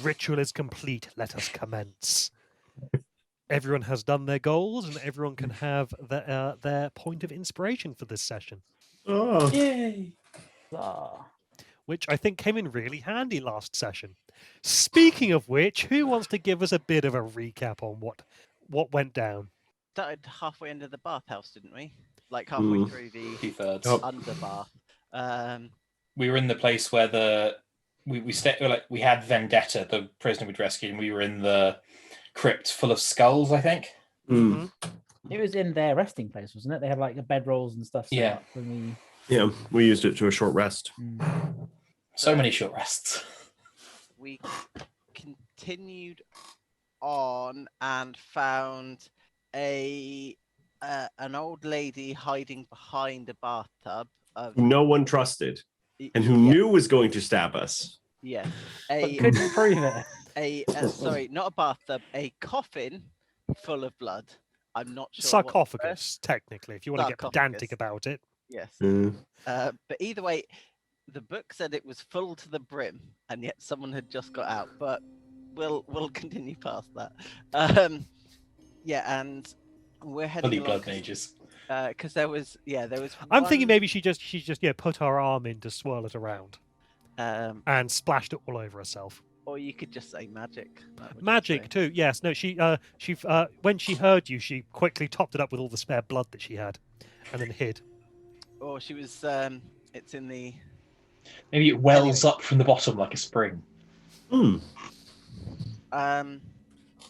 ritual is complete. Let us commence. Everyone has done their goals, and everyone can have their point of inspiration for this session. Oh, Yay! Which I think came in really handy last session. Speaking of which, who wants to give us a bit of a recap on what went down? Started halfway into the bathhouse, didn't we? Like halfway through the 2/3. Oh. underbath. We were in the place where we had Vendetta, the prisoner we'd rescued, and we were in the crypt full of skulls, I think. Mm. It was in their resting place, wasn't it? They had like the bedrolls and stuff. Set Yeah. up when Yeah, we used it to a short rest. So many short rests. We continued on and found an old lady hiding behind a bathtub. Who no one trusted and who knew was going to stab us. Yeah. but couldn't prove it. Sorry, not a bathtub, a coffin full of blood. I'm not sure. Sarcophagus, technically, if you want to get Sarcophagus. pedantic about it. Yes. Mm. But either way, the book said it was full to the brim, and yet someone had just got out. But we'll continue past that. Yeah, and we're heading Bloody along blood mages. because there was. I'm thinking maybe she just put her arm in to swirl it around and splashed it all over herself. Or you could just say magic. Magic too, yes. No, she when she heard you, she quickly topped it up with all the spare blood that she had, and then hid. Or she was. It's in the. Maybe it wells up from the bottom like a spring. Mm.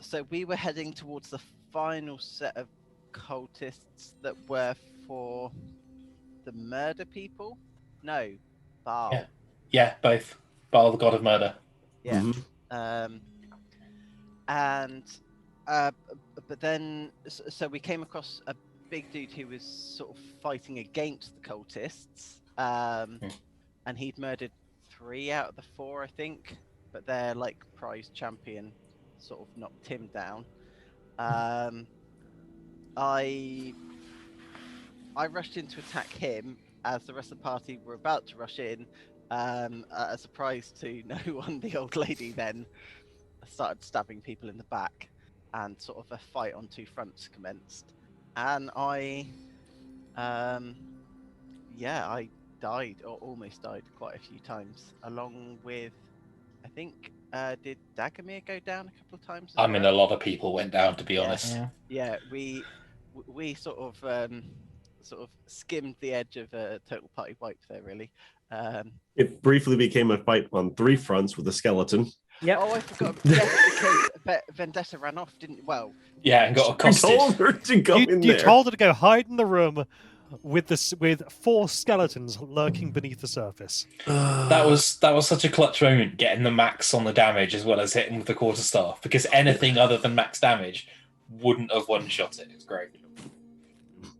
So we were heading towards the final set of cultists that were for the murder people. No, Baal. Yeah, both. Baal, the god of murder. Yeah. Mhm. But then, so we came across a big dude who was sort of fighting against the cultists, and he'd murdered 3 out of the 4, I think. But their like prize champion sort of knocked him down. I rushed in to attack him as the rest of the party were about to rush in. A surprise to no one, the old lady then started stabbing people in the back, and sort of a fight on 2 fronts commenced. And I died, or almost died, quite a few times, along with, I think, did Dagomir go down a couple of times? I mean, a lot of people went down, to be honest. Yeah, we sort of skimmed the edge of a total party wipe there, really. It briefly became a fight on 3 fronts with a skeleton. Yep. Oh, I forgot. Yes, because Vendetta ran off, didn't? Well, Yeah, and got You accosted. told her to go in You there. told her to go hide in the room with 4 skeletons lurking beneath the surface. That was such a clutch moment, getting the max on the damage as well as hitting with the quarterstaff, because anything other than max damage wouldn't have one-shot it. It's great.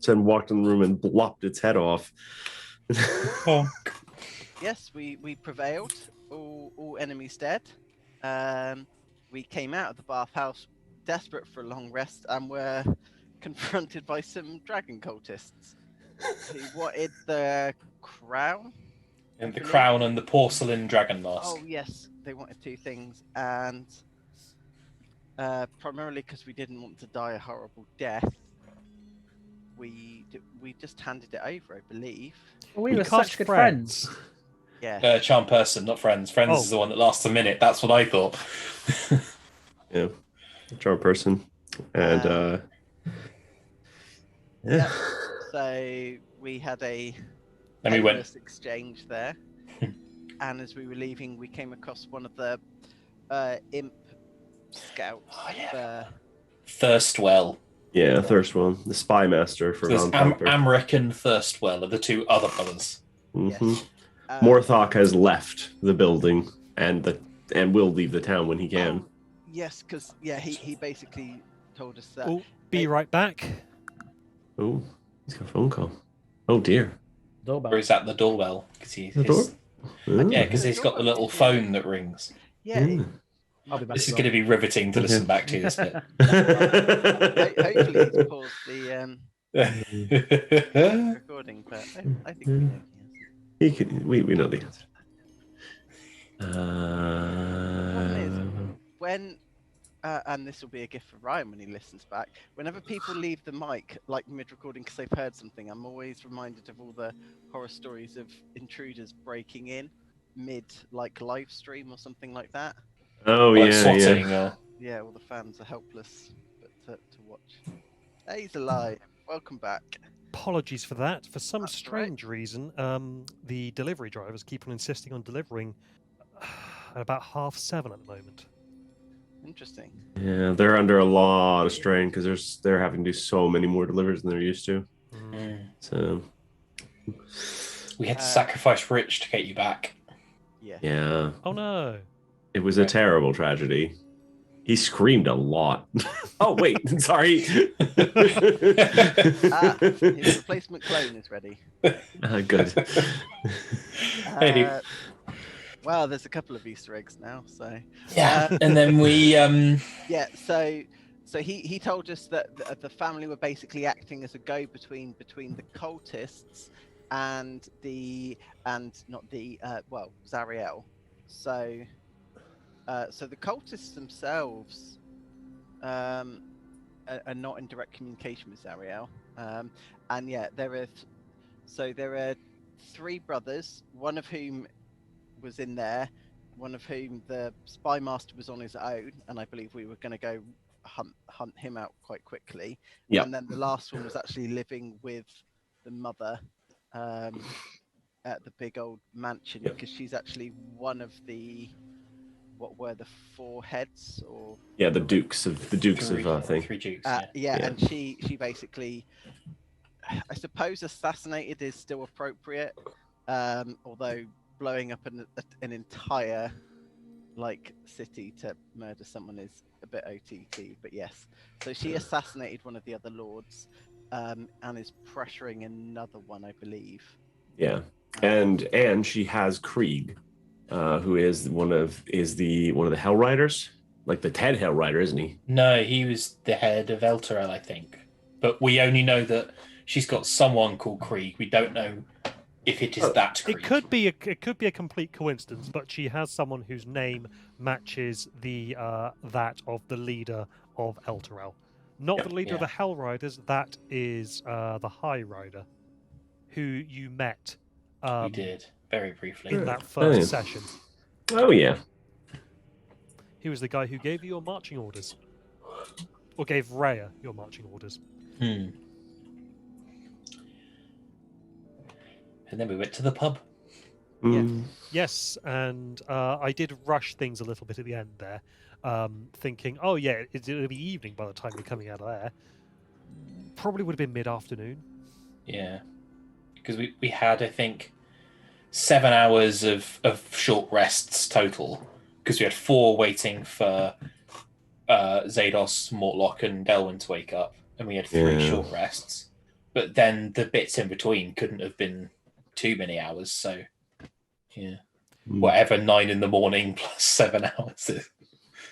Then walked in the room and blopped its head off. yes, we prevailed. All enemies dead. We came out of the bathhouse desperate for a long rest, and were confronted by some dragon cultists who wanted the crown. And the crown and the porcelain dragon mask. Oh yes, they wanted 2 things, and primarily because we didn't want to die a horrible death, we just handed it over, I believe. We were cast such good friends. Yeah. Charm person, not friends. Friends Oh. is the one that lasts a minute. That's what I thought. Yeah, charm person, and yeah. So we had a Then we went. endless exchange there, and as we were leaving, we came across one of the imp scouts. Oh, yeah. Thirstwell. Yeah, Thirstwell, the spy master for There's Untitled. Amrick and Thirstwell are the 2 other brothers. Mhm. Yes. Morthok has left the building and will leave the town when he can. Yes, because he basically told us that. Oh, be right back. Oh, he's got a phone call. Oh dear. Doorbell. Or is that the doorbell? Because The door? yeah, because he's got the little phone that rings. Yeah. I'll be back This is as going to be riveting to listen Okay. back to this bit. Hopefully he's paused the recording, but I think we know we know the answer. the problem is, when and this will be a gift for Ryan when he listens back. Whenever people leave the mic, like mid-recording, because they've heard something, I'm always reminded of all the horror stories of intruders breaking in mid, like, live stream or something like that. Oh Like yeah, swatting. yeah. Yeah, all the fans are helpless, but to watch. Hey, he's alive. Welcome back. Apologies for that. For some That's all right. strange reason, the delivery drivers keep on insisting on delivering at about 7:30 at the moment. Interesting. Yeah, they're under a lot of strain because they're having to do so many more deliveries than they're used to. So We had to sacrifice Rich to get you back. yeah, Oh no! it was a terrible tragedy. He screamed a lot. Oh wait, sorry. His replacement clone is ready. Good. Wow, there's a couple of Easter eggs now. So Yeah, and then we yeah, so he told us that the family were basically acting as a go-between between the cultists and Zariel. So the cultists themselves are not in direct communication with Zariel, and yeah, there are 3 brothers, one of whom was in there, one of whom the spy master was on his own, and I believe we were going to go hunt him out quite quickly. Yeah. And then the last one was actually living with the mother at the big old mansion, because she's actually one of the, what were the 4 heads, or The dukes of thing. 3 dukes. yeah, and she basically, I suppose assassinated is still appropriate, although blowing up an entire city to murder someone is a bit OTT, but yes. So she assassinated one of the other lords, and is pressuring another one, I believe. Yeah, and she has Krieg, who is one of the Hell Riders, like the head Hell Rider, isn't he? No, he was the head of Elturel, I think. But we only know that she's got someone called Krieg. We don't know if it is that Krieg. It could be a complete coincidence, but she has someone whose name matches the that of the leader of Elturel. Not the leader of the Hell Riders. That is the High Rider, who you met. We did very briefly in that first session. Oh yeah. He was the guy who gave you your marching orders, or gave Rhea your marching orders. And then we went to the pub. Yes, and I did rush things a little bit at the end there, thinking, oh yeah, it'll be evening by the time you're coming out of there. Probably would have been mid-afternoon. Yeah, because we had, I think, 7 hours of short rests total, because we had 4 waiting for Zados, Mortlock, and Delwyn to wake up, and we had 3 short rests. But then the bits in between couldn't have been too many hours, so yeah, whatever 9 in the morning plus 7 hours is.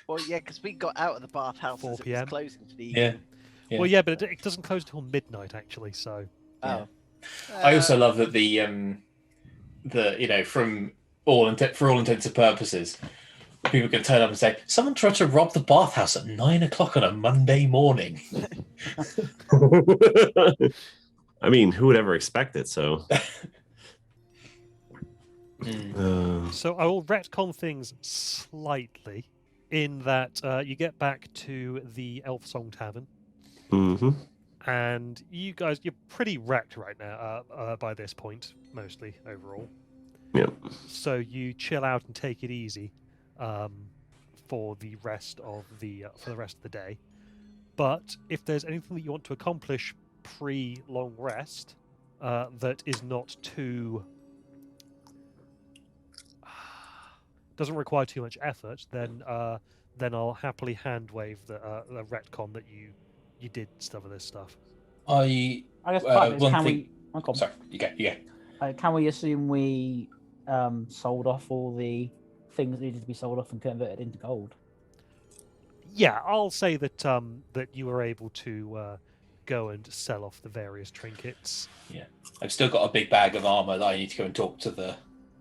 Well, yeah, because we got out of the bathhouse 4 as it PM. was closing for the evening. Yeah. Well, yeah, but it doesn't close till midnight actually. So. Oh. I also love that the for all intents and purposes, people can turn up and say, someone tried to rob the bathhouse at 9 o'clock on a Monday morning. I mean, who would ever expect it? So. So I will retcon things slightly in that you get back to the Elf Song Tavern. And you guys, you're pretty wrecked right now by this point, mostly overall. Yep. So you chill out and take it easy for the rest of the day. But if there's anything that you want to accomplish pre-long rest that is not too doesn't require too much effort, then I'll happily hand wave the retcon that you did some of this stuff. I guess part of it is, can we? Oh, go on. Sorry, you go. Can we assume we sold off all the things that needed to be sold off and converted into gold? Yeah, I'll say that that you were able to go and sell off the various trinkets. Yeah, I've still got a big bag of armor that I need to go and talk to the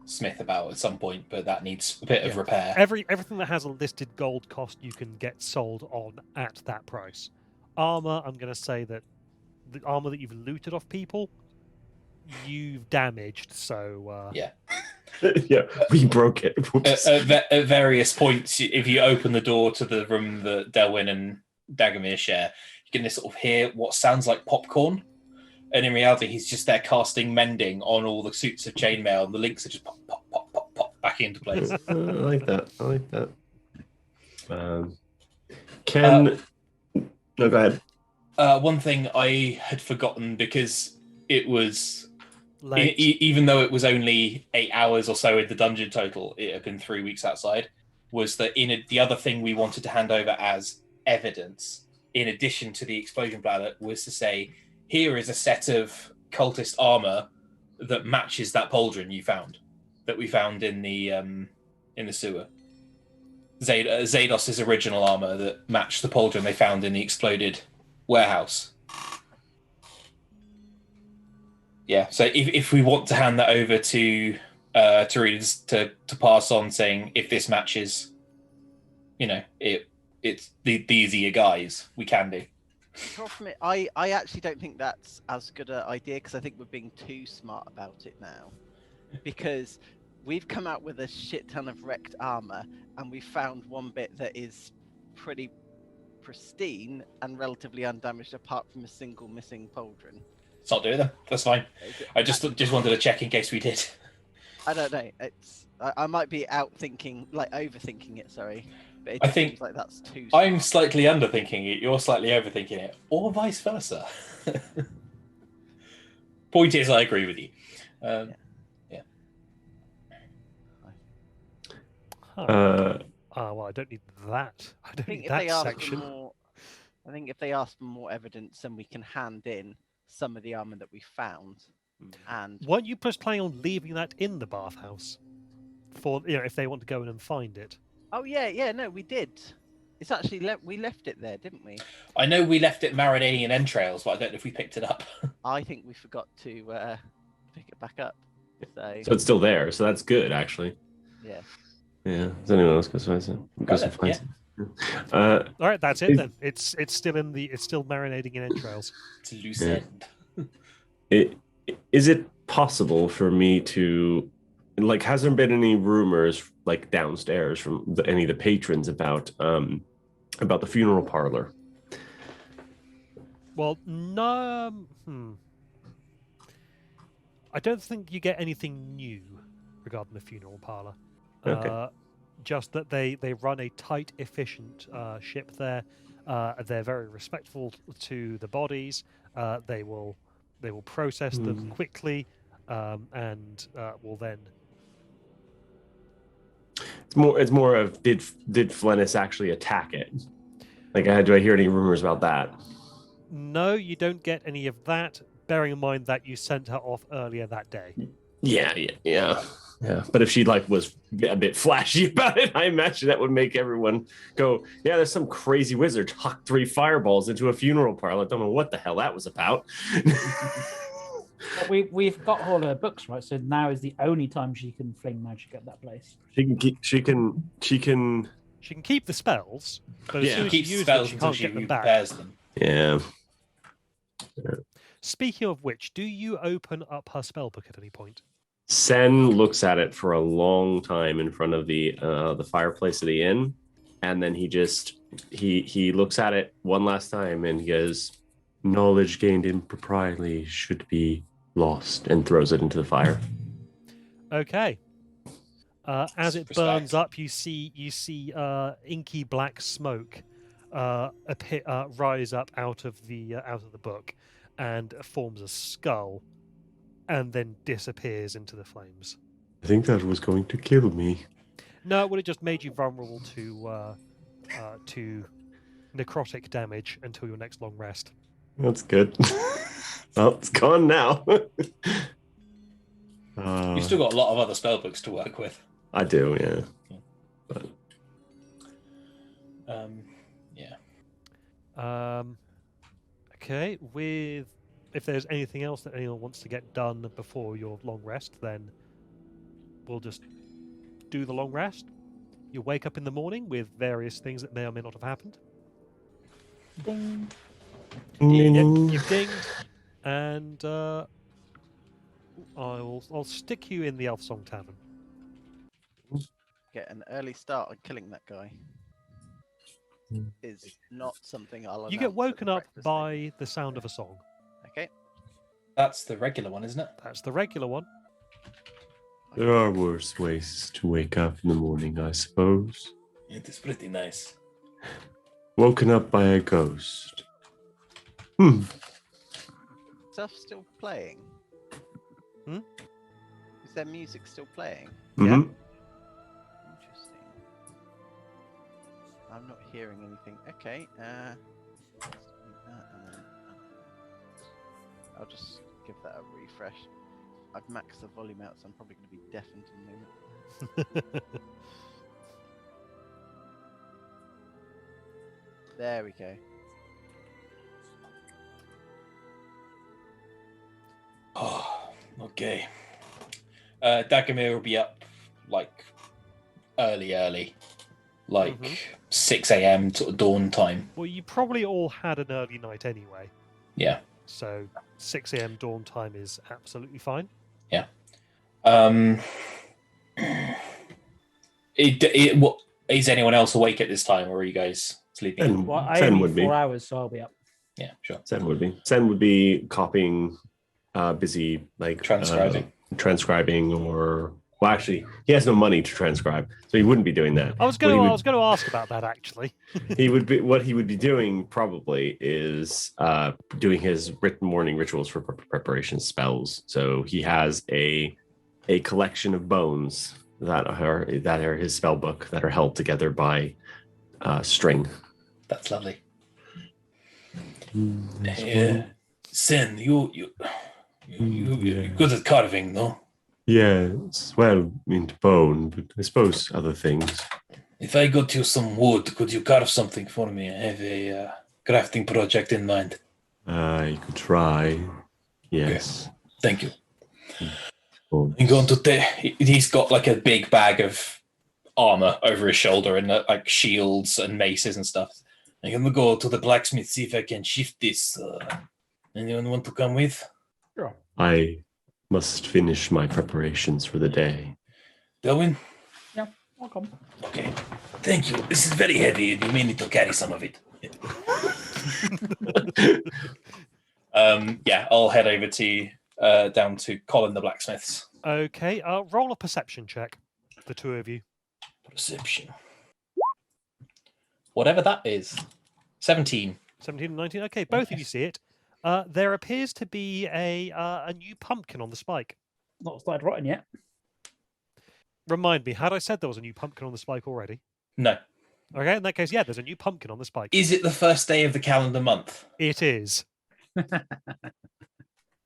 smith about at some point, but that needs a bit of Yeah. repair. Everything that has a listed gold cost you can get sold on at that price. Armor, I'm going to say that the armor that you've looted off people, you've damaged. So Yeah. Yeah, we broke it. Whoops. At various points, if you open the door to the room that Delwyn and Dagomir share, you can sort of hear what sounds like popcorn. And in reality, he's just there casting mending on all the suits of chainmail, and the links are just pop, pop, pop, pop, pop back into place. I like that. I like that. No, go ahead. One thing I had forgotten, because it was late. even though it was only 8 hours or so in the dungeon total, it had been 3 weeks outside, was that the other thing we wanted to hand over as evidence, in addition to the explosion bladder, was to say, here is a set of cultist armor that matches that pauldron that we found in the sewer. Zados's original armor that matched the pauldron they found in the exploded warehouse. Yeah, so if we want to hand that over to readers to pass on, saying if this matches, it's these are your guys, we can do. I actually don't think that's as good an idea, because I think we're being too smart about it now. Because we've come out with a shit ton of wrecked armor, and we found one bit that is pretty pristine and relatively undamaged, apart from a single missing pauldron. Let's not do it then. That's fine. I just wanted to check in case we did. I don't know. I might be overthinking it. Sorry, but it I just think seems like that's too smart. I'm slightly underthinking it. You're slightly overthinking it, or vice versa. Point is, I agree with you. Yeah. Well, I don't need that. I don't think need if that they ask section. for more, I think if they ask for more evidence, then we can hand in some of the armor that we found. And Weren't you just planning on leaving that in the bathhouse for if they want to go in and find it? oh yeah, no, we did. It's actually we left it there, didn't we? I know we left it marinating in entrails, but I don't know if we picked it up. I think we forgot to pick it back up. So it's still there. So that's good, actually. Yeah. Yeah. Does anyone else go find it? All right, that's it then. It's still marinating in entrails. It's a loose end. Is it possible for me to, has there been any rumors downstairs from any of the patrons about the funeral parlor? Well, no. I don't think you get anything new regarding the funeral parlor. Okay. Just that they run a tight, efficient ship there. They're very respectful to the bodies. They will process them quickly, and will then. It's more of did Flennis actually attack it? Do I hear any rumors about that? No, you don't get any of that. Bearing in mind that you sent her off earlier that day. Yeah. But if she was a bit flashy about it, I imagine that would make everyone go, "Yeah, there's some crazy wizard hucked 3 fireballs into a funeral parlor. I don't know what the hell that was about." We've got all her books, right? So now is the only time she can fling magic at that place. She can keep the spells, but as soon as she uses them, she can't get them back. Repairs them. Yeah. Speaking of which, do you open up her spellbook at any point? Sen looks at it for a long time in front of the fireplace of the inn, and then he looks at it one last time and he goes, "Knowledge gained impropriely should be lost," and throws it into the fire. Okay. As it burns up, you see inky black smoke rise up out of the book and forms a skull, and then disappears into the flames. I think that was going to kill me. No, it would have just made you vulnerable to necrotic damage until your next long rest. That's good. Well, it's gone now. You've still got a lot of other spellbooks to work with. I do, yeah. But... Okay, if there's anything else that anyone wants to get done before your long rest, then we'll just do the long rest. You wake up in the morning with various things that may or may not have happened. Ding. You've dinged, and I'll stick you in the Elfsong Tavern. Get an early start on killing that guy. Is not something I'll. You get announce at woken the up breakfast by the sound of a song. table. Okay. That's the regular one, isn't it? That's the regular one. There are worse ways to wake up in the morning, I suppose. It is pretty nice. Woken up by a ghost. Stuff still playing. Hmm? Is there music still playing? Mm-hmm. Interesting. I'm not hearing anything. Okay. Let's do that and then, I'll just give that a refresh. I've maxed the volume out, so I'm probably going to be deafened in a moment. There we go. Oh, okay. Dagomir will be up like early, like Mhm. 6 a.m. to dawn time. Well, you probably all had an early night anyway, Yeah. so 6 a.m. dawn time is absolutely fine. What is anyone else awake at this time, or are you guys sleeping? And Well, I Sen only would be. 4 hours, so I'll be up. Yeah, sure. Sen would be. Sen would be copying, busy like transcribing, or well, actually, he has no money to transcribe, so he wouldn't be doing that. I was going to ask about that actually. What he would be doing probably is doing his morning rituals for preparation spells. So he has a collection of bones that are his spell book that are held together by string. That's lovely. Yes, Sen, you're good at carving, no? yes, well, into bone, but I suppose other things. If I got you some wood, could you carve something for me? I have a crafting project in mind. You could try. Yes. Thank you. Oh, I'm going to he's got like a big bag of armor over his shoulder and like shields and maces and stuff. I'm going to go to the blacksmith, see if I can shift this. Anyone want to come with? Sure. I must finish my preparations for the day. Delwyn? Yeah, I'll come. Okay. Thank you. This is very heavy and you may need to carry some of it. Yeah, I'll head over to down to Colin the blacksmith's. Okay, roll a perception check, the two of you. Perception. Whatever that is. 17. 17 and 19. Okay, both of you see it. There appears to be a new pumpkin on the spike. Not started rotting yet. Remind me, had I said there was a new pumpkin on the spike already? No. Okay, in that case, yeah, there's a new pumpkin on the spike. Is it the first day of the calendar month? It is.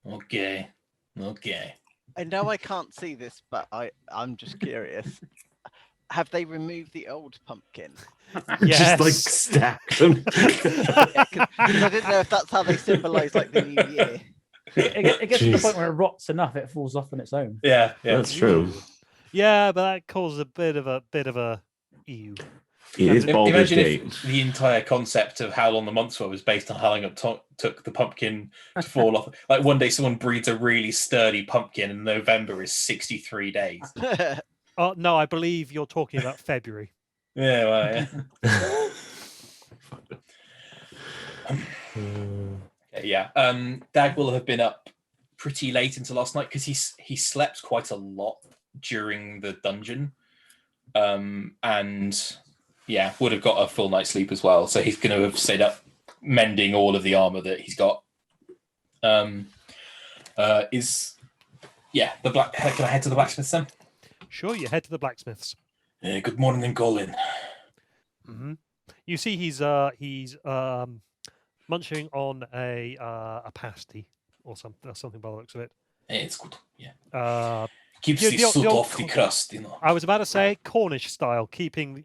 Okay. I know I can't see this, but I'm just curious. Have they removed the old pumpkin? Yes. Just like stacked them. Yeah, 'cause I didn't know if that's how they symbolise like the new year. It gets to the Jeez. point where it rots enough, it falls off on its own. Yeah. That's true. Yeah, but that causes a bit of a ew. It is Baldur's Imagine Gate. if the entire concept of how long the months were was based on how long it took the pumpkin to fall off. Like one day someone breeds a really sturdy pumpkin and November is 63 days. Oh no, I believe you're talking about February. Yeah, well, yeah. Dag will have been up pretty late into last night because he slept quite a lot during the dungeon. And yeah, would have got a full night's sleep as well. So he's going to have stayed up mending all of the armor that he's got. Can I head to the blacksmith's then? Sure, you head to the blacksmith's. Good morning, Colin. Mm-hmm. You see, he's munching on a pasty or something by the looks of it. It's good. Yeah, Keeps the soot off the crust, you know. I was about to say Cornish style, keeping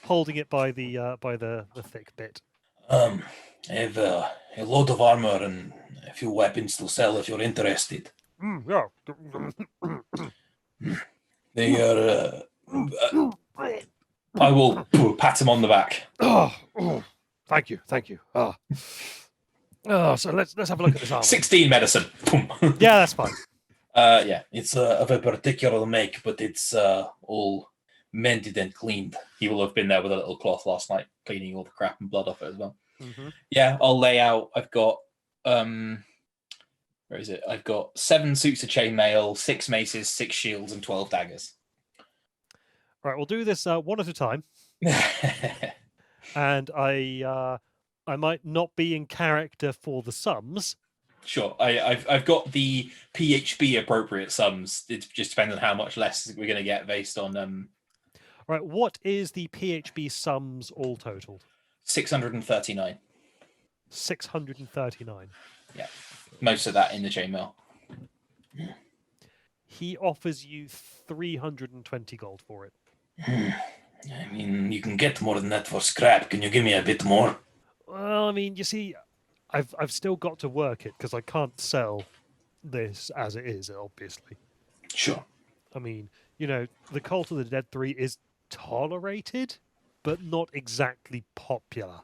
holding it by the thick bit. I have a lot of armor and a few weapons to sell if you're interested. Yeah. They are. I will pat him on the back. Oh, thank you. So let's have a look at this armor. 16 medicine. Yeah, that's fine. Yeah, it's of a particular make, but it's all mended and cleaned. He will have been there with a little cloth last night, cleaning all the crap and blood off it as well. Mm-hmm. Yeah, I'll lay out. I've got where is it? I've got 7 suits of chainmail, 6 maces, 6 shields, and 12 daggers. Right, we'll do this one at a time, and I might not be in character for the sums. Sure, I've got the PHB appropriate sums. It just depends on how much less we're going to get based on. Right, what is the PHB sums all totaled? 639. 639. Yeah, most of that in the chainmail. He offers you 320 gold for it. I mean, you can get more than that for scrap. Can you give me a bit more? Well, I mean, you see, I've still got to work it because I can't sell this as it is, obviously. Sure. I mean, you know, the Cult of the Dead 3 is tolerated, but not exactly popular.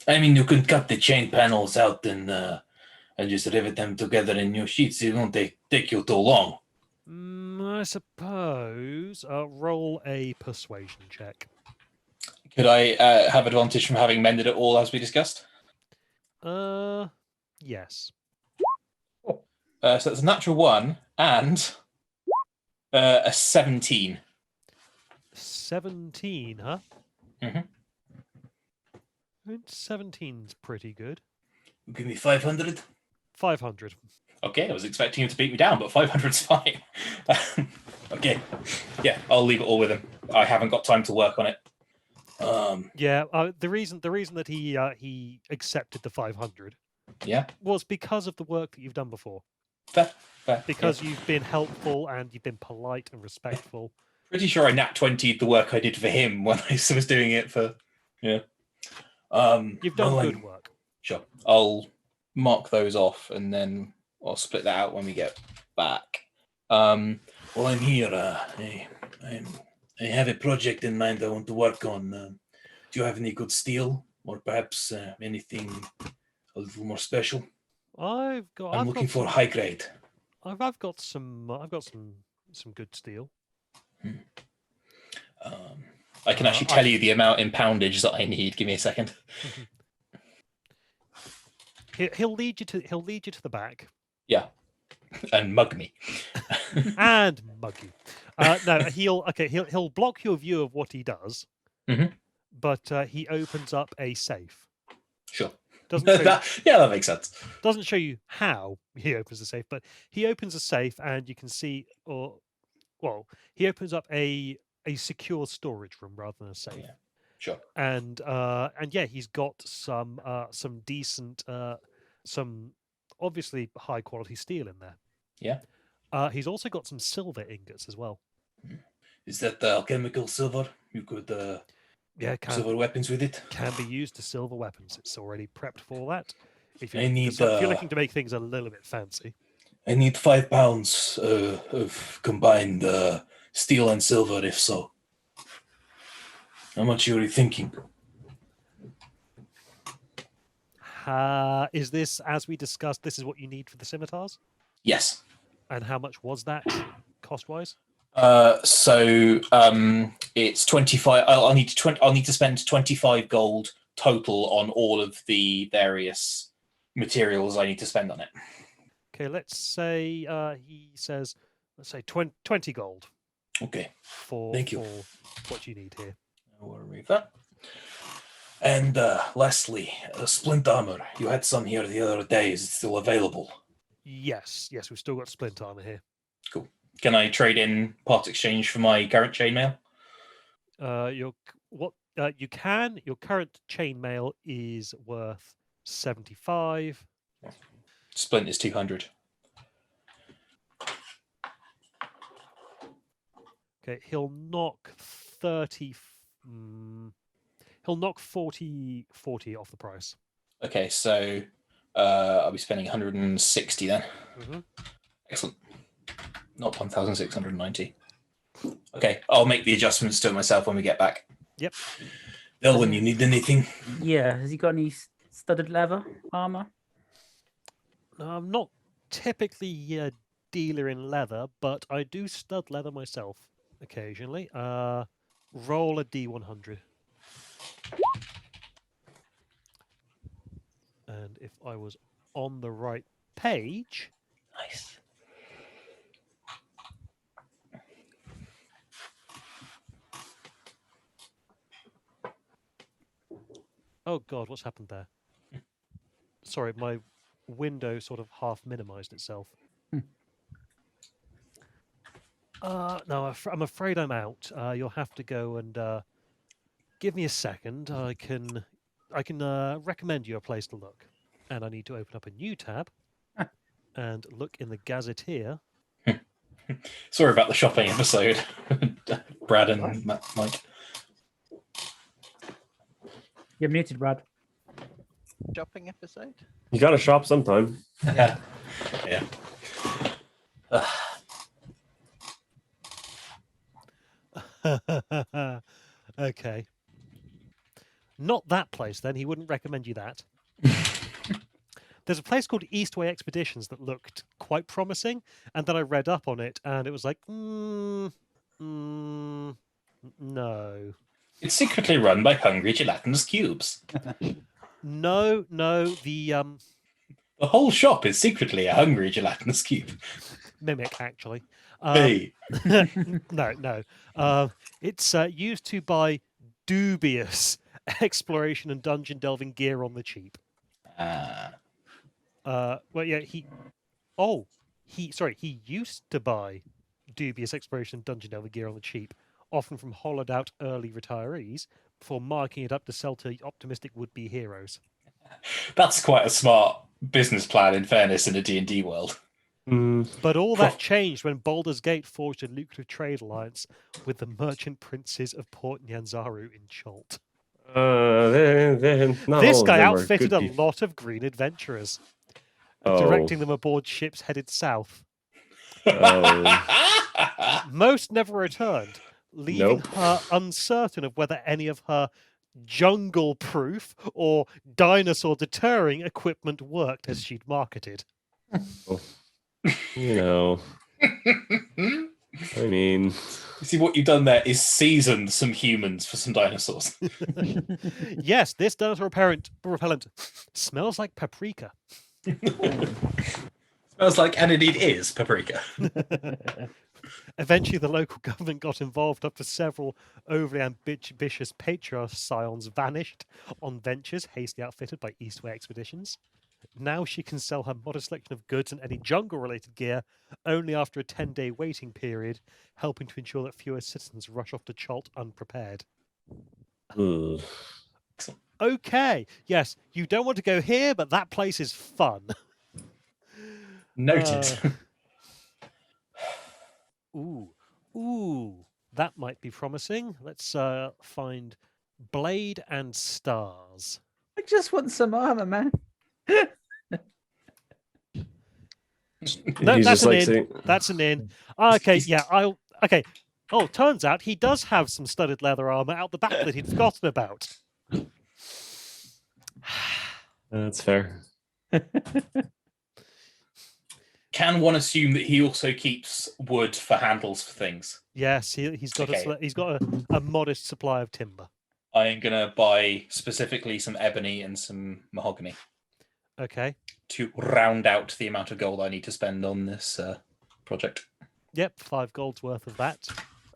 I mean, you can cut the chain panels out and just rivet them together in new sheets. It won't take you too long. I suppose. Roll a persuasion check. Could I have advantage from having mended it all as we discussed? Yes. So that's a natural 1 and a 17. 17, huh? Mm-hmm. 17's pretty good. Give me 500. 500. Okay, I was expecting him to beat me down, but 500's fine. Okay, yeah, I'll leave it all with him. I haven't got time to work on it. Yeah, the reason that he accepted the 500 was because of the work that you've done before. Fair, Because yeah. you've been helpful and you've been polite and respectful. Pretty sure I nat 20'd the work I did for him when I was doing it for. Yeah. You've done good work. Sure. I'll mark those off and then I'll split that out when we get back. Well, I'm here. I have a project in mind I want to work on. Do you have any good steel, or perhaps anything a little more special? I'm looking for high grade. I've got some good steel. I can actually tell you the amount in poundage that I need. Give me a second. He'll lead you to the back. Yeah, and mug me. And mug you. No, he'll block your view of what he does. Mm-hmm. But he opens up a safe. Sure. That makes sense. Doesn't show you how he opens the safe, but he opens a safe and you can see, he opens up a secure storage room rather than a safe. Yeah. Sure. And yeah, he's got some decent, some obviously high quality steel in there. Yeah. He's also got some silver ingots as well. Is that alchemical silver? You could silver weapons with it? Can be used to silver weapons. It's already prepped for that. If I you're, need, if you're looking to make things a little bit fancy. I need 5 pounds of combined steel and silver, if so. How much are you thinking? Is this, as we discussed, this is what you need for the scimitars? Yes. And how much was that, cost-wise? So it's 25. I'll need to spend 25 gold total on all of the various materials I need to spend on it. Okay, let's say he says, let's say 20 gold. Okay. Thank you for what you need here. I will remove that. And lastly, Splint Armor. You had some here the other day. Is it still available? Yes, we've still got Splint Armor here. Cool. Can I trade in part exchange for my current chainmail? You can. Your current chainmail is worth 75. Splint is 200. Okay, he'll knock 30. He'll knock 40 off the price. Okay, so I'll be spending 160 then. Mm-hmm. Excellent. Not 1,690. Okay, I'll make the adjustments to it myself when we get back. Yep. Bill, when you need anything. Yeah, has he got any studded leather armor? I'm not typically a dealer in leather, but I do stud leather myself occasionally. Roll a D100. And if I was on the right page... Nice. Oh god, what's happened there? Sorry, my window sort of half minimized itself. No, I'm afraid I'm out. You'll have to go and give me a second. I can recommend you a place to look. And I need to open up a new tab and look in the Gazetteer. Sorry about the shopping episode, Brad and Mike. You're muted, Brad. Shopping episode? You gotta shop sometime. Yeah. Okay. Not that place, then. He wouldn't recommend you that. There's a place called Eastway Expeditions that looked quite promising, and then I read up on it, and it was like, no. It's secretly run by hungry gelatinous cubes. No, the whole shop is secretly a hungry gelatinous cube. Mimic, actually. Hey. No. It's used to buy dubious exploration and dungeon delving gear on the cheap. Well, yeah, he used to buy dubious exploration and dungeon delving gear on the cheap, often from hollowed out early retirees, before marking it up to sell to optimistic would-be heroes. That's quite a smart business plan, in fairness, in a D&D world. But all that changed when Baldur's Gate forged a lucrative trade alliance with the merchant princes of Port Nyanzaru in Chult. This guy outfitted a lot of green adventurers, directing them aboard ships headed south. Most never returned, leaving her uncertain of whether any of her jungle-proof or dinosaur-deterring equipment worked as she'd marketed. You know, I mean, you see what you've done there is seasoned some humans for some dinosaurs. Yes, this dinosaur repellent smells like paprika. Smells like, and indeed is, paprika. Eventually, the local government got involved after several overly ambitious patriarch scions vanished on ventures hastily outfitted by Eastway Expeditions. Now she can sell her modest selection of goods and any jungle-related gear only after a 10-day waiting period, helping to ensure that fewer citizens rush off to Chult unprepared. Okay, yes, you don't want to go here, but that place is fun. Noted. Ooh, that might be promising. Let's find Blade and Stars. I just want some armor, man. No, that's an in. That's an in. Okay, yeah, okay. Oh, turns out he does have some studded leather armor out the back that he'd forgotten about. That's fair. Can one assume that he also keeps wood for handles for things? Yes, he's got a modest supply of timber. I am gonna buy specifically some ebony and some mahogany. Okay. To round out the amount of gold I need to spend on this project. Yep, 5 gold's worth of that,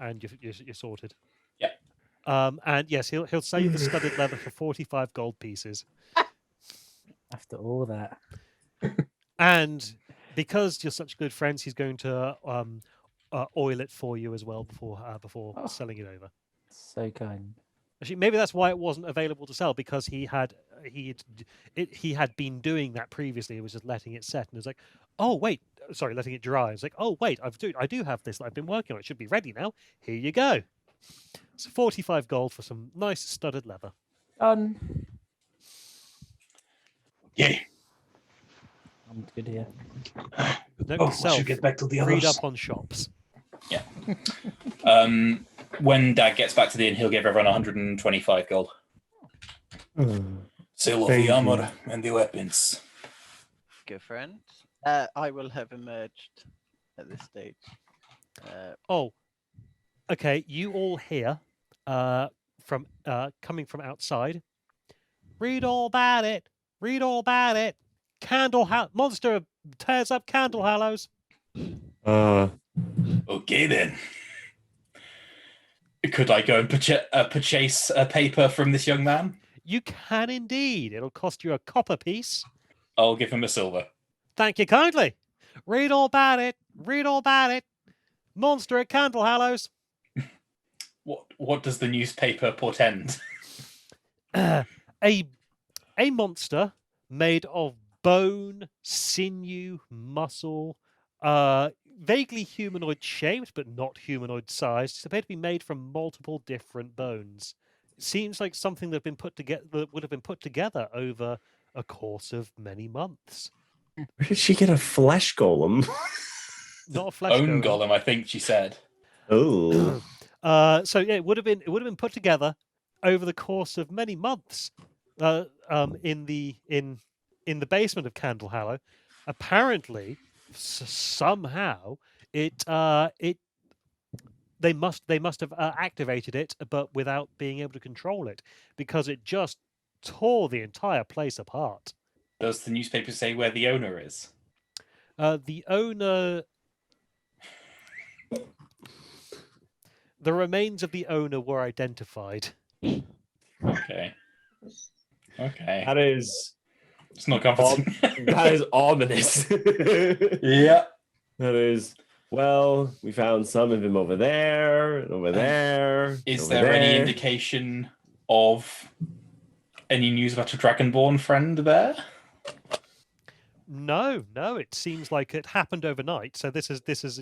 and you're sorted. Yep. And yes, he'll sell you the studded leather for 45 gold pieces. After all that. And because you're such good friends, he's going to oil it for you as well before selling it over. So kind. Actually, maybe that's why it wasn't available to sell, because he had been doing that previously. He was just letting it set, and it was like, oh wait, sorry, letting it dry. It's like, oh wait, I do have this that I've been working on. It should be ready now. Here you go. It's 45 gold for some nice studded leather. Yeah. I'm good here. Note to self, should get back to the read others. up on shops. Yeah. When Dad gets back to the inn, he'll give everyone 125 gold. Sale of Thank the armor you. and the weapons. Good friend. I will have emerged at this stage. Oh, okay. You all hear from coming from outside. Read all about it. Read all about it. Monster tears up Candle Hallows. Okay then. Could I go and purchase a paper from this young man? You can indeed. It'll cost you a copper piece. I'll give him a silver. Thank you kindly. Read all about it. Read all about it. Monster at Candle Hallows. What does the newspaper portend? A monster made of bone, sinew, muscle, vaguely humanoid shaped but not humanoid sized. It's appeared to be made from multiple different bones. It seems like something that would have been put together over a course of many months. Where did she get a flesh golem? Not a flesh Own golem. golem, I think she said. Oh. So yeah, it would have been put together over the course of many months. In the basement of Candle Hallow, apparently, somehow they must have activated it, but without being able to control it, because it just tore the entire place apart. Does the newspaper say where the owner is? The owner. The remains of the owner were identified. Okay. That is It's not comforting. that is ominous. Yeah. That is, well, we found some of him over there and over there. Is over there any there. indication of any news about a Dragonborn friend there? No, it seems like it happened overnight. So this is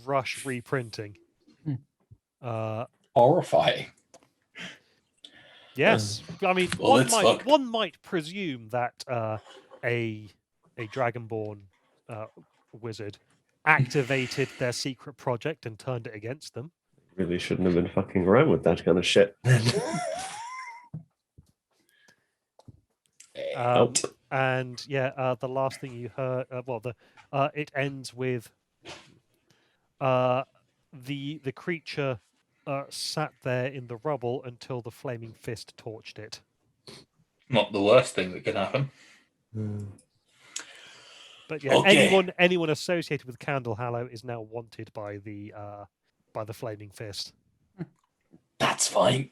rush reprinting. Horrifying. Yes, I mean Well, one might presume that a Dragonborn wizard activated their secret project and turned it against them. Really shouldn't have been fucking around with that kind of shit. And yeah, the last thing you heard, it ends with the creature sat there in the rubble until the flaming fist torched it. Not the worst thing that could happen. But yeah, Okay. anyone associated with Candle Hallow is now wanted by the flaming fist. That's fine.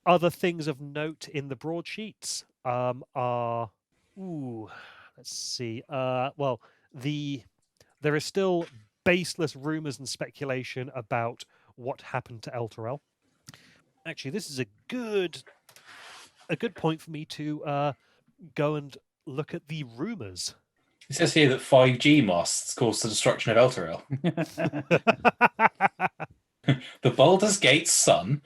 Other things of note in the broadsheets are, let's see. There is still baseless rumors and speculation about what happened to Elturel. Actually, this is a good point for me to go and look at the rumors. It says here that 5G masts caused the destruction of Elturel. The Baldur's Gate sun.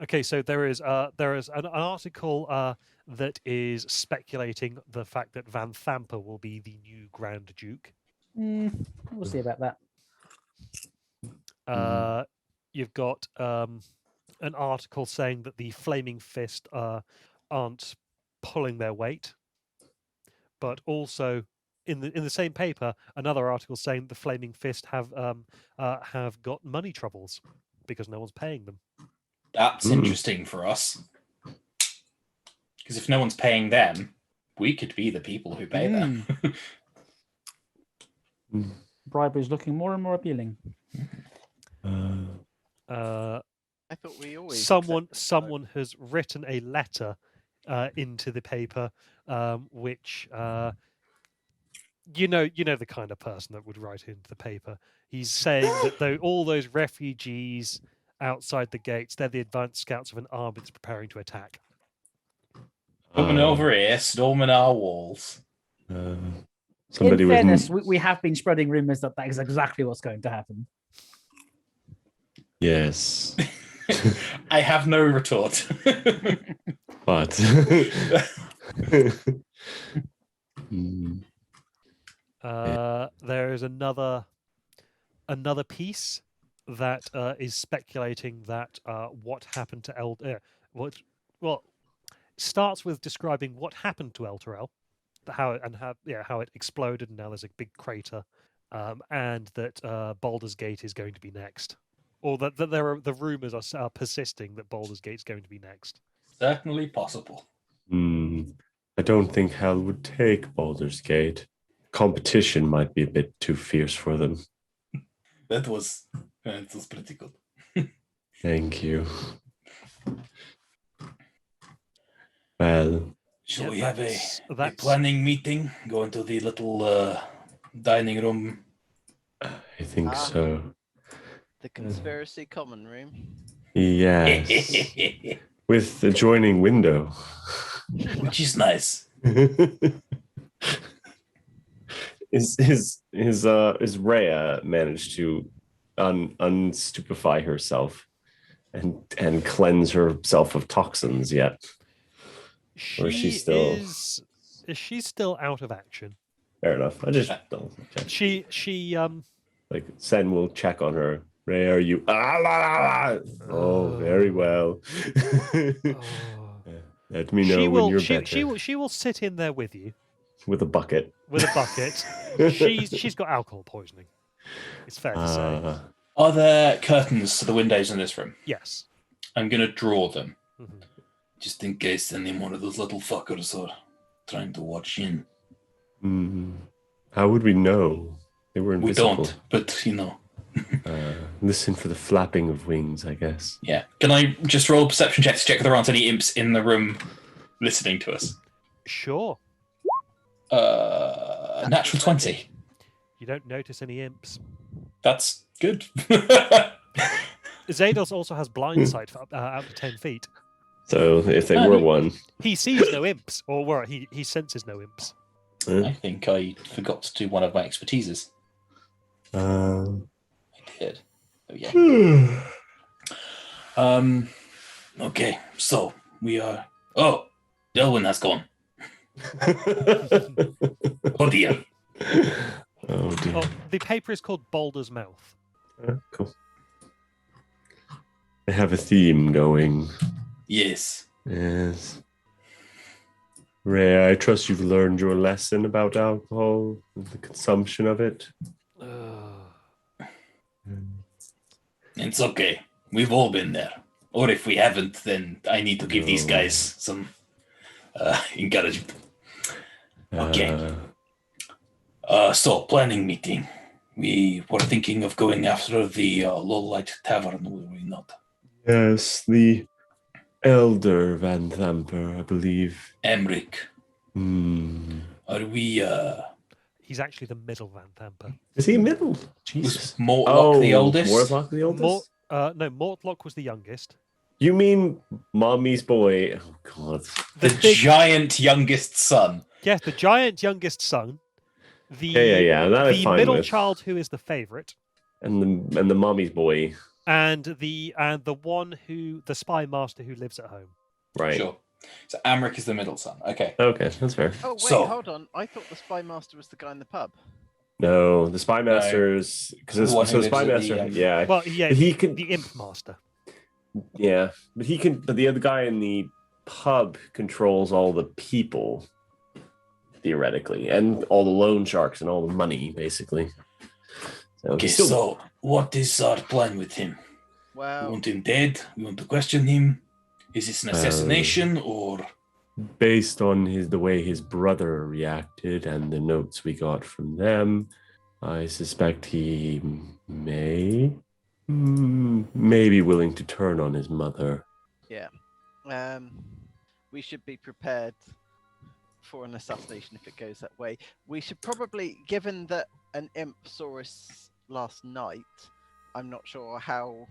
Okay, so there is an article that is speculating the fact that Van Thamper will be the new Grand Duke. We'll see about that. You've got an article saying that the Flaming Fist aren't pulling their weight, but also in the same paper, another article saying the Flaming Fist have got money troubles because no one's paying them. That's interesting for us. Because if no one's paying them, we could be the people who pay them. Bribery is looking more and more appealing. I thought we always Someone has written a letter into the paper, which you know the kind of person that would write into the paper. He's saying that all those refugees outside the gates, they're the advanced scouts of an army that's preparing to attack. Coming over here, storming our walls. Somebody In fairness, with... we have been spreading rumors that is exactly what's going to happen. Yes. I have no retort. But There is another piece that is speculating that what happened to starts with describing what happened to El Terrell, how it exploded, and now there's a big crater, and that Baldur's Gate is going to be next, or that the rumors are persisting that Baldur's Gate's going to be next. Certainly possible. I don't think Hell would take Baldur's Gate. Competition might be a bit too fierce for them. That was pretty good. Thank you. Well, Shall Yeah, we have a that's- planning meeting? Go into the little dining room. I think so. The conspiracy common room. Yes. With adjoining window. Which is nice. Is Rhea managed to unstupefy herself and cleanse herself of toxins yet? Or is she still- She's still out of action. Fair enough. I just don't check. She Like Sen will check on her. Rhea, are you? Oh, very well. Let me know when you're better. she will sit in there with you With a bucket. with a bucket. she's got alcohol poisoning. It's fair to say. Are there curtains to the windows in this room? Yes. I'm going to draw them. Mhm. Just in case any one of those little fuckers are trying to watch in. How would we know? They were We invisible. don't, but you know. Listen for the flapping of wings, I guess. Yeah. Can I just roll a perception check to check if there aren't any imps in the room listening to us? Sure. Natural 20. You don't notice any imps. That's good. Zados also has blind sight for out to 10 feet. So if they were one, He sees no imps, or he senses no imps. I think I forgot to do one of my expertises. I did. Oh yeah. Okay, so we are. Oh, Delwyn has gone. Oh dear. Oh dear. Oh, the paper is called Baldur's Mouth. Cool. They have a theme going. Yes. Yes. Ray, I trust you've learned your lesson about alcohol and the consumption of it. It's okay. We've all been there. Or if we haven't, then I need to give these guys some encouragement. Okay. So, planning meeting. We were thinking of going after the Lowlight Tavern, were we not? Yes, the Elder Van Thamper, I believe. Amrick. Are we... He's actually the middle Van Thamper. Is he middle? Jesus. Was Mortlock the oldest? Mortlock the oldest? No, Mortlock was the youngest. You mean Mommy's boy? Oh, God. The giant youngest son. Yes, the giant youngest son. Yeah. That I'm The fine middle with. child who is the favorite. And the Mommy's boy. And the one who the spy master who lives at home. Right. Sure. So Amrick is the middle son. Okay. Okay, that's fair. Oh wait, So- hold on. I thought the spy master was the guy in the pub. No, the Spy Master's... Because The one so who the Spy lives Master... at the, yeah. Well, yeah, But he can... the imp master. Yeah, but he can. But the other guy in the pub controls all the people, theoretically, and all the loan sharks and all the money, basically. So Okay, he's still- so what is our plan with him? We Well, want him dead? We want to question him? Is this an assassination or... based on the way his brother reacted and the notes we got from them, I suspect he may be willing to turn on his mother. we should be prepared for an assassination if it goes that way. We should probably, given that an imp saw us last night, I'm not sure how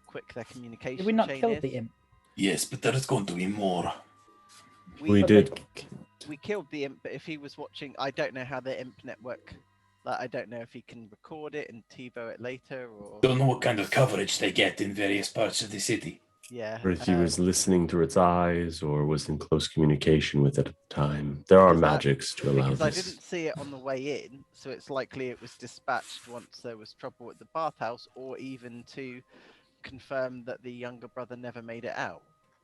quick their communication Did we not chain kill is. the imp? Yes, but there is going to be more. We did. We killed the imp, but if he was watching, I don't know how the imp network. Like, I don't know if he can record it and TiVo it later, or Don't know what kind of coverage they get in various parts of the city. Yeah. Or if he was listening through its eyes or was in close communication with it at the time. There are Because magics to allow because I this. didn't see it on the way in, so it's likely it was dispatched once there was trouble at the bathhouse, or even to confirm that the younger brother never made it out.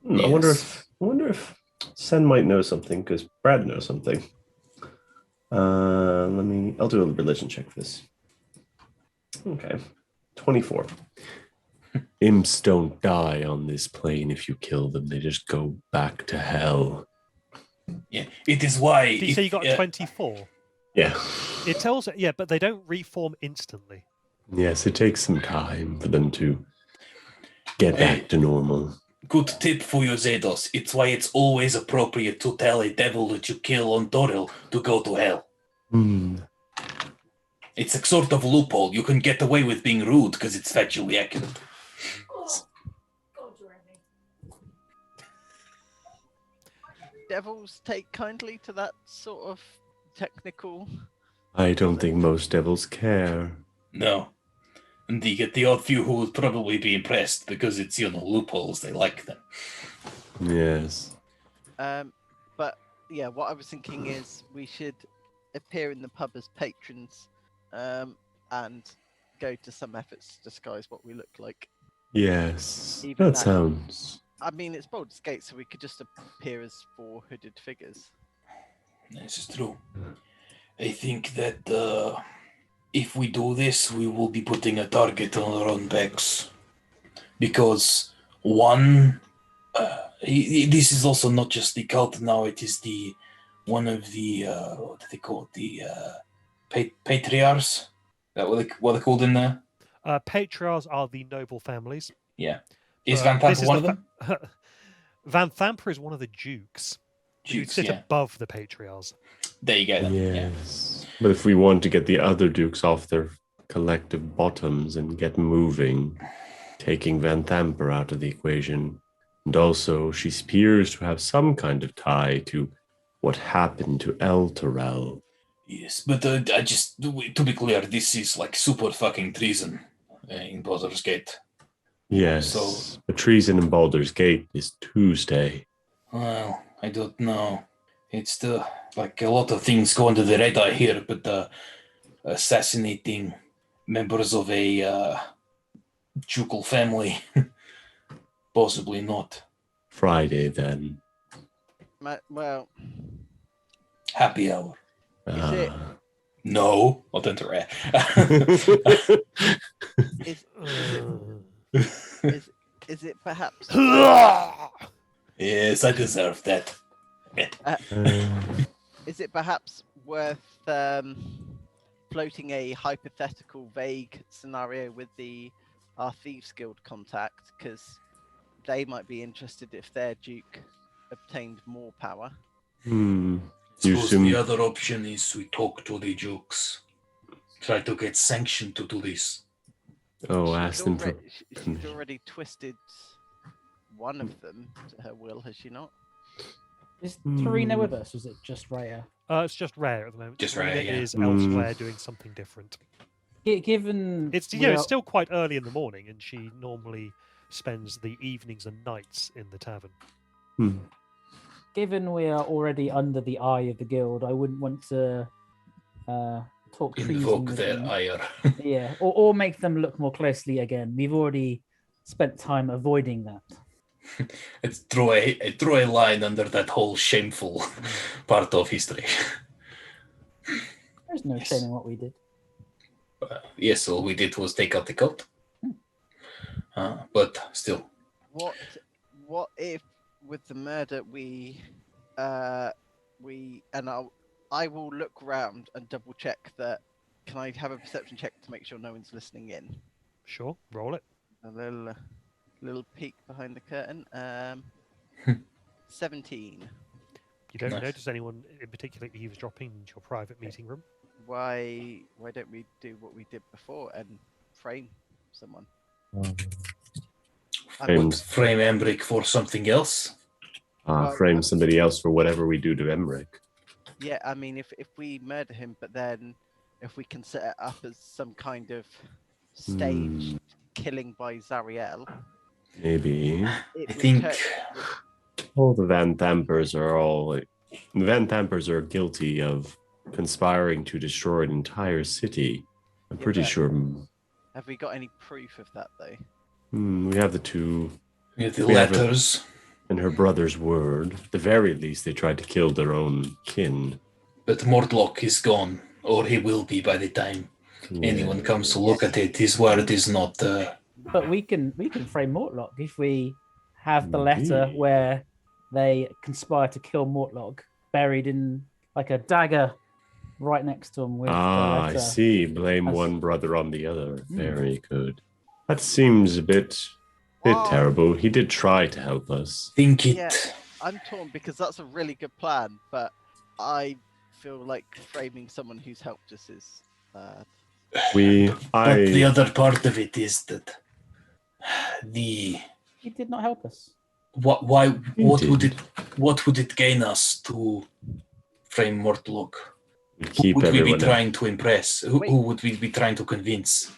I wonder if Sen might know something because Brad knows something. I'll do a religion check for this. Okay. 24. Imps don't die on this plane if you kill them. They just go back to hell. Yeah, it is why. Did you say you got a 24? Yeah. It tells it, yeah, but they don't reform instantly. Yes, it takes some time for them to get back to normal. Good tip for you, Zedos. It's why it's always appropriate to tell a devil that you kill on Toril to go to hell. It's a sort of loophole. You can get away with being rude because it's factually accurate. Devils take kindly to that sort of technical. I don't think most devils care. No. And you get the odd few who would probably be impressed because it's, loopholes. They like them. Yes. But yeah, what I was thinking is we should appear in the pub as patrons, and go to some efforts to disguise what we look like. Yes. Even That that- sounds... I mean, it's Baldur's Gate, so we could just appear as 4 hooded figures. This is true. I think that if we do this, we will be putting a target on our own backs. Because, one, this is also not just the cult now, it is one of the, what do they call it, the patriarchs? Is that what they're called in there? Patriarchs are the noble families. Yeah. Is Van this Thamper is one the of them? Van Thamper is one of the dukes. Who Dukes, sit yeah. above the patriarchs. There you go then. Yeah. Yes. But if we want to get the other dukes off their collective bottoms and get moving, taking Van Thamper out of the equation, and also she appears to have some kind of tie to what happened to El Terrell. Yes, but I just, to be clear, this is like super fucking treason in Baldur's Gate. Yes. So- the treason in Baldur's Gate is Tuesday. Well, I don't know. It's like a lot of things go under the radar here, but assassinating members of a ducal family, possibly not. Friday, then. Well, Happy hour. Is it- No, not enter rare. is Uh, is it perhaps Yes, I deserve that. is it perhaps worth floating a hypothetical, vague scenario with our Thieves Guild contact, because they might be interested if their Duke obtained more power. You Suppose assume- the other option is we talk to the Dukes. Try to get sanction to do this. Oh, ask them for... She's already twisted one of them to her will, has she not? Is Tarina with us? Or is it just Raya? it's just rare at the moment. Just Rhea Rhea, yeah. is elsewhere doing something different. Given It's we it's are- still quite early in the morning, and she normally spends the evenings and nights in the tavern. given we are already under the eye of the guild, I wouldn't want to talk treason Invoke with their them. ire. Yeah, or make them look more closely again. We've already spent time avoiding that. It's draw a line under that whole shameful part of history. There's no Yes. shame in what we did. Yes, all we did was take out the cult. But still, What if with the murder I will look round and double check that. Can I have a perception check to make sure no one's listening in? Sure, roll it. A little peek behind the curtain. 17. You don't Nice. notice anyone in particular eavesdropping into your private meeting room. Why don't we do what we did before and frame someone? Frame- frame Amrick for something else. frame somebody else for whatever we do to Emmerich. Yeah, I mean, if we murder him, but then if we can set it up as some kind of staged killing by Zariel, Maybe. It I would think All the Van Thampers are the Van Thampers are guilty of conspiring to destroy an entire city. I'm Yeah, pretty but- sure. Have we got any proof of that though? We have the two we have the We have a- letters. and her brother's word. At the very least, they tried to kill their own kin. But Mordlock is gone, or he will be by the time anyone comes to look at it. His word is not. But we can frame Mortlock if we have the letter Indeed. where they conspire to kill Mortlock buried in like a dagger right next to him with the I letter. see. Blame As- one brother on the other. Very good. That seems a bit terrible. He did try to help us. Think it. Yeah. I'm torn because that's a really good plan, but I feel like framing someone who's helped us is But the I other part of it is that the He did not help us. what would it gain us to frame Mordlock? Who keep would we be everyone. trying to impress? Who Wait. would we be trying to convince?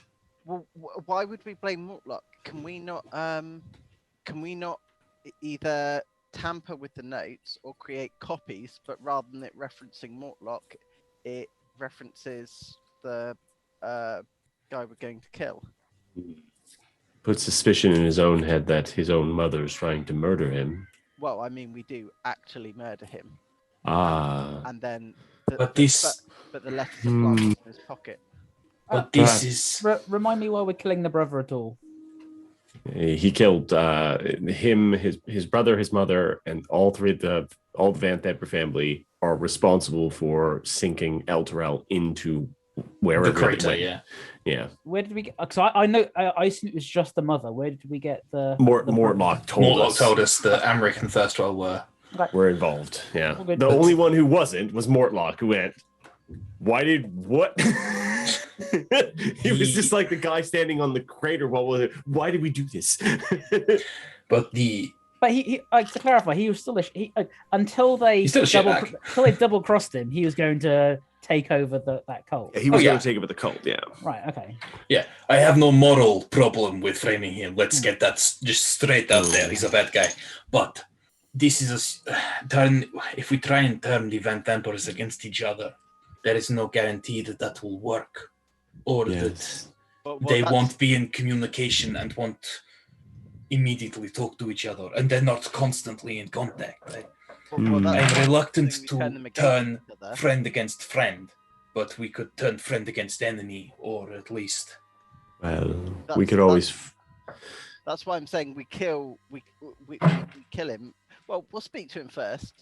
well. Why would we blame Mortlock? Can we not? Either tamper with the notes or create copies, but rather than it referencing Mortlock, it references the guy we're going to kill. Put suspicion in his own head that his own mother's trying to murder him. Well, I mean, we do actually murder him, Ah. and then But this, but the letters are planted in his pocket. but this Ah. is Remind me why we're killing the brother at all. He killed him, his brother, his mother, and all the Van Thamper family are responsible for sinking Elturel into wherever the it crater. went. Yeah, Yeah. Where did we get? Because I know I assume it was just the mother. Where did we get the Mortlock told Mortlock us told us that Amrick and Thirstwell were. we're involved. Yeah. Well, good. The But- only one who wasn't was Mortlock, who went, "Why did what?" He was just like the guy standing on the crater. What was it? Why did we do this? But the But he to clarify, he was still until they He's still a shitbag. until they double crossed him. He was going to take over that cult. He was Oh, yeah. going to take it with the cult. Yeah. Right. Okay. yeah, I have no moral problem with framing him. Let's get that just straight out there. He's a bad guy. But this is turn. If we try and turn the Van Tampers against each other, there is no guarantee that that will work, or Yes. Well, that they that's- won't be in communication and won't immediately talk to each other, and they're not constantly in contact. well, that's I'm reluctant we to turn them against turn each other. friend against friend, but we could turn friend against enemy, or at least Well, we That's- could always. That's why I'm saying we kill him. Well, we'll speak to him first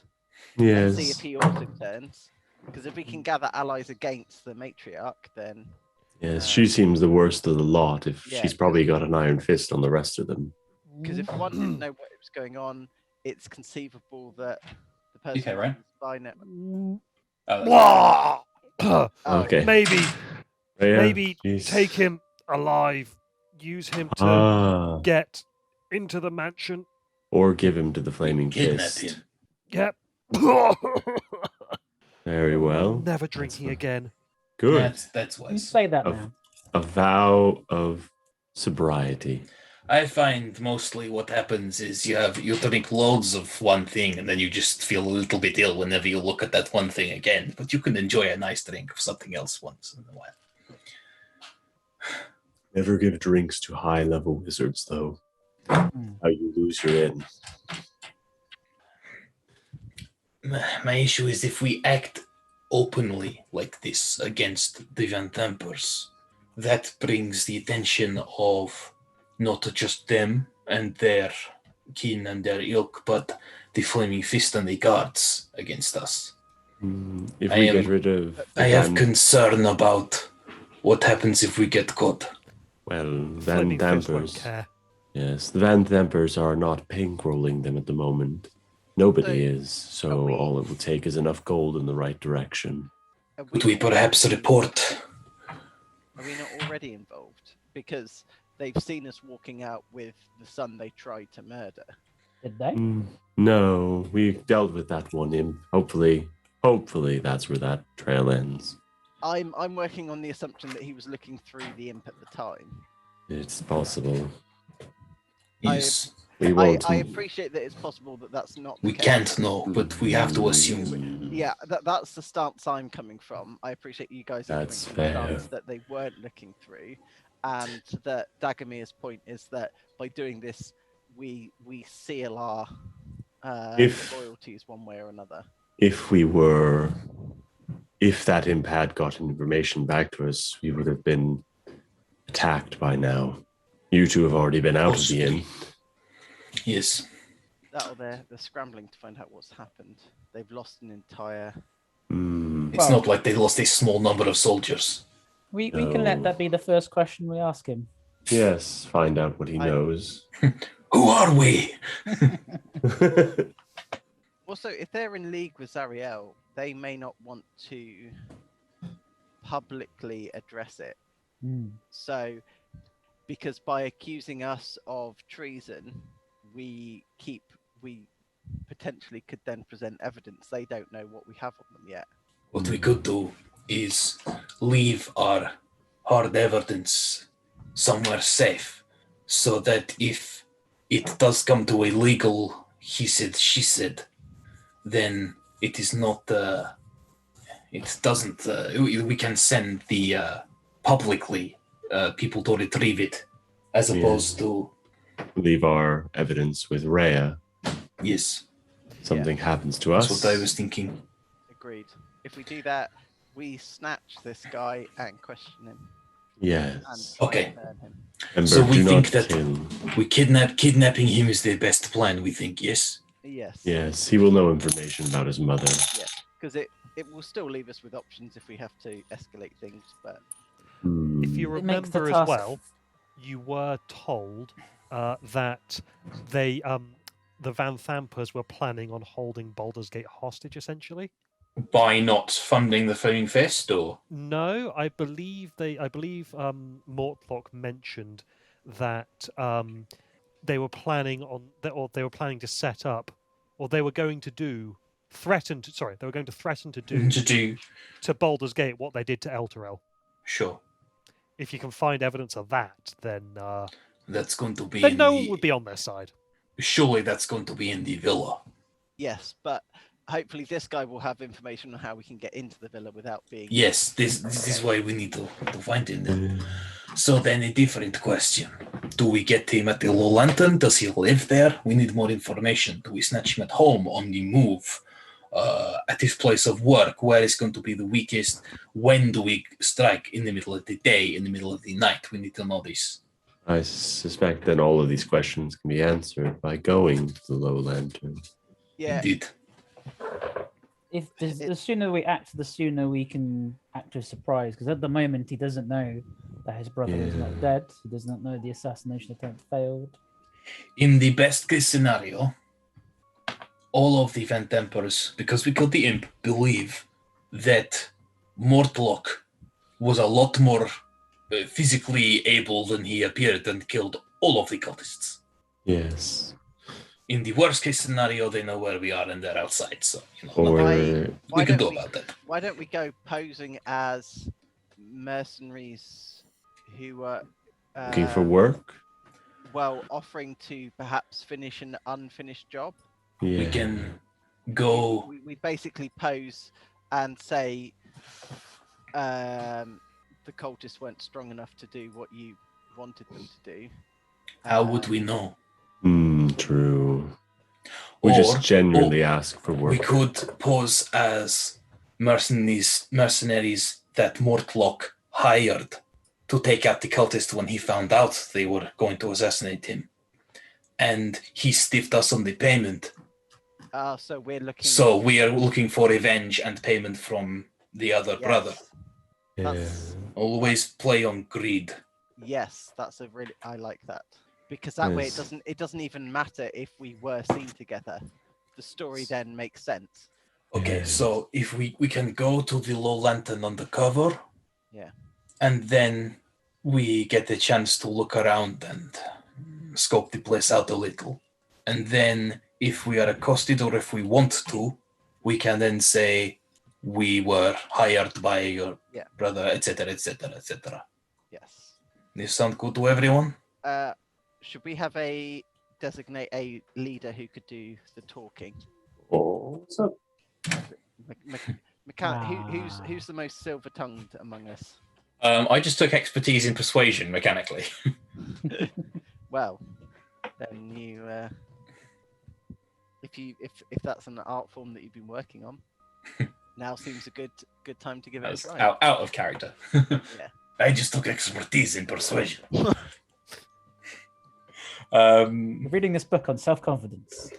and see if Yes. he also turns. Because if we can gather allies against the matriarch, then Yes. She seems the worst of the lot. If Yeah, she's probably got an iron fist on the rest of them. because if one didn't know what was going on, it's conceivable that the person Okay, right? spine it. Wah! Oh, Okay. Maybe Yeah, maybe jeez. take him alive, use him to Ah, get into the mansion. or give him to the flaming kidnap fist. him. Yep. Very well. Never That's drinking fine. again. Good. That's You wise. say that Of- now. A vow of sobriety. I find mostly what happens is you drink loads of one thing and then you just feel a little bit ill whenever you look at that one thing again. But you can enjoy a nice drink of something else once in a while. Never give drinks to high-level wizards, though. Hmm. How you lose your in. My issue is if we act openly like this against the Van Tampers, that brings the attention of not just them and their kin and their ilk, but the Flaming Fist and the guards against us. If I we am- get rid of the I have Van- concern about what happens if we get caught. well, Van Flaming Fist won't Dampers. care. Yes, the Van Dampers are not pinkrolling them at the moment. Nobody is, so we- all it will take is enough gold in the right direction. Are Could we perhaps report? Are we not already involved? Because they've seen us walking out with the son they tried to murder. Did they? No, we dealt with that one imp. Hopefully that's where that trail ends. I'm working on the assumption that he was looking through the imp at the time. It's possible. Yes. We won't. I appreciate that it's possible that that's not the We case. can't know, but we have to assume. Yeah, that's the stance I'm coming from. I appreciate you guys are That's coming from the fair. stance that they weren't looking through, and that Dagomir's point is that by doing this, we seal our If- loyalties one way or another. If that imp had gotten information back to us, we would have been attacked by now. You two have already been out of the inn. Yes. They're scrambling to find out what's happened. They've lost an entire. It's not like they lost a small number of soldiers. We can let that be the first question we ask him. Yes, find out what he knows. Who are we? Also, if they're in league with Zariel, they may not want to publicly address it. So, because by accusing us of treason, we potentially could then present evidence. They don't know what we have on them yet. What we could do is leave our hard evidence somewhere safe, so that if it does come to a legal he said, she said, then it is not, it doesn't, we can send the publicly people to retrieve it, as opposed to... Leave our evidence with Rhea. Yes. Something happens to us. That's what I was thinking. Agreed. If we do that, we snatch this guy and question him. Yes. And try Okay. and burn him. Remember, So we do think not that kill. kidnapping him is the best plan, we think, yes? Yes. Yes, he will know information about his mother. Yeah. Because it will still leave us with options if we have to escalate things, but If you It makes the remember as task- well, you were told that they, the Van Thampers were planning on holding Baldur's Gate hostage, essentially. By not funding the Foaming Fist, or? No, I believe Mortlock mentioned that they were planning on, or they were planning to set up, or they were going to do, threaten to do to Baldur's Gate what they did to Elturel. Sure. If you can find evidence of that, then That's going to be then in no the... one would be on their side. Surely that's going to be in the villa. yes, but hopefully this guy will have information on how we can get into the villa without being. Yes, this is why we need to find him then. So then a different question. Do we get him at the Low Lantern? Does he live there? We need more information. Do we snatch him at home, on the move, at his place of work? Where is going to be the weakest? When do we strike? In the middle of the day, in the middle of the night? We need to know this. I suspect that all of these questions can be answered by going to the Low Lantern. Yeah. Indeed. The sooner we act, the sooner we can act with surprise. Because at the moment, he doesn't know that his brother is not dead. He does not know the assassination attempt failed. In the best case scenario, all of the Van Tempers, because we got the imp, believe that Mortlock was a lot more physically able than he appeared and killed all of the cultists. Yes. In the worst case scenario, they know where we are and they're outside. So, Or we can do about that. Why don't we go posing as mercenaries who are looking for work? well, offering to perhaps finish an unfinished job? Yeah. We can go. We basically pose and say the cultists weren't strong enough to do what you wanted them to do. How would we know? True. We just genuinely ask for work. We could pose as mercenaries that Mortlock hired to take out the cultist when he found out they were going to assassinate him. And he stiffed us on the payment. So we're looking. So we are looking for revenge and payment from the other Yes. brother. That's, Always play on greed. yes, that's a really. I like that because that way it doesn't even matter if we were seen together. The story then makes sense. Okay, so if we can go to the Low Lantern undercover. Yeah. And then we get the chance to look around and scope the place out a little. And then if we are accosted or if we want to, we can then say we were hired by your brother, etc., etc., etc. Yes. This sound good to everyone? Should we have a designate a leader who could do the talking. Oh, what's up? Who's the most silver-tongued among us? I just took expertise in persuasion mechanically. Well, then you, if that's an art form that you've been working on, now seems a good time to give it a try. Out of character. Yeah. I just took expertise in persuasion. You're reading this book on self-confidence.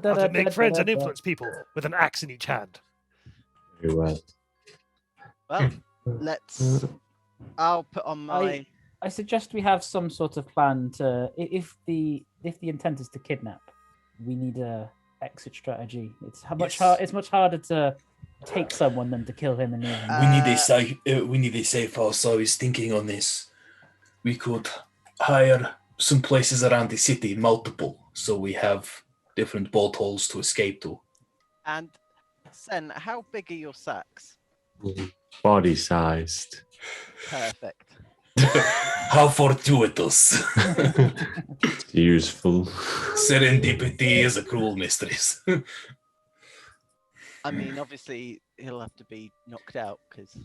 How to make friends and influence people with an axe in each hand. Very well. Well, I'll put on my. I suggest we have some sort of plan to, if the intent is to kidnap, we need a exit strategy. It's much harder to take someone than to kill him and leave him. We need a safe house. I was thinking on this. We could hire some places around the city, multiple, so we have different bolt holes to escape to. And Sen, how big are your sacks? Body sized. Perfect. How fortuitous. Useful. Serendipity is a cruel mistress. I mean, obviously, he'll have to be knocked out because.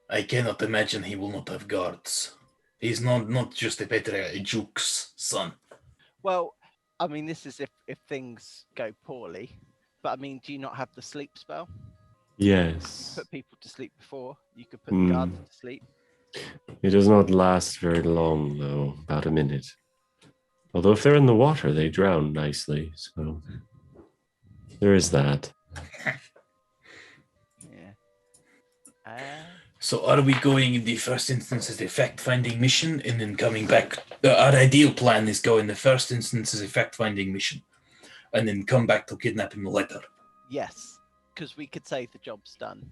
I cannot imagine he will not have guards. He's not just a Juke's son. Well, I mean, this is if things go poorly. But I mean, do you not have the sleep spell? Yes. Put people to sleep before. You could put the guards to sleep. It does not last very long, though, about a minute. Although if they're in the water, they drown nicely, so there is that. Yeah. So are we going in the first instance as a fact-finding mission and then coming back? Our ideal plan is go in the first instance as a fact-finding mission and then come back to kidnap him later. Yes, because we could say the job's done.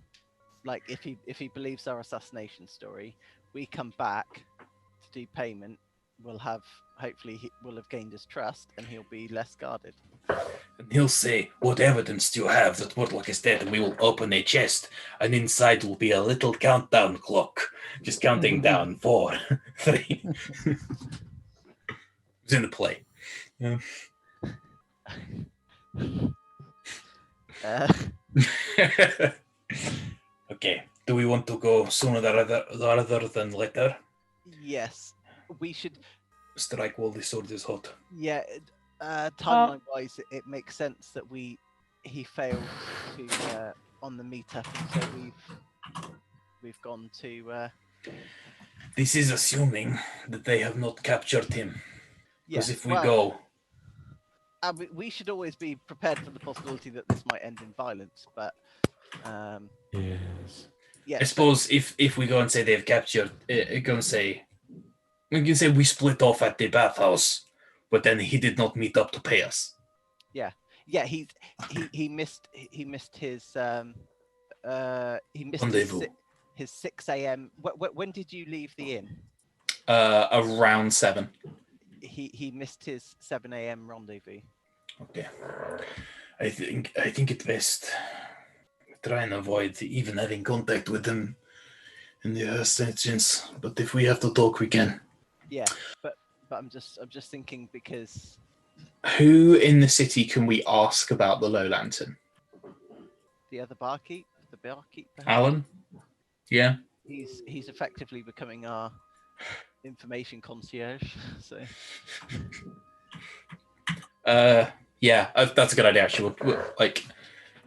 Like if he believes our assassination story, we come back to do payment. We'll have we'll have gained his trust, and he'll be less guarded. And he'll say, "What evidence do you have that Warlock is dead?" And we will open a chest, and inside will be a little countdown clock, just counting down 4, 3. It's in the play. Yeah. Okay. Do we want to go sooner rather than later? Yes, we should strike while the sword is hot. Yeah, timeline-wise, it makes sense that he failed to on the meetup, so we've gone to. This is assuming that they have not captured him. Because if we go. We should always be prepared for the possibility that this might end in violence, but. Yes. Yeah, I suppose if we go and say they've captured, we can say we split off at the bathhouse, but then he did not meet up to pay us. Yeah. He missed his his 6 a.m. When did you leave the inn? Around 7. He missed his 7 a.m. rendezvous. Okay. I think it's best try and avoid even having contact with him in the first instance. But if we have to talk, we can. Yeah, but I'm just thinking because. Who in the city can we ask about the Low Lantern? The other barkeep, perhaps? Alan? Yeah. He's effectively becoming our information concierge. So. Yeah, that's a good idea. Actually, like,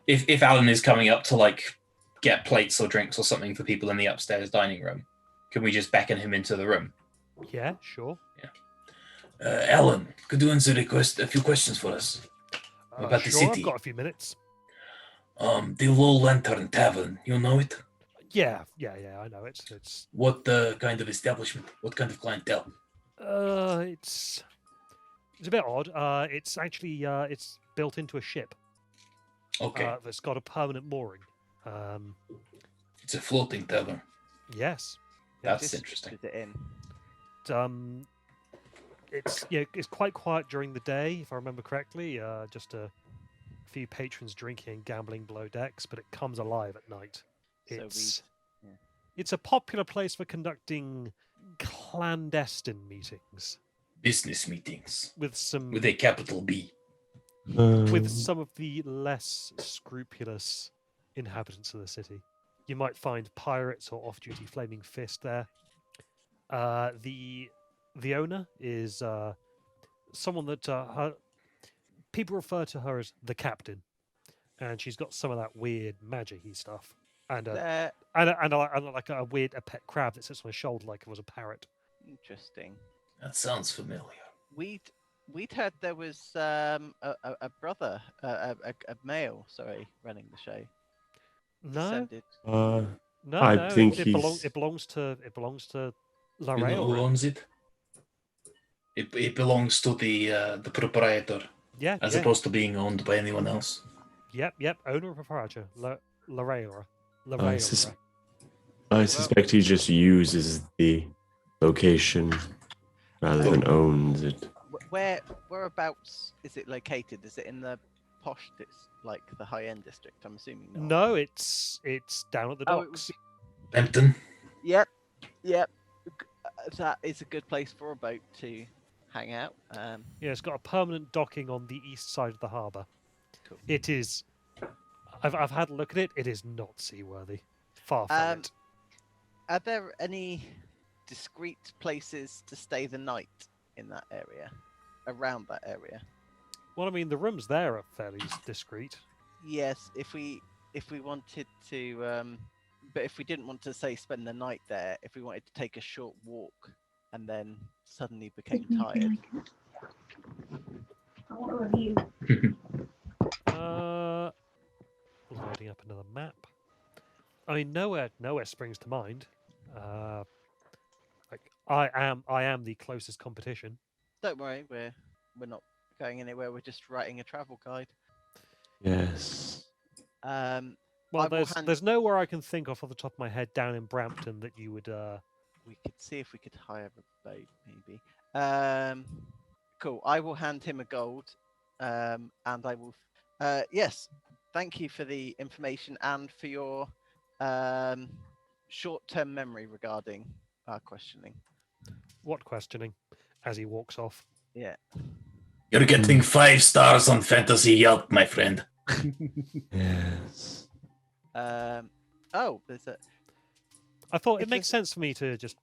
if Alan is coming up to like get plates or drinks or something for people in the upstairs dining room, can we just beckon him into the room? Yeah, sure. Yeah. Alan, could you answer a few questions for us about the city? I've got a few minutes. The Low Lantern Tavern, you know it? Yeah, I know it. It's what kind of establishment? What kind of clientele? It's a bit odd. It's actually it's built into a ship. Okay. That's got a permanent mooring. It's a floating tavern. Yes. That's interesting. It in. It's quite quiet during the day, if I remember correctly. Just a few patrons drinking and gambling below decks, but it comes alive at night. It's a popular place for conducting clandestine meetings Business meetings with some with a capital B. with some of the less scrupulous inhabitants of the city. You might find pirates or off-duty flaming fist there. The owner is someone that people refer to her as the captain, and she's got some of that weird magic-y stuff, and like a pet crab that sits on her shoulder like it was a parrot. Interesting. That sounds familiar. We'd heard there was a brother, a male, sorry, running the show. No, Descended. no, I no. think It belongs to You know who Larael. owns it? It belongs to the proprietor, Yeah, as yeah. opposed to being owned by anyone else. Yep. Owner of proprietor, Larael. I suspect he just uses the location rather than owns it. Whereabouts is it located? Is it in the posh, like the high-end district? I'm assuming not. No, it's down at the Oh, it would docks. Lempton. Yep. That is a good place for a boat to hang out. Yeah, it's got a permanent docking on the east side of the harbour. Cool. It is. I've had a look at it. It is not seaworthy. Far from it. Are there any discreet places to stay the night in that area, around that area? Well, I mean, the rooms there are fairly discreet. Yes, if we wanted to, but if we didn't want to say spend the night there, if we wanted to take a short walk and then suddenly became tired. I want a review. Loading up another map. I mean, nowhere springs to mind. Like I am the closest competition. Don't worry, we're not going anywhere. We're just writing a travel guide. Yes. Well, there's nowhere I can think of the top of my head down in Brampton that you would. We could see if we could hire a boat, maybe. Cool. I will hand him a gold, and I will. Yes, thank you for the information and for your short-term memory regarding our questioning. What questioning? As he walks off. Yeah. You're getting 5 stars on Fantasy Yelp, my friend. Yes. Oh, there's a. I thought If it makes there's- sense for me to just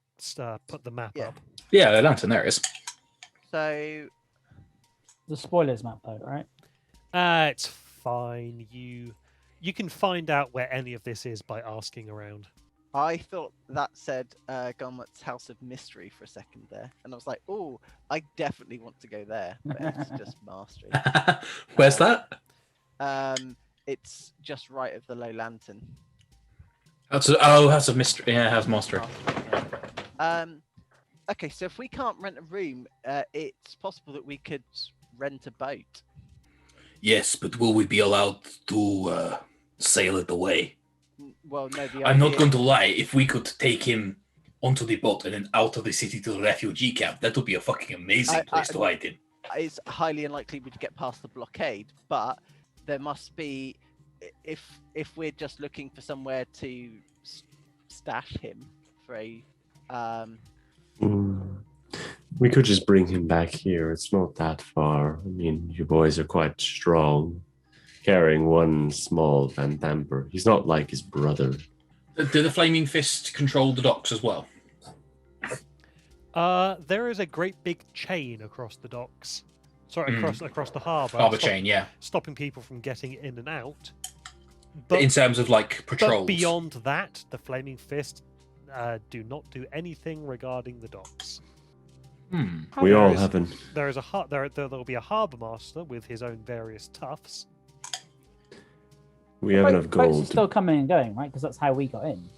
put the map Yeah. up. Yeah, Lantern, there it is. So The spoilers map, though, right? It's fine. You can find out where any of this is by asking around. I thought that said Gomlet's House of Mystery for a second there, and I was like, "Oh, I definitely want to go there." But it's just mastery. Where's that? It's just right of the Low Lantern. House of Mystery. Yeah, House of Mastery. Okay, so if we can't rent a room, it's possible that we could rent a boat. Yes, but will we be allowed to sail it away? Well, no, I'm not going to lie. If we could take him onto the boat and then out of the city to the refugee camp, that would be a fucking amazing place to hide in. It's highly unlikely we'd get past the blockade, but there must be, if we're just looking for somewhere to stash him for a. We could just bring him back here. It's not that far. I mean, you boys are quite strong. Carrying one small Van Tamper. He's not like his brother. Do the Flaming Fist control the docks as well? There is a great big chain across the docks. Sorry, across the harbour. Harbour chain, yeah. Stopping people from getting in and out. In terms of like patrols. But beyond that, the Flaming Fist do not do anything regarding the docks. We all haven't. There is there'll be a harbour master with his own various toughs. We have enough Boats are gold. still coming and going, right? Because that's how we got in.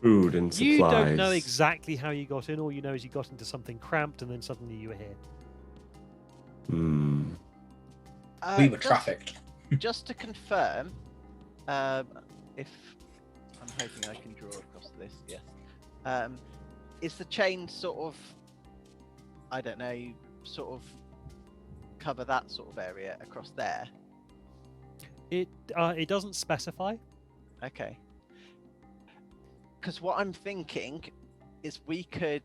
Food and supplies. You don't know exactly how you got in. All you know is you got into something cramped, and then suddenly you were here. We were trafficked. Just to confirm, if I'm hoping I can draw across this, yes. Is the chain sort of, I don't know, sort of cover that sort of area across there? It doesn't specify. Okay. Because what I'm thinking is we could,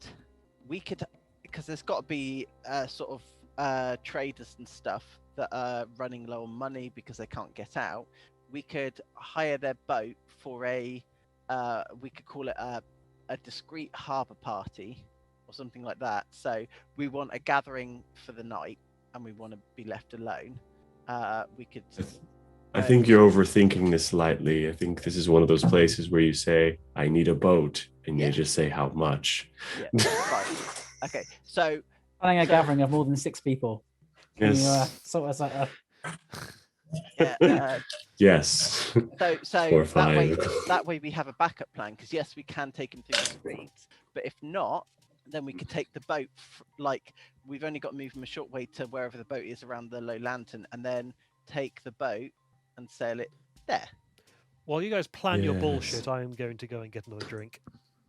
because there's got to be sort of traders and stuff that are running low on money because they can't get out. We could hire their boat for we could call it a discreet harbour party or something like that. So we want a gathering for the night and we want to be left alone. We could. I think you're overthinking this slightly. I think this is one of those places where you say, I need a boat, and you just say how much. Yeah, right. Okay, so Planning a gathering of more than 6 people. Can you Yes. sort us out? Yes. So 4 or 5. that way we have a backup plan, because yes, we can take him through the streets, but if not, then we could take the boat. Like, we've only got to move him a short way to wherever the boat is around the low lantern, and then take the boat and sail it there. While you guys plan your Yes. bullshit, I am going to go and get another drink.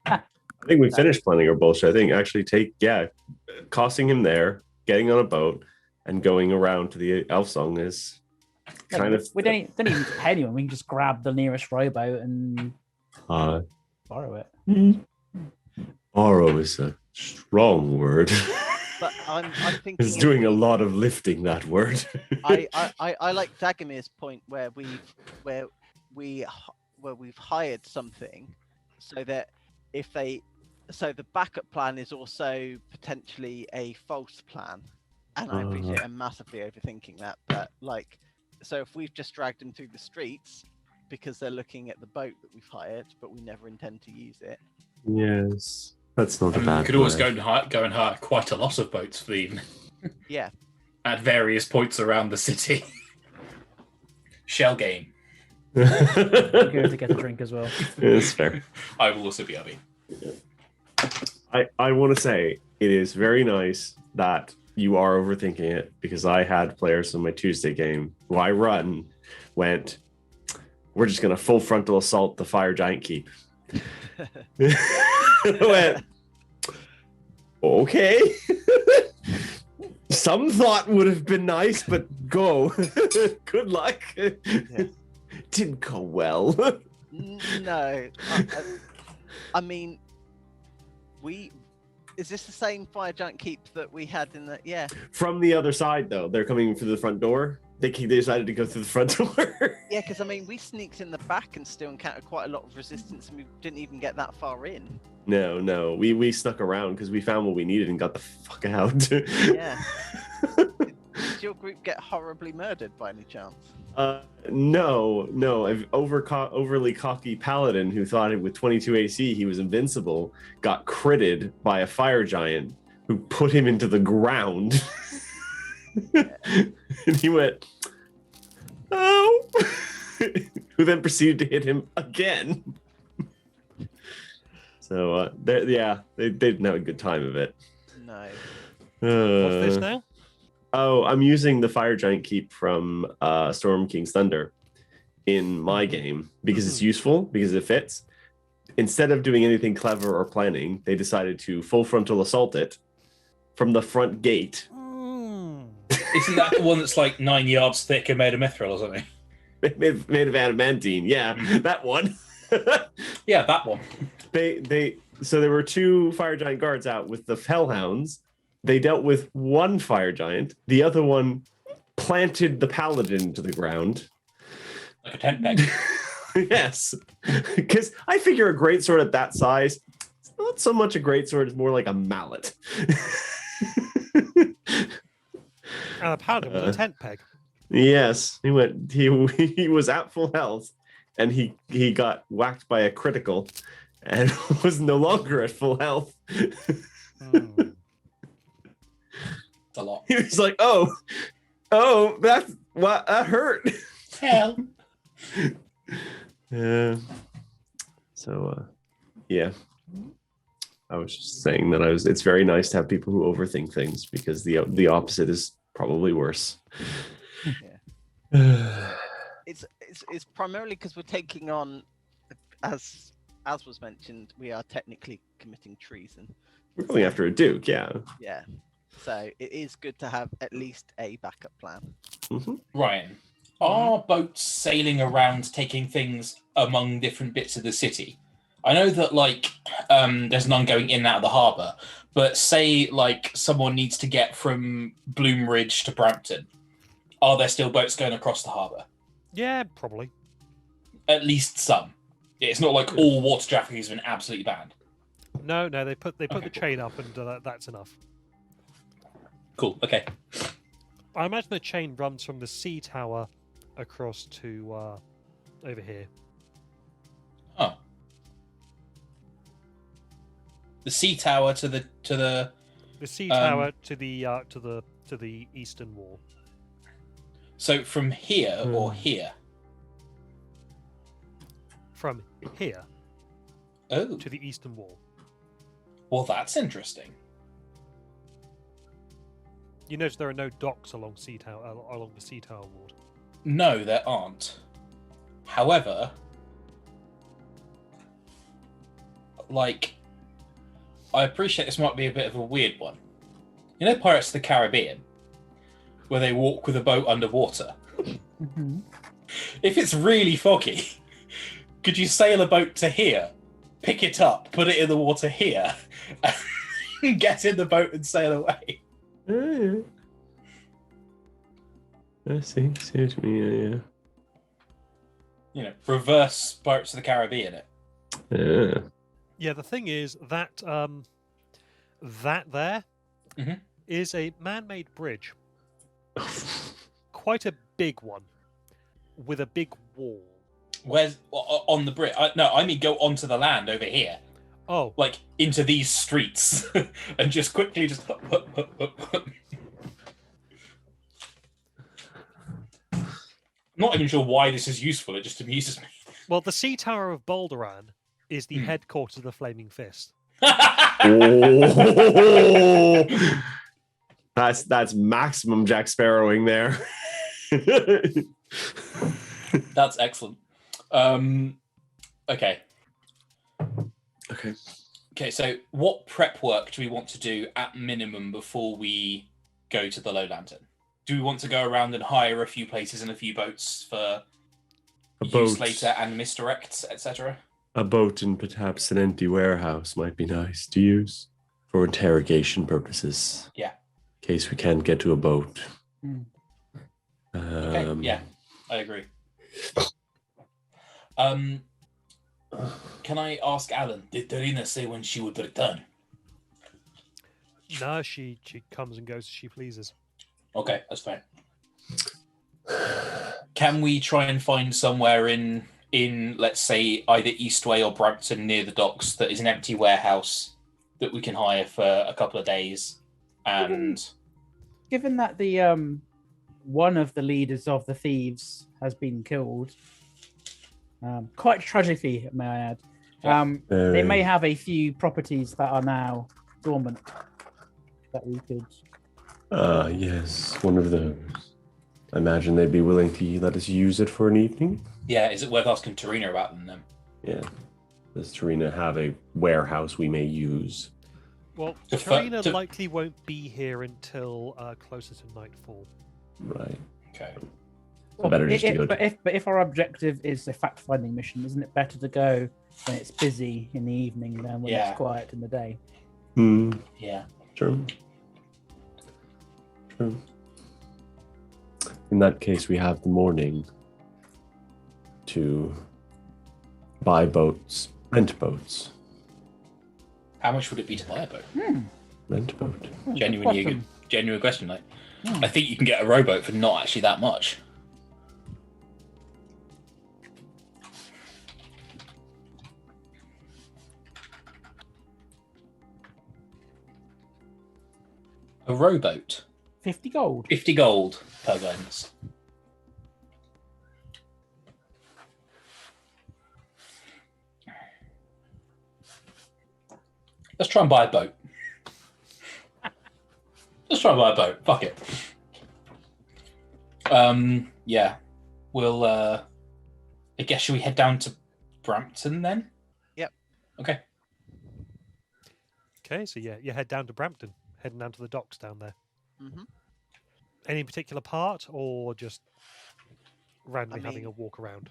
I think we finished planning our bullshit. I think actually costing him there, getting on a boat, and going around to the elf song is kind of. We don't even need to pay anyone. We can just grab the nearest rowboat and borrow it. Borrow is a strong word. But I'm thinking It's doing a lot of lifting, that word. I like Dagomir's point where we've hired something, so that so the backup plan is also potentially a false plan. And I appreciate I'm massively overthinking that, but like, so if we've just dragged them through the streets because they're looking at the boat that we've hired, but we never intend to use it. Yes, that's not a bad. We could always go and hire quite a lot of boats for the evening. Yeah. At various points around the city. Shell game. Go to get a drink as well. It's fair. I will also be Abby. I want to say it is very nice that you are overthinking it, because I had players in my Tuesday game who I went, we're just going to full frontal assault the Fire Giant Keep. I went, okay. Some thought would have been nice, but go. Good luck. Yeah. Didn't go well. No. I mean, is this the same Fire Giant Keep that we had in the... Yeah. From the other side, though. They're coming through the front door. They decided to go through the front door. Yeah, because, I mean, we sneaked in the back and still encountered quite a lot of resistance, and we didn't even get that far in. No. We snuck around because we found what we needed and got the fuck out. Yeah. Did your group get horribly murdered by any chance? No. An overly cocky paladin who thought with 22 AC he was invincible got critted by a fire giant who put him into the ground. And he went, oh, who then proceeded to hit him again. So they didn't have a good time of it. No. What's this now? Oh, I'm using the Fire Giant Keep from Storm King's Thunder in my game because it's useful, because it fits. Instead of doing anything clever or planning, they decided to full frontal assault it from the front gate. Isn't that the one that's like 9 yards thick and made of mithril or something? Made of adamantine, yeah, that one. Yeah, that one. So there were 2 Fire Giant guards out with the Hellhounds. They dealt with one Fire Giant. The other one planted the Paladin to the ground. Like a tent peg. Yes. Because I figure a greatsword at that size, it's not so much a greatsword, it's more like a mallet. And a paladin with a tent peg. Yes. He was at full health, and he got whacked by a critical and was no longer at full health. A lot. He was like, oh, that hurt. Hell. So, yeah. I was just saying that it's very nice to have people who overthink things, because the opposite is probably worse. Yeah. It's primarily because we're taking on, as was mentioned, we are technically committing treason. We're going after a duke, yeah. Yeah. So it is good to have at least a backup plan. Mm-hmm. Ryan, are boats sailing around taking things among different bits of the city? I know that like there's none going in and out of the harbour, but say like someone needs to get from Bloomridge to Brampton, are there still boats going across the harbour? Yeah, probably. At least some. It's not like all water traffic has been absolutely banned. No, they put the Okay, chain up, and that's enough. Cool. Okay. I imagine the chain runs from the sea tower across to over here. Oh. The sea tower to the The sea tower to the eastern wall. So from here or here? From here Oh. to the eastern wall. Well, that's interesting. You notice there are no docks along the sea tower ward. No, there aren't. However, like, I appreciate this might be a bit of a weird one. You know Pirates of the Caribbean? Where they walk with a boat underwater? Mm-hmm. If it's really foggy, could you sail a boat to here, pick it up, put it in the water here, and get in the boat and sail away? I see what you mean. Yeah. You know, reverse Pirates of the Caribbean it. Yeah. Yeah, the thing is that that there is Mhm. a man-made bridge, quite a big one, with a big wall. Where's on the bridge? No, I mean go onto the land over here, Oh, like into these streets, and just quickly just. I'm not even sure why this is useful. It just amuses me. well, the sea tower of Bolderan is the headquarters of the Flaming Fist. Oh, that's maximum Jack Sparrowing there. That's excellent. Okay. Okay. Okay, so what prep work do we want to do at minimum before we go to the Low Lantern? Do we want to go around and hire a few places and a few boats for use later and misdirects, etc.? A boat and perhaps an empty warehouse might be nice to use for interrogation purposes. Yeah. In case we can't get to a boat. Okay, yeah, I agree. Can I ask Alan, did Darina say when she would return? No, she comes and goes as she pleases. Okay, that's fine. Can we try and find somewhere in let's say either Eastway or Brampton near the docks that is an empty warehouse that we can hire for a couple of days? And Given that the one of the leaders of the thieves has been killed, quite tragically, may I add, they may have a few properties that are now dormant that we could. Yes, one of those. I imagine they'd be willing to let us use it for an evening. yeah, is it worth asking Tarina about them then? Yeah. Does Tarina have a warehouse we may use? Well, Defer- Tarina to- likely won't be here until closer to nightfall. Right. Okay. So better just to go But if our objective is a fact-finding mission, isn't it better to go when it's busy in the evening than when Yeah. it's quiet in the day? Yeah. True. In that case, we have the morning to buy boats, rent boats. How much would it be to buy a boat? Rent a boat. Genuine question. Like, I think you can get a rowboat for not actually that much. A rowboat, 50 gold. 50 gold per guidance. Let's try and buy a boat. Let's try and buy a boat. Fuck it. Yeah. We'll I guess should we head down to Brampton then? Yep. Okay. Okay, so yeah, you head down to Brampton, heading down to the docks down there. Mhm. Any particular part, or just randomly I having mean- a walk around?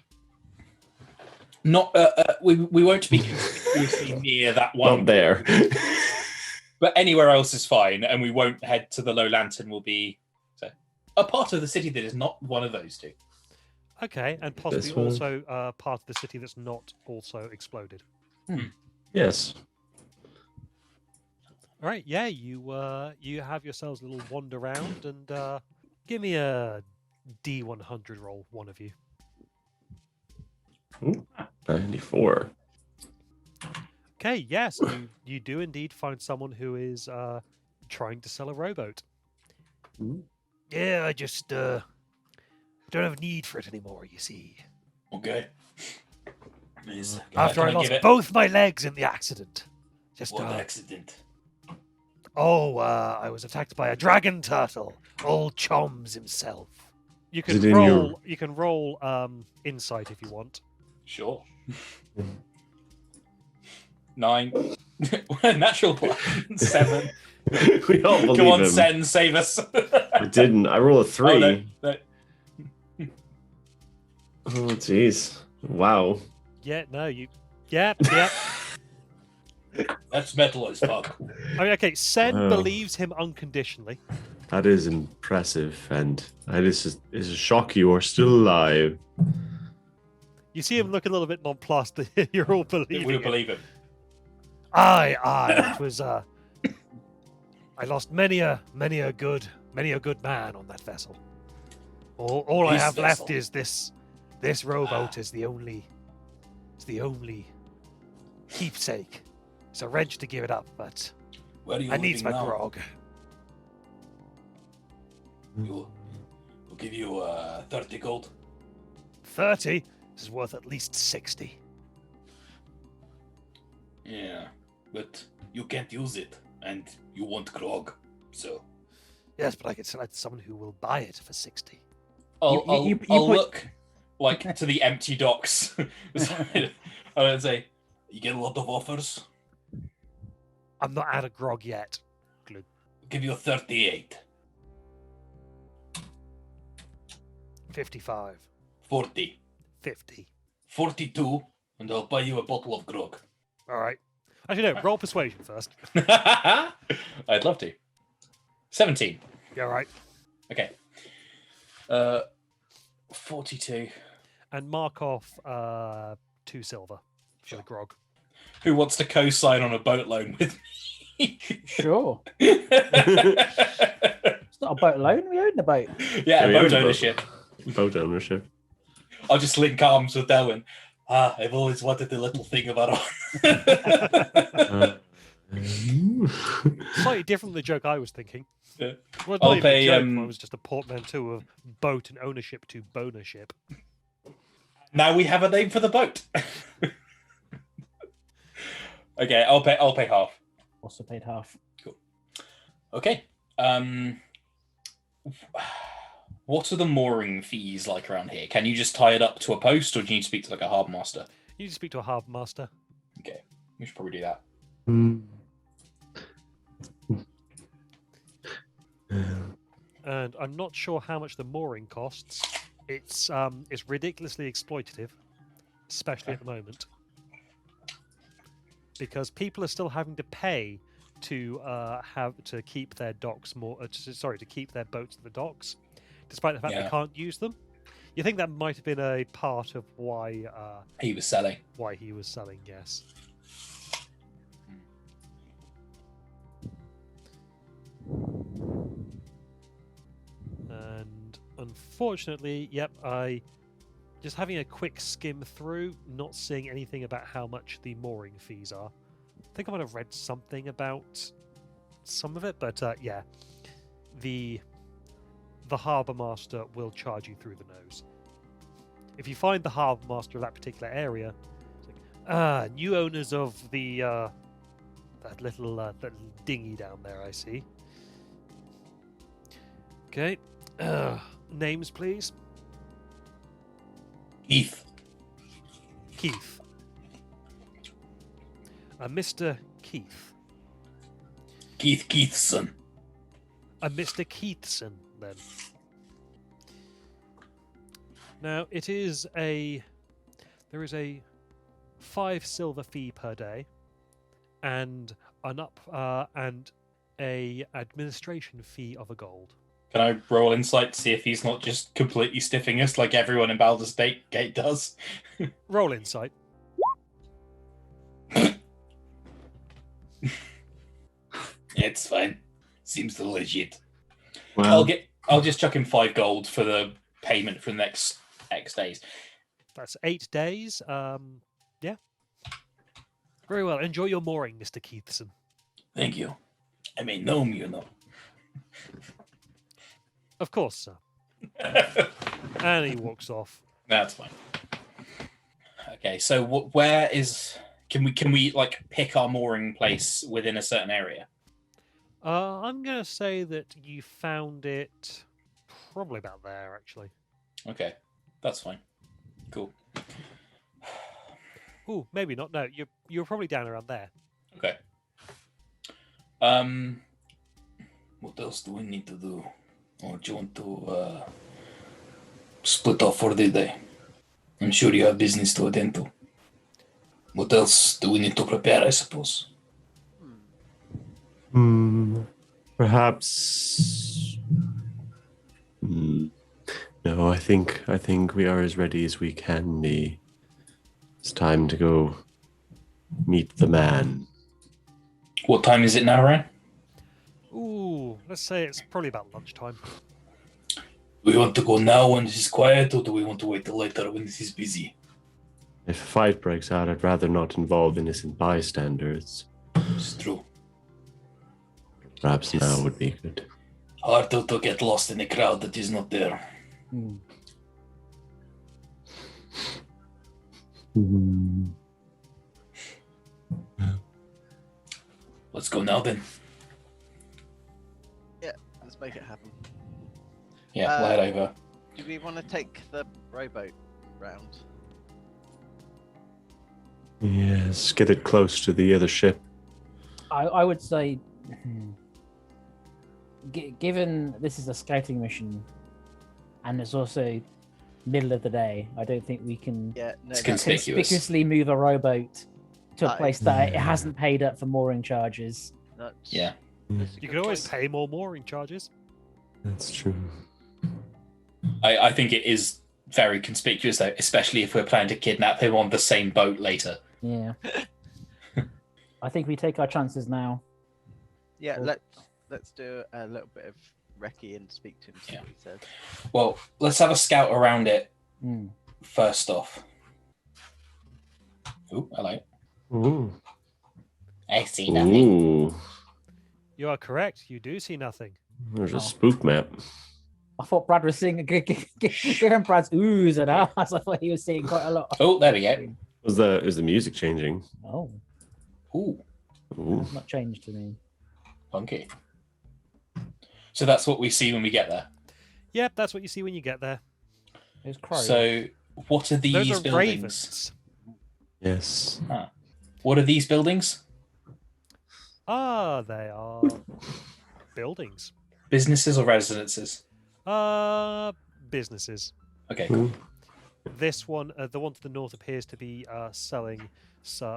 Not we won't be conspicuously near that one. Not there. But anywhere else is fine, and we won't head to the Low Lantern. Will be a part of the city that is not one of those two. Okay, and possibly This one. also part of the city that's not also exploded. Yes. All right, yeah, you have yourselves a little wander around, and give me a D100 roll, one of you. 94. Okay, yes, you do indeed find someone who is trying to sell a rowboat. Yeah, I just don't have a need for it anymore, you see. Okay. After I lost both my legs in the accident. Just what accident? Oh, I was attacked by a dragon turtle. Old Choms himself. You Is can it in roll. You can roll insight if you want. Sure. 9. Natural 1. 7. We all believe Come on, him. Sen, save us. I didn't. I rolled a 3. Oh, no. Oh, jeez. Wow. Yeah, no, you. Yeah, yeah. That's metal as fuck. I mean, okay, Sen Wow. believes him unconditionally. That is impressive, and it's a shock you are still alive. You see him look a little bit nonplussed. You're all believing We him. believe him. It was. I lost many a good man on that vessel. All I This have left vessel. is this rowboat is the only keepsake. It's a wrench to give it up, but Where are you I need my living now? grog. We'll give you 30 gold. 30 This is worth at least 60. Yeah, but you can't use it, and you want grog, so... Yes, but I could sell it to someone who will buy it for 60. I'll you put- look like to the empty docks. I would say, you get a lot of offers. I'm not out of grog yet. I'll give you 38, 55, 40, 50. 42, and I'll buy you a bottle of grog. All right. Actually, no. Roll persuasion first. I'd love to. 17. Yeah, all right. Okay. 42. And mark off 2 silver for the grog. Who wants to co-sign on a boat loan with me? Sure. yeah, It's not a boat loan. We own the boat. we own boat the boat. ownership. Boat ownership. I'll just link arms with Delwyn. I've always wanted a little thing of our own. Slightly different than the joke I was thinking. Yeah. Well, I'll not even a pay, joke, it was just a portmanteau of boat and ownership to bonership. Now we have a name for the boat. Okay, I'll pay half. Also paid half. Okay. What are the mooring fees like around here? Can you just tie it up to a post, or do you need to speak to like a harbour master? You need to speak to a harbour master. Okay, we should probably do that. And I'm not sure how much the mooring costs. It's ridiculously exploitative, especially at the moment, because people are still having to pay to keep their docks to keep their boats at the docks, despite the fact they Yeah. can't use them. You think that might have been a part of why He was selling. he was selling? Yes. And unfortunately, yep, I just having a quick skim through, not seeing anything about how much the mooring fees are. I think I might have read something about some of it, but yeah, the harbour master will charge you through the nose. If you find the harbour master of that particular area, it's like, new owners of the that little dinghy down there, I see. Okay, names, please. Heath. Keith. Mr. Keith. Keith Keithson. Mr. Keithson, then. Now, there is a 5 silver fee per day, and and a administration fee of a gold. Can I roll insight to see if he's not just completely stiffing us like everyone in Baldur's Gate does? Roll insight. It's fine. Seems legit. Well, I'll just chuck him 5 gold for the payment for the next X days. That's 8 days. Yeah. Very well. Enjoy your mooring, Mr. Keithson. Thank you. I may gnome, you know. Of course, sir. And he walks off. That's fine. Okay, so where is? Can we like pick our mooring place within a certain area? I'm going to say that you found it probably about there, actually. Okay, that's fine. Cool. Ooh, maybe not. No, you're probably down around there. Okay. What else do we need to do? Or do you want to split off for the day? I'm sure you have business to attend to. What else do we need to prepare, I suppose? Perhaps. No, I think we are as ready as we can be. It's time to go meet the man. What time is it now, Ryan? Ooh, let's say it's probably about lunchtime. Do we want to go now when this is quiet, or do we want to wait till later when this is busy? If a fight breaks out, I'd rather not involve innocent bystanders. It's true. Perhaps now would be good. Hard to get lost in a crowd that is not there. Let's go now then. Yeah, let's make it happen. Yeah, light over. Do we want to take the rowboat round? Yes, get it close to the other ship. I would say, given this is a scouting mission, and it's also middle of the day, I don't think we can Yeah, no, It's that's- conspicuously move a rowboat to a That place is- that it hasn't paid up for mooring charges. that's- Yeah. that's a You good can always point. pay more mooring charges. That's true. I think it is very conspicuous, though, especially if we're planning to kidnap him on the same boat later. Yeah. I think we take our chances now. Yeah, Well- let's do a little bit of recce and speak to him. See Yeah. what he says. Well, let's have a scout around it Mm. first off. Ooh, hello. Ooh. I see Ooh. You are correct. You do see nothing. There's Oh. a spook map. I thought Brad was seeing, given Brad's oohs and ahs, I thought he was seeing quite a lot. Oh, there we go. Is the music changing? Oh, Ooh, Ooh. that's not changed to me. funky. So that's what we see when we get there. Yep, that's what you see when you get there. It was crows. So, what are these Those are buildings? ravens. Yes. What are these buildings? Ah, they are buildings. Businesses or residences? Businesses. Okay, Ooh. This one, the one to the north, appears to be selling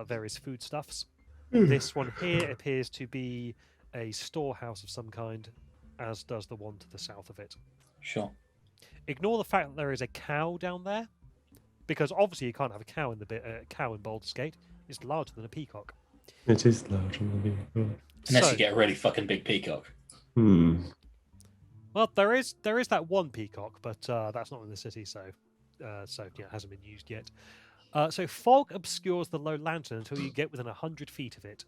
various foodstuffs. Hmm. This one here appears to be a storehouse of some kind, as does the one to the south of it. sure. Ignore the fact that there is a cow down there, because obviously you can't have a cow in cow in Baldur's Gate. It's larger than a peacock. It is loud on the vehicle. Unless So- you get a really fucking big peacock. Well, there is that one peacock, but that's not in the city, so yeah, it hasn't been used yet. So fog obscures the low lantern until you get within 100 feet of it,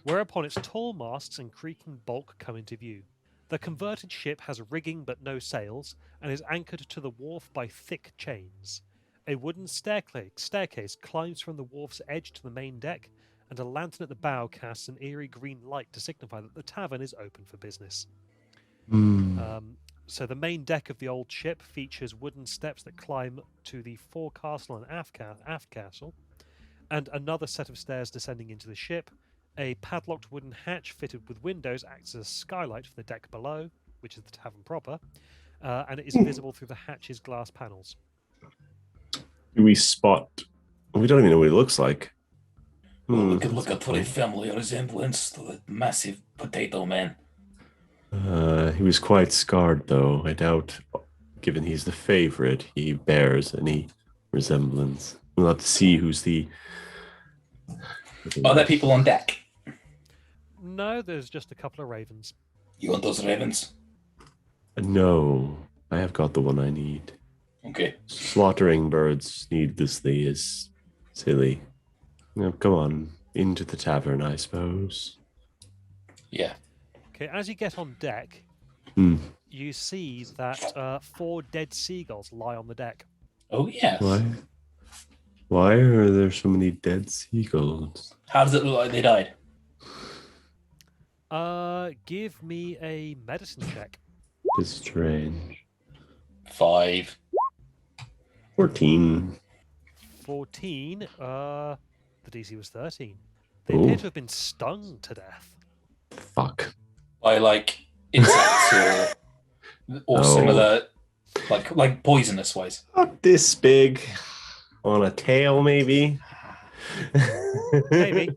whereupon its tall masts and creaking bulk come into view. The converted ship has rigging but no sails, and is anchored to the wharf by thick chains. A wooden staircase climbs from the wharf's edge to the main deck, and a lantern at the bow casts an eerie green light to signify that the tavern is open for business. So the main deck of the old ship features wooden steps that climb to the forecastle and aft castle, and another set of stairs descending into the ship. A padlocked wooden hatch fitted with windows acts as a skylight for the deck below, which is the tavern proper, and it is visible through the hatch's glass panels. Do we spot? We don't even know what he looks like. Look at that's a for a point. family resemblance to the massive potato man. He was quite scarred, though. I doubt, given he's the favorite, he bears any resemblance. We'll have to see who's the. Are there people on deck? No, there's just a couple of ravens. You want those ravens? No, I have got the one I need. Okay. Slaughtering birds needlessly is silly. Now, come on, into the tavern, I suppose. Yeah. Okay, as you get on deck, Hmm. you see that 4 dead seagulls lie on the deck. Oh, yes. Why are there so many dead seagulls? How does it look like they died? Give me a medicine check. It's strange. 5. 14. 14. The DC was 13. They Ooh. appear to have been stung to death. Fuck. By like insects or No. similar, like poisonous wise. Not this big. On a tail, maybe. Maybe.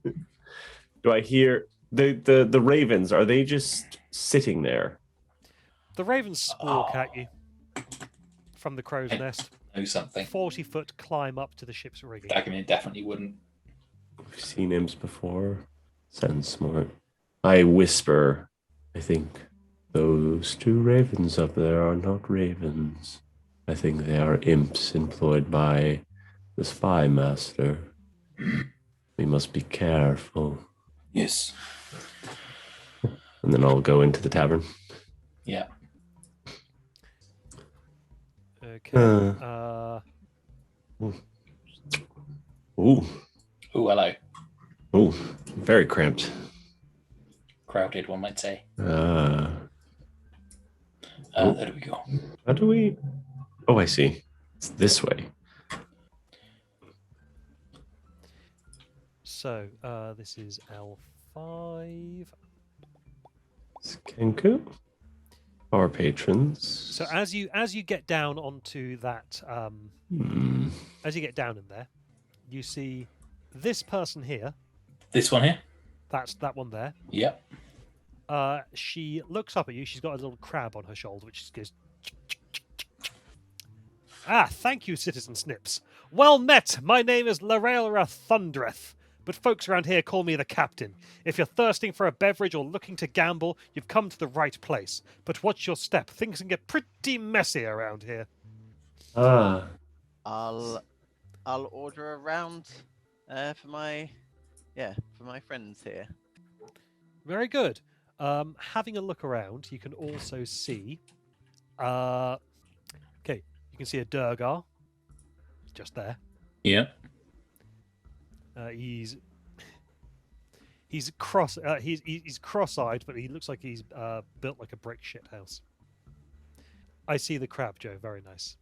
Do I hear the ravens? Are they just sitting there? The ravens squawk at you from the crow's nest. Know something. 40-foot climb up to the ship's rigging. Dagamir definitely wouldn't. We've seen imps before. Sounds smart. I whisper. I think those 2 ravens up there are not ravens. I think they are imps employed by the spy master. We must be careful. Yes. And then I'll go into the tavern. Yeah. Okay. Ooh. Oh, hello. Ooh. Very cramped. Crowded, one might say. Oh. There we go. How do we... Oh, I see. It's this way. So, this is L5. Skenku. Our patrons. So as you get down onto that, as you get down in there, you see this person here. This one here? That's that one there. Yep. She looks up at you. She's got a little crab on her shoulder, which goes. Ah, thank you, Citizen Snips. Well met. My name is Laraelra Thundereth, but folks around here call me the Captain. If you're thirsting for a beverage or looking to gamble, you've come to the right place. But watch your step. Things can get pretty messy around here. Ah. I'll order a round for my friends here. Very good. Having a look around, you can also see. Okay, you can see a Durgar just there. Yeah. He's cross-eyed, but he looks like he's built like a brick shithouse. I see the crab, Joe. Very nice.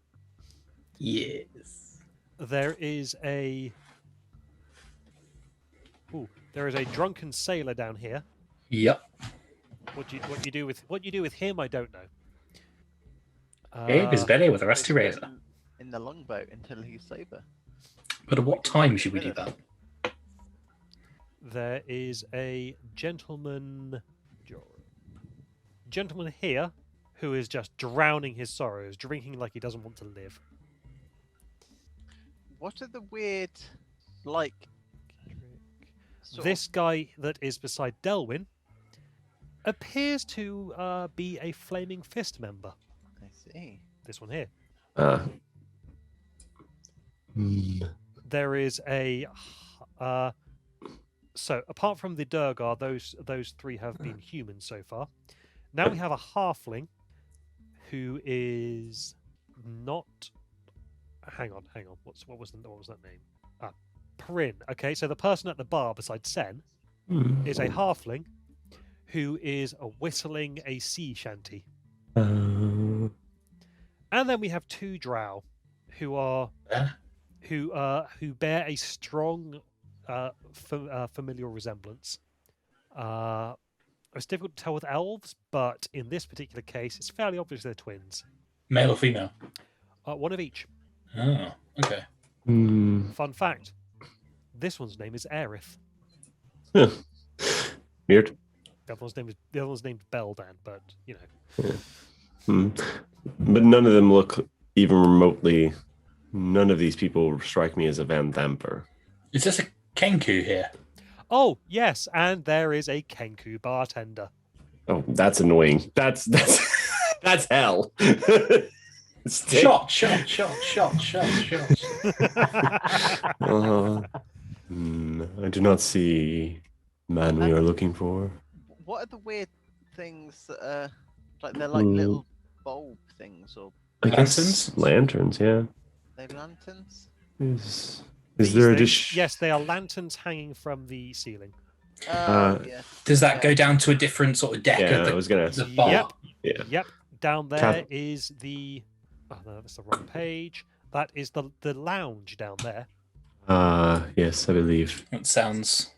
Yes. There is a drunken sailor down here. Yep. What you do with him, I don't know. Abe is belly with a rusty razor. In the longboat until he's sober. But at what time should we do that? There is a gentleman here who is just drowning his sorrows, drinking like he doesn't want to live. What are the weird, like... This guy that is beside Delwyn appears to be a Flaming Fist member. I see. This one here. There is a... So, apart from the Durgar, those 3 have been human so far. Now we have a halfling who is not... Hang on. What was that name? Prin. Okay, so the person at the bar beside Sen is a halfling who is whistling a sea shanty. And then we have 2 drow who bear a strong familial resemblance. It's difficult to tell with elves, but in this particular case, it's fairly obvious they're twins. Male or female? One of each. Oh, okay. Fun fact: this one's name is Aerith. Weird. The other one's named Beldan, but But none of them look even remotely. None of these people strike me as a Van Thamper. Is this a Kenku here? Oh yes, and there is a Kenku bartender. Oh, that's annoying. That's that's hell. Shot. I do not see man we are looking for. What are the weird things that are like they're like little bulb things or I guess lanterns, yeah. they lanterns? Is These there a things- dish? Yes, they are lanterns hanging from the ceiling. Yeah. Does that go down to a different sort of deck Yeah, of I was gonna ask. the bar? Yep. Yeah. Yep. Down there Cap- is the. Oh no, that's the wrong page. That is the lounge down there. Yes, I believe. That sounds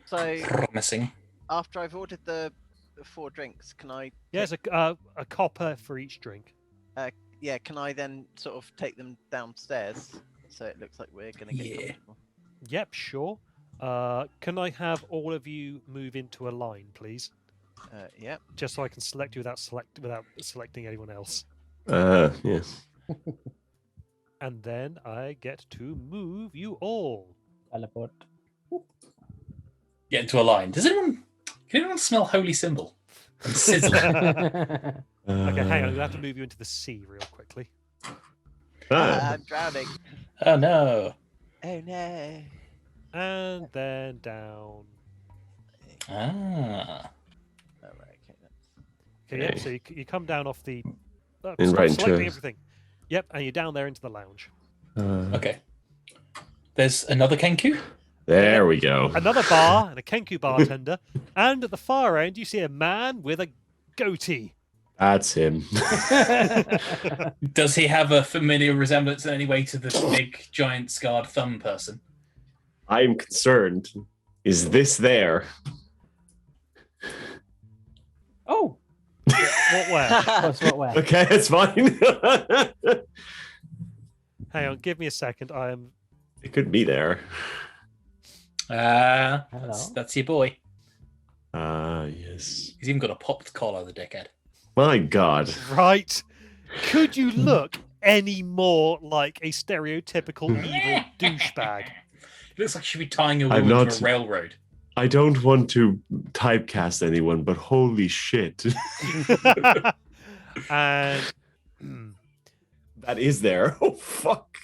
So promising. after I've ordered the 4 drinks, can I? Yeah, there's a copper for each drink. Yeah, can I then sort of take them downstairs so it looks like we're gonna get Yeah. comfortable? Yep, sure. Can I have all of you move into a line, please? Yep. Just so I can select you without selecting anyone else. Yes. And then I get to move you all. Teleport. Get into a line. Can anyone smell holy symbol? And sizzle. Okay, hang on. I'm gonna have to move you into the sea real quickly. Ah, I'm drowning. Oh no. Oh no. And then down. Ah. Oh, right, okay, that's... Okay, yep. Okay. So you come down off the. And Stop right into selecting a- everything. Yep, and you're down there into the lounge. Okay. There's another Kenku? There we go. Another bar and a Kenku bartender, and at the far end you see a man with a goatee. That's him. Does he have a familiar resemblance in any way to the big, giant, scarred thumb person? I'm concerned. Is this there? Oh, What where? what's what where? Okay, it's fine. Hang on, give me a second. I am. It could be there. Hello. That's your boy. Yes. He's even got a popped collar, the dickhead. My God. Right. Could you look any more like a stereotypical evil douchebag? He looks like he should be tying a I'm woman not- to a railroad. I don't want to typecast anyone, but holy shit. And That is there. Oh, fuck.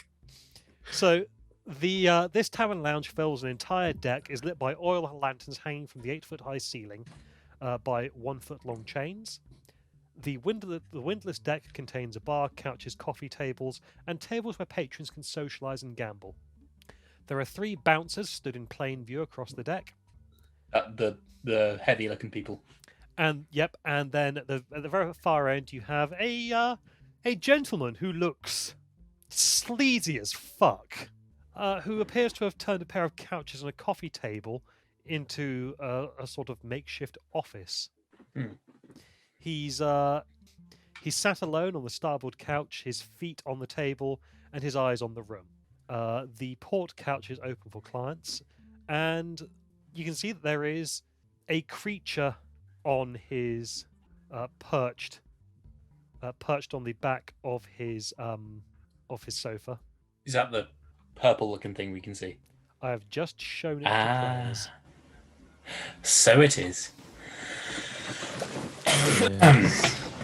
so the this tavern lounge fills an entire deck, is lit by oil lanterns hanging from the 8-foot-high ceiling by 1-foot-long chains. The windless deck contains a bar, couches, coffee tables, and tables where patrons can socialize and gamble. There are 3 bouncers stood in plain view across the deck. The heavy-looking people. And and then at the very far end you have a gentleman who looks sleazy as fuck, who appears to have turned a pair of couches and a coffee table into a sort of makeshift office. He's sat alone on the starboard couch, his feet on the table, and his eyes on the room. The port couch is open for clients, and you can see that there is a creature on his perched on the back of his sofa. Is that the purple-looking thing we can see? I have just shown it to players. So it is.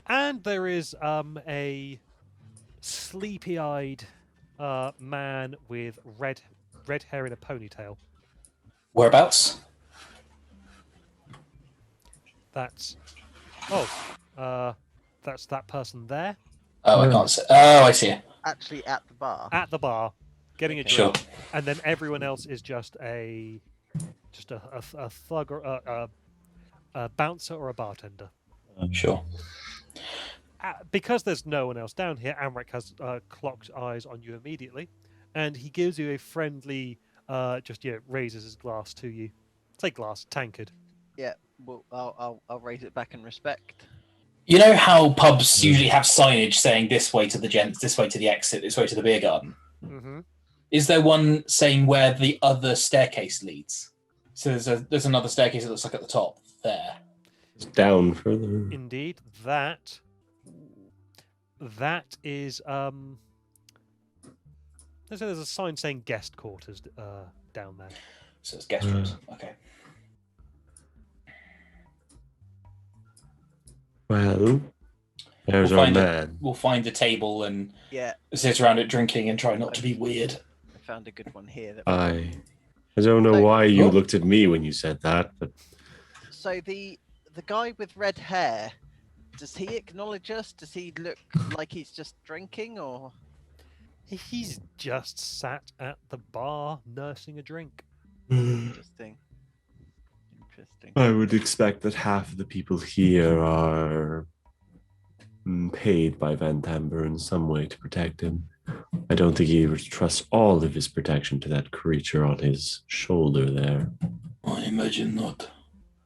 And there is a sleepy-eyed man with red hair in a ponytail. Whereabouts? That's that's that person there Oh, I can't see. Oh, I see. Actually, at the bar. at the bar, getting a Okay. Sure. drink, and then everyone else is just a thug or a bouncer or a bartender. Sure. Because there's no one else down here, Amrick has clocked eyes on you immediately, and he gives you a friendly, raises his glass to you. Say glass, tankard. Yeah. Well, I'll raise it back in respect. You know how pubs usually have signage saying this way to the gents, this way to the exit, this way to the beer garden? Mm-hmm. Is there one saying where the other staircase leads? So there's another staircase that looks like at the top there. It's down further. Indeed, that is there's a sign saying guest quarters down there. So it's guest rooms. Okay. Well, there's We'll our find man. We'll find a table and Yeah, sit around it drinking and try not to be weird. I found a good one here. That I don't know why you looked at me when you said that, but So the guy with red hair, does he acknowledge us? Does he look like he's just drinking, or? He's just sat at the bar nursing a drink. Interesting. Interesting. I would expect that half of the people here are paid by Van Tamber in some way to protect him. I don't think he would trust all of his protection to that creature on his shoulder there. I imagine not.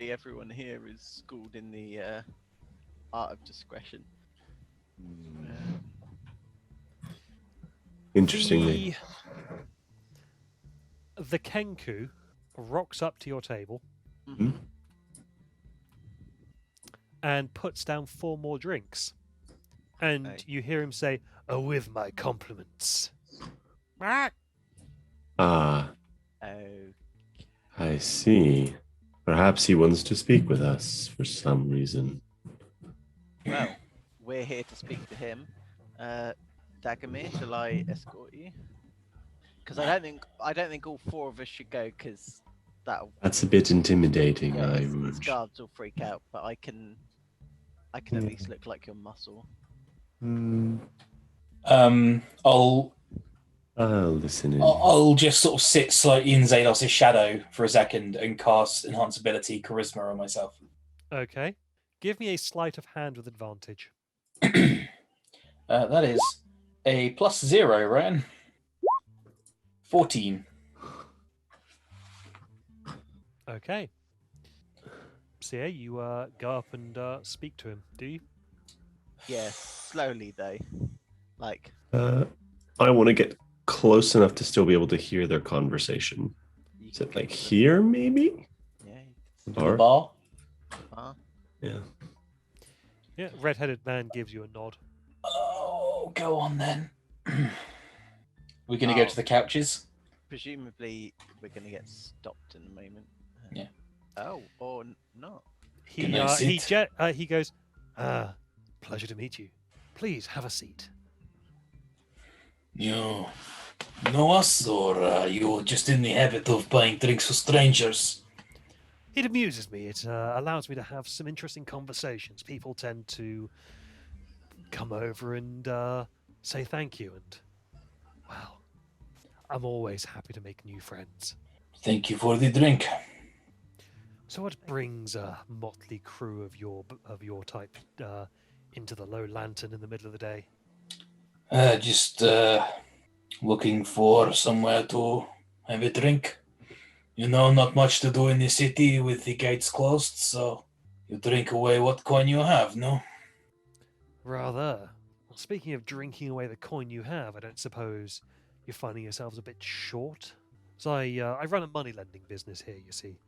Everyone here is schooled in the art of discretion. Interestingly. The Kenku rocks up to your table Mhm. and puts down 4 more drinks. And Okay. you hear him say, "Oh, with my compliments." Ah, Oh, I see. Perhaps he wants to speak with us for some reason. well, we're here to speak to him. Dagomir, shall I escort you? Because I don't think all 4 of us should go, because That's a bit intimidating, I his would. guards will freak out. But I can at least look like your muscle. I'll listen in. I'll just sort of sit slightly in Zados' shadow for a second and cast enhanceability charisma on myself. Okay. Give me a sleight of hand with advantage. That is a +0, Ryan. 14. Okay. So yeah, you go up and speak to him, do you? Yeah, slowly though. Like, I want to get close enough to still be able to hear their conversation. you Is can it like go to here, maybe? Yeah. The bar? Yeah. Yeah, red-headed man gives you a nod. Oh, go on then. We're going to go to the couches? Presumably, we're going to get stopped in a moment. Yeah. Oh, or not. Can I sit? He goes, pleasure to meet you. Please have a seat. You know us, or are you just in the habit of buying drinks for strangers? It amuses me. It allows me to have some interesting conversations. People tend to come over and say thank you, and, well, I'm always happy to make new friends. Thank you for the drink. So what brings a motley crew of your type into the Low Lantern in the middle of the day? Just looking for somewhere to have a drink. You know, not much to do in the city with the gates closed, so you drink away what coin you have, no? Rather. Well, speaking of drinking away the coin you have, I don't suppose you're finding yourselves a bit short? So I run a money lending business here, you see.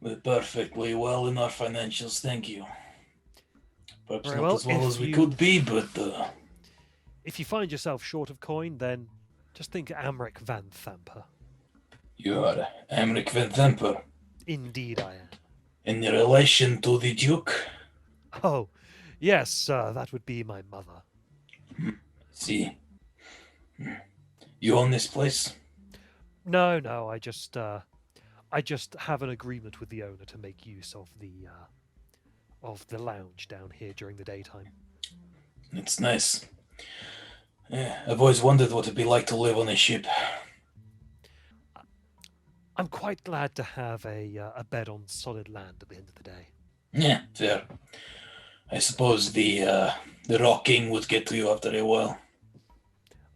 We're perfectly well in our financials, thank you. Perhaps Very not well, as well if as we you- could be, but If you find yourself short of coin, then just think Amrick Van Thamper. you are Amrick Van Thamper. Indeed I am. In relation to the Duke? Oh, yes, that would be my mother. See. You own this place? No, I just have an agreement with the owner to make use of the lounge down here during the daytime. It's nice. Yeah, I've always wondered what it'd be like to live on a ship. I'm quite glad to have a bed on solid land at the end of the day. Yeah, fair. I suppose the rocking would get to you after a while.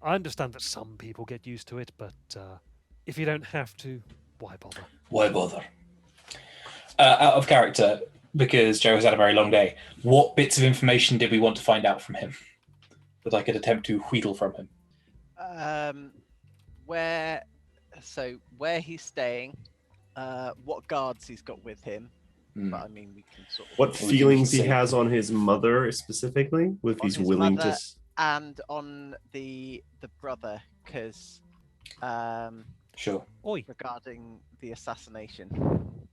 I understand that some people get used to it, but if you don't have to, why bother? Why bother? Out of character, because Joe has had a very long day, what bits of information did we want to find out from him that I could attempt to wheedle from him? Where he's staying, what guards he's got with him. Hmm. But I mean, we can sort of. What We can feelings he see. has on his mother specifically, if On he's his willing mother. to. And on the brother, because Sure. Oi. regarding the assassination.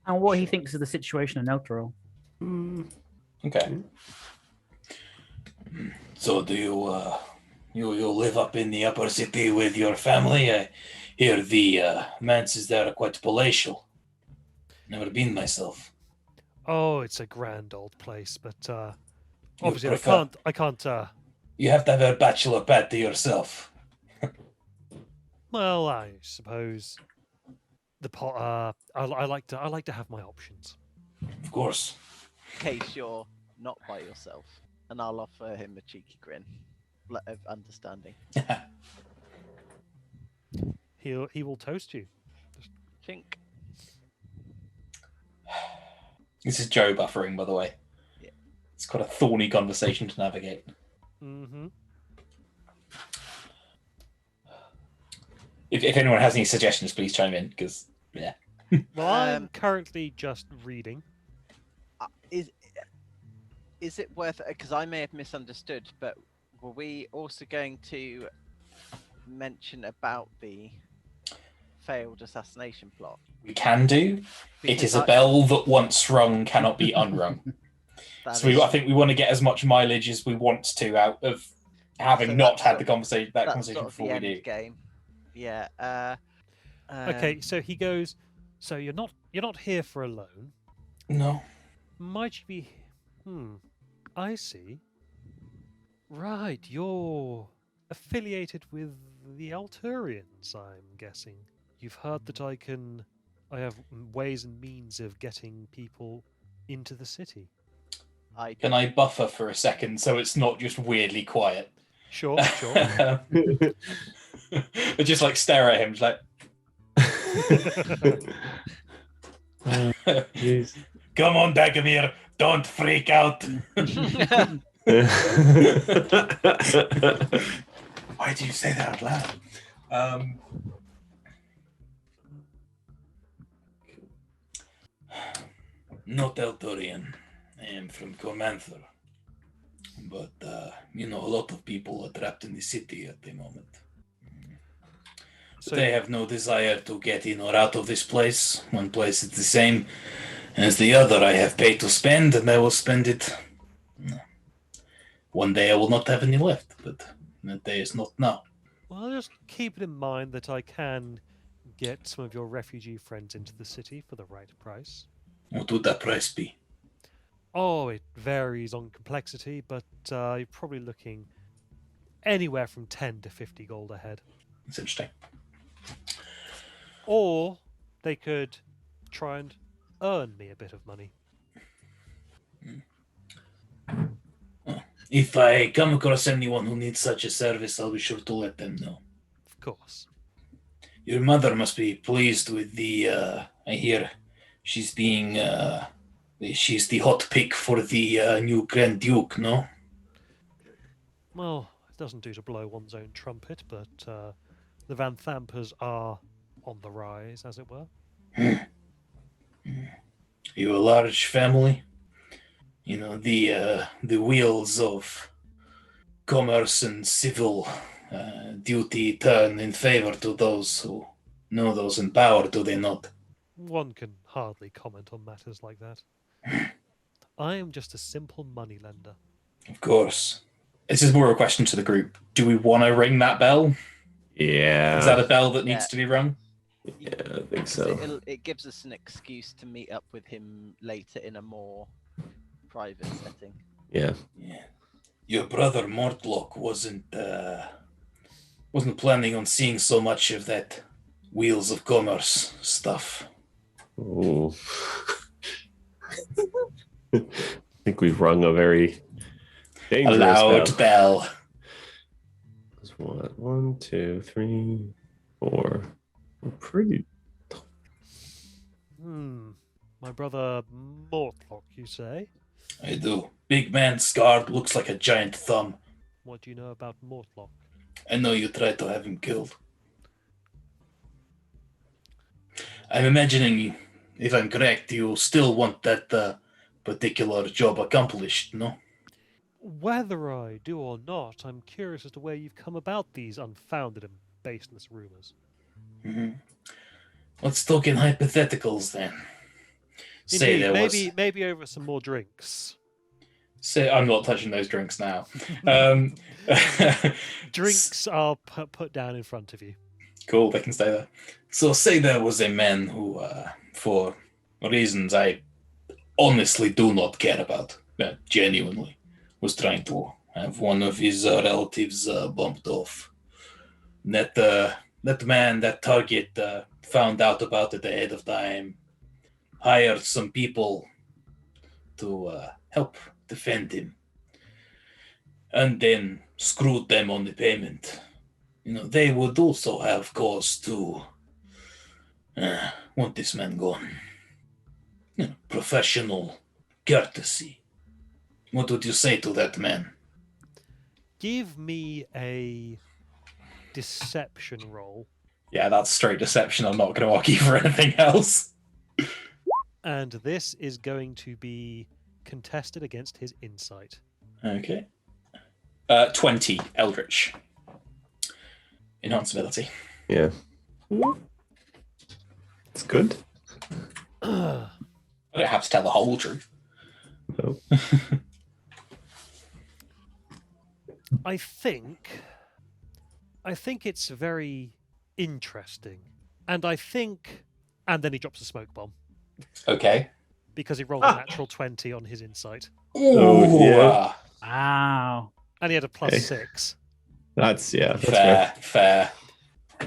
And what he Sure. thinks of the situation in Elturel. Okay. So do you live up in the upper city with your family? I hear the manses there are quite palatial. Never been myself. Oh, it's a grand old place, but You obviously prefer- I can't. You have to have a bachelor pad to yourself. Well, I suppose the pot. I like to have my options. Of course. In case you're not by yourself, and I'll offer him a cheeky grin of understanding. He will toast you. Chink. This is Joe buffering, by the way. Yeah. It's quite a thorny conversation to navigate. Mm-hmm. If anyone has any suggestions, please chime in, because, yeah. Well, I'm currently just reading. Is it worth? Because I may have misunderstood, but were we also going to mention about the failed assassination plot? We can do. It Because is a bell that once rung cannot be unrung. that So is- I think we want to get as much mileage as we want to out of having So not that's had sort the of- conversation that's conversation sort of before the we do. end game. Yeah. Okay, so he goes. So you're not here for a loan. No. Might you be? I see. Right, you're affiliated with the Alturians, I'm guessing. You've heard that I have ways and means of getting people into the city. Can I buffer for a second so it's not just weirdly quiet? Sure, sure. I just like stare at him, just like, Jeez. come on, Dagomir, don't freak out. Why do you say that out loud? Not Eltorian. I am from Comanther. But, a lot of people are trapped in the city at the moment. So They have no desire to get in or out of this place. One place is the same as the other. I have paid to spend, and I will spend it. One day I will not have any left, but that day is not now. well, just keep it in mind that I can get some of your refugee friends into the city for the right price. What would that price be? Oh, it varies on complexity, but you're probably looking anywhere from 10 to 50 gold a head. That's interesting. Or they could try and earn me a bit of money. If I come across anyone who needs such a service, I'll be sure to let them know. Of course. Your mother must be pleased with the, I hear she's being, she's the hot pick for the new Grand Duke, no? Well, it doesn't do to blow one's own trumpet, but the Van Thampers are on the rise, as it were. You a large family? The wheels of commerce and civil duty turn in favor to those who know those in power, do they not? One can hardly comment on matters like that. I am just a simple moneylender. Of course. This is more a question to the group. Do we want to ring that bell? Yeah. Is that a bell that needs Yeah. to be rung? Yeah, I think 'Cause so. it gives us an excuse to meet up with him later in a more private setting. Yeah. Yeah. Your brother Mortlock wasn't planning on seeing so much of that wheels of commerce stuff. Ooh. I think we've rung a very A dangerous loud bell. bell. There's what? 1, 2, 3, 4. We're pretty. My brother Mortlock, you say? I do. Big man scarred, looks like a giant thumb. What do you know about Mortlock? I know you tried to have him killed. I'm imagining if I'm correct, you still want that particular job accomplished, no? Whether I do or not, I'm curious as to where you've come about these unfounded and baseless rumors. Mm-hmm. Let's talk in hypotheticals then. Say Indeed, there maybe over some more drinks. Say I'm not touching those drinks now. Drinks are put down in front of you. Cool, they can stay there. So say there was a man who, for reasons I honestly do not care about, genuinely, was trying to have one of his relatives bumped off. That man, that target, found out about it ahead of time, hired some people to help defend him, and then screwed them on the payment. They would also have cause to want this man gone. Professional courtesy. What would you say to that man? Give me a deception roll. Yeah, that's straight deception. I'm not going to argue for anything else. And this is going to be contested against his insight. Okay. 20, Eldritch. Enhanceability. Yeah. It's good. I don't have to tell the whole truth. No. I think it's very interesting. And then he drops a smoke bomb. Okay. Because he rolled a natural 20 on his insight. Oh, yeah. Wow. And he had a +6. That's Fair.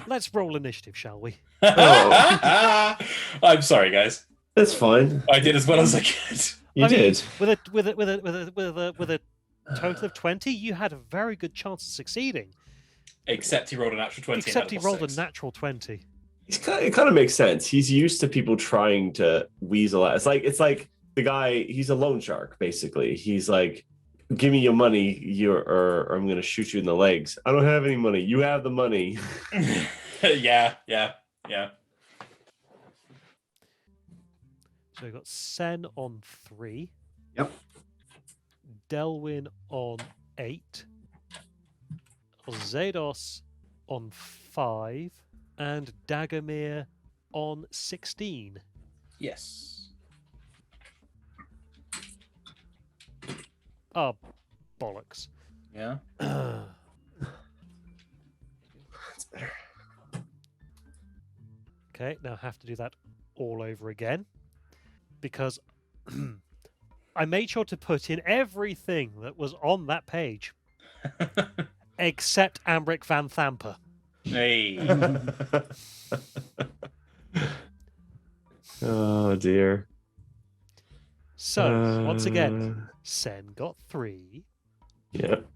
Let's roll initiative, shall we? I'm sorry, guys. That's fine. I did as well as I could. You did. With a total of 20, you had a very good chance of succeeding. Except he rolled a natural 20. Except he rolled a natural 20. It kind of makes sense. He's used to people trying to weasel out. It's like the guy. He's a loan shark, basically. He's like, "Give me your money, or I'm going to shoot you in the legs." I don't have any money. You have the money. Yeah. So we've got Sen on 3. Yep. Delwyn on 8. Zados on 5. And Dagomir on 16. Yes. Oh, bollocks. Yeah. That's better. Okay, now I have to do that all over again. Because I made sure to put in everything that was on that page. Except Amrick Van Thamper. Hey. Oh dear. So, once again, Sen got 3. Yep.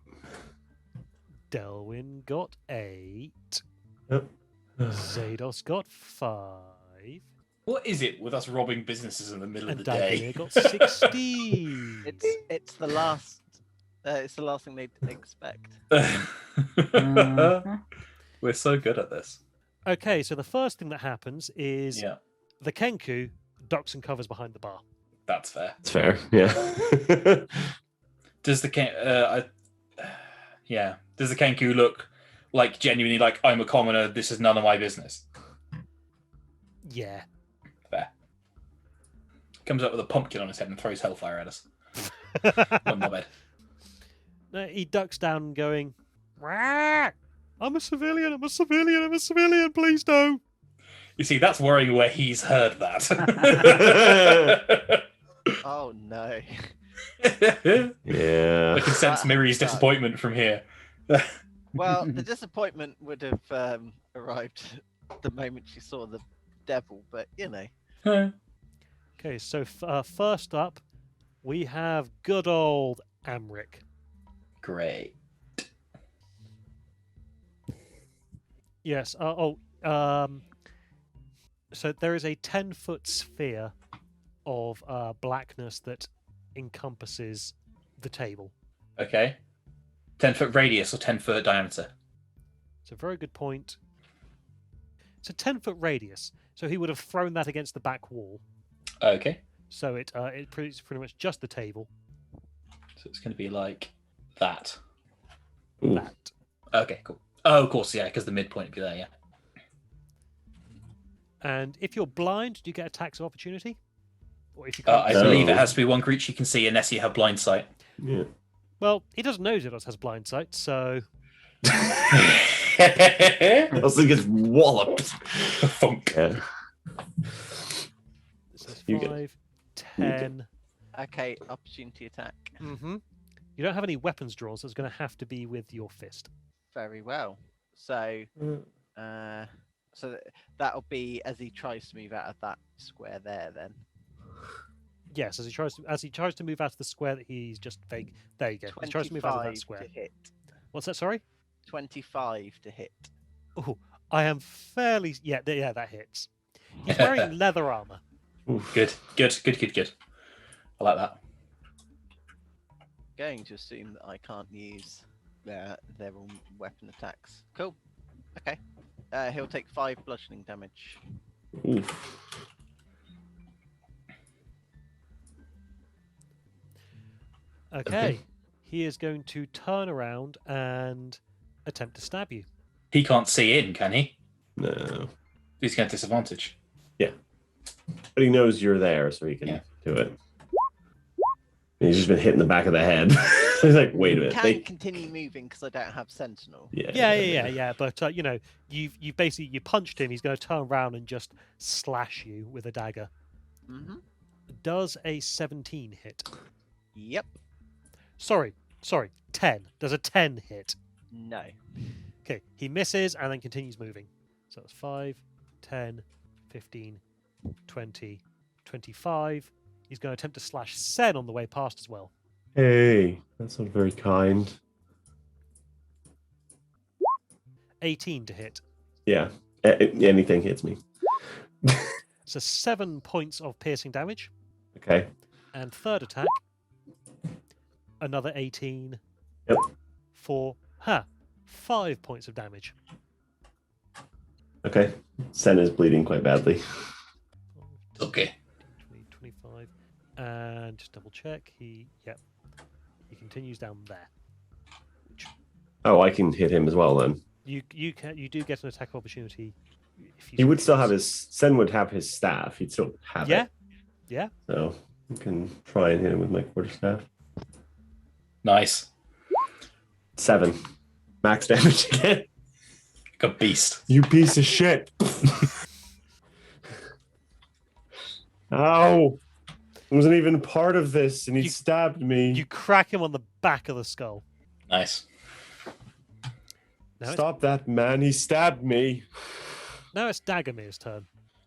Delwyn got 8. Yep. Zados got 5. What is it with us robbing businesses in the middle And of the day? Dagomir got 16. It's the last. It's the last thing they'd expect. We're so good at this. Okay, so the first thing that happens is Yeah, the Kenku ducks and covers behind the bar. that's fair. It's fair. Yeah. Does the Does the Kenku look like genuinely like I'm a commoner? This is none of my business. Yeah. Fair. Comes up with a pumpkin on his head and throws hellfire at us. On my bed. No, he ducks down going, "Rah! I'm a civilian, I'm a civilian, I'm a civilian, please don't." You see, that's worrying where he's heard that. Oh no. Yeah. I can sense Miri's disappointment from here. Well, the disappointment would have arrived the moment she saw the devil, but you know. Okay, so first up, we have good old Amrick. Great. Yes. So there is a 10-foot sphere of blackness that encompasses the table. Okay. 10-foot radius or 10-foot diameter? It's a very good point. It's a 10-foot radius, so he would have thrown that against the back wall. Okay. So it's pretty much just the table. So it's going to be like that. Ooh. That. Okay, cool. Oh, of course, yeah, because the midpoint would be there, yeah. And if you're blind, do you get attacks of opportunity? Or if you I can't believe see. it has to be one creature you can see unless you have blind sight. Yeah. Well, he doesn't know Zeros has blind sight, so Else he gets walloped. Thunk. Yeah. this is You get- 5, 10. Okay, opportunity attack. Mm-hmm. You don't have any weapons drawn, so it's going to have to be with your fist. Very well. So, that'll be as he tries to move out of that square there. Then Yes, as he tries to move out of the square that he's just vague. There you go. He tries to move out of that 25 square. to hit. What's that? Sorry. 25 to hit. Oh, I am fairly yeah. That hits. He's wearing leather armor. Oof. Good. I like that. Going to assume that I can't use their all weapon attacks. Cool. Okay. He'll take 5 bludgeoning damage. Oof. Okay. He is going to turn around and attempt to stab you. He can't see in, can he? No. He's going to disadvantage. But he knows you're there, so he can Yeah. do it. And he's just been hit in the back of the head. He's like, wait a minute. Can continue moving because I don't have sentinel. Yeah. But you've basically you punched him. He's going to turn around and just slash you with a dagger. Mm-hmm. Does a 17 hit? Yep. Sorry. 10. Does a 10 hit? No. Okay. He misses and then continues moving. So that's 5, 10, 15, 20, 25. He's going to attempt to slash Sen on the way past as well. Hey, that's not very kind. 18 to hit. Yeah, anything hits me. So 7 points of piercing damage. Okay. And third attack, another 18. Yep. For 5 points of damage. Okay. Sen is bleeding quite badly. Okay. 20, 25. And just double check. He continues down there. Oh, I can hit him as well then. You do get an attack of opportunity. If you He would still have Sen would have his staff. He'd still have it. Yeah. So you can try and hit him with my quarterstaff. Nice. 7. Max damage again. Like a beast. You piece of shit. Ow. I wasn't even part of this and he stabbed me. You crack him on the back of the skull. Nice. Now Stop that, man. He stabbed me. Now it's Dagomir's turn.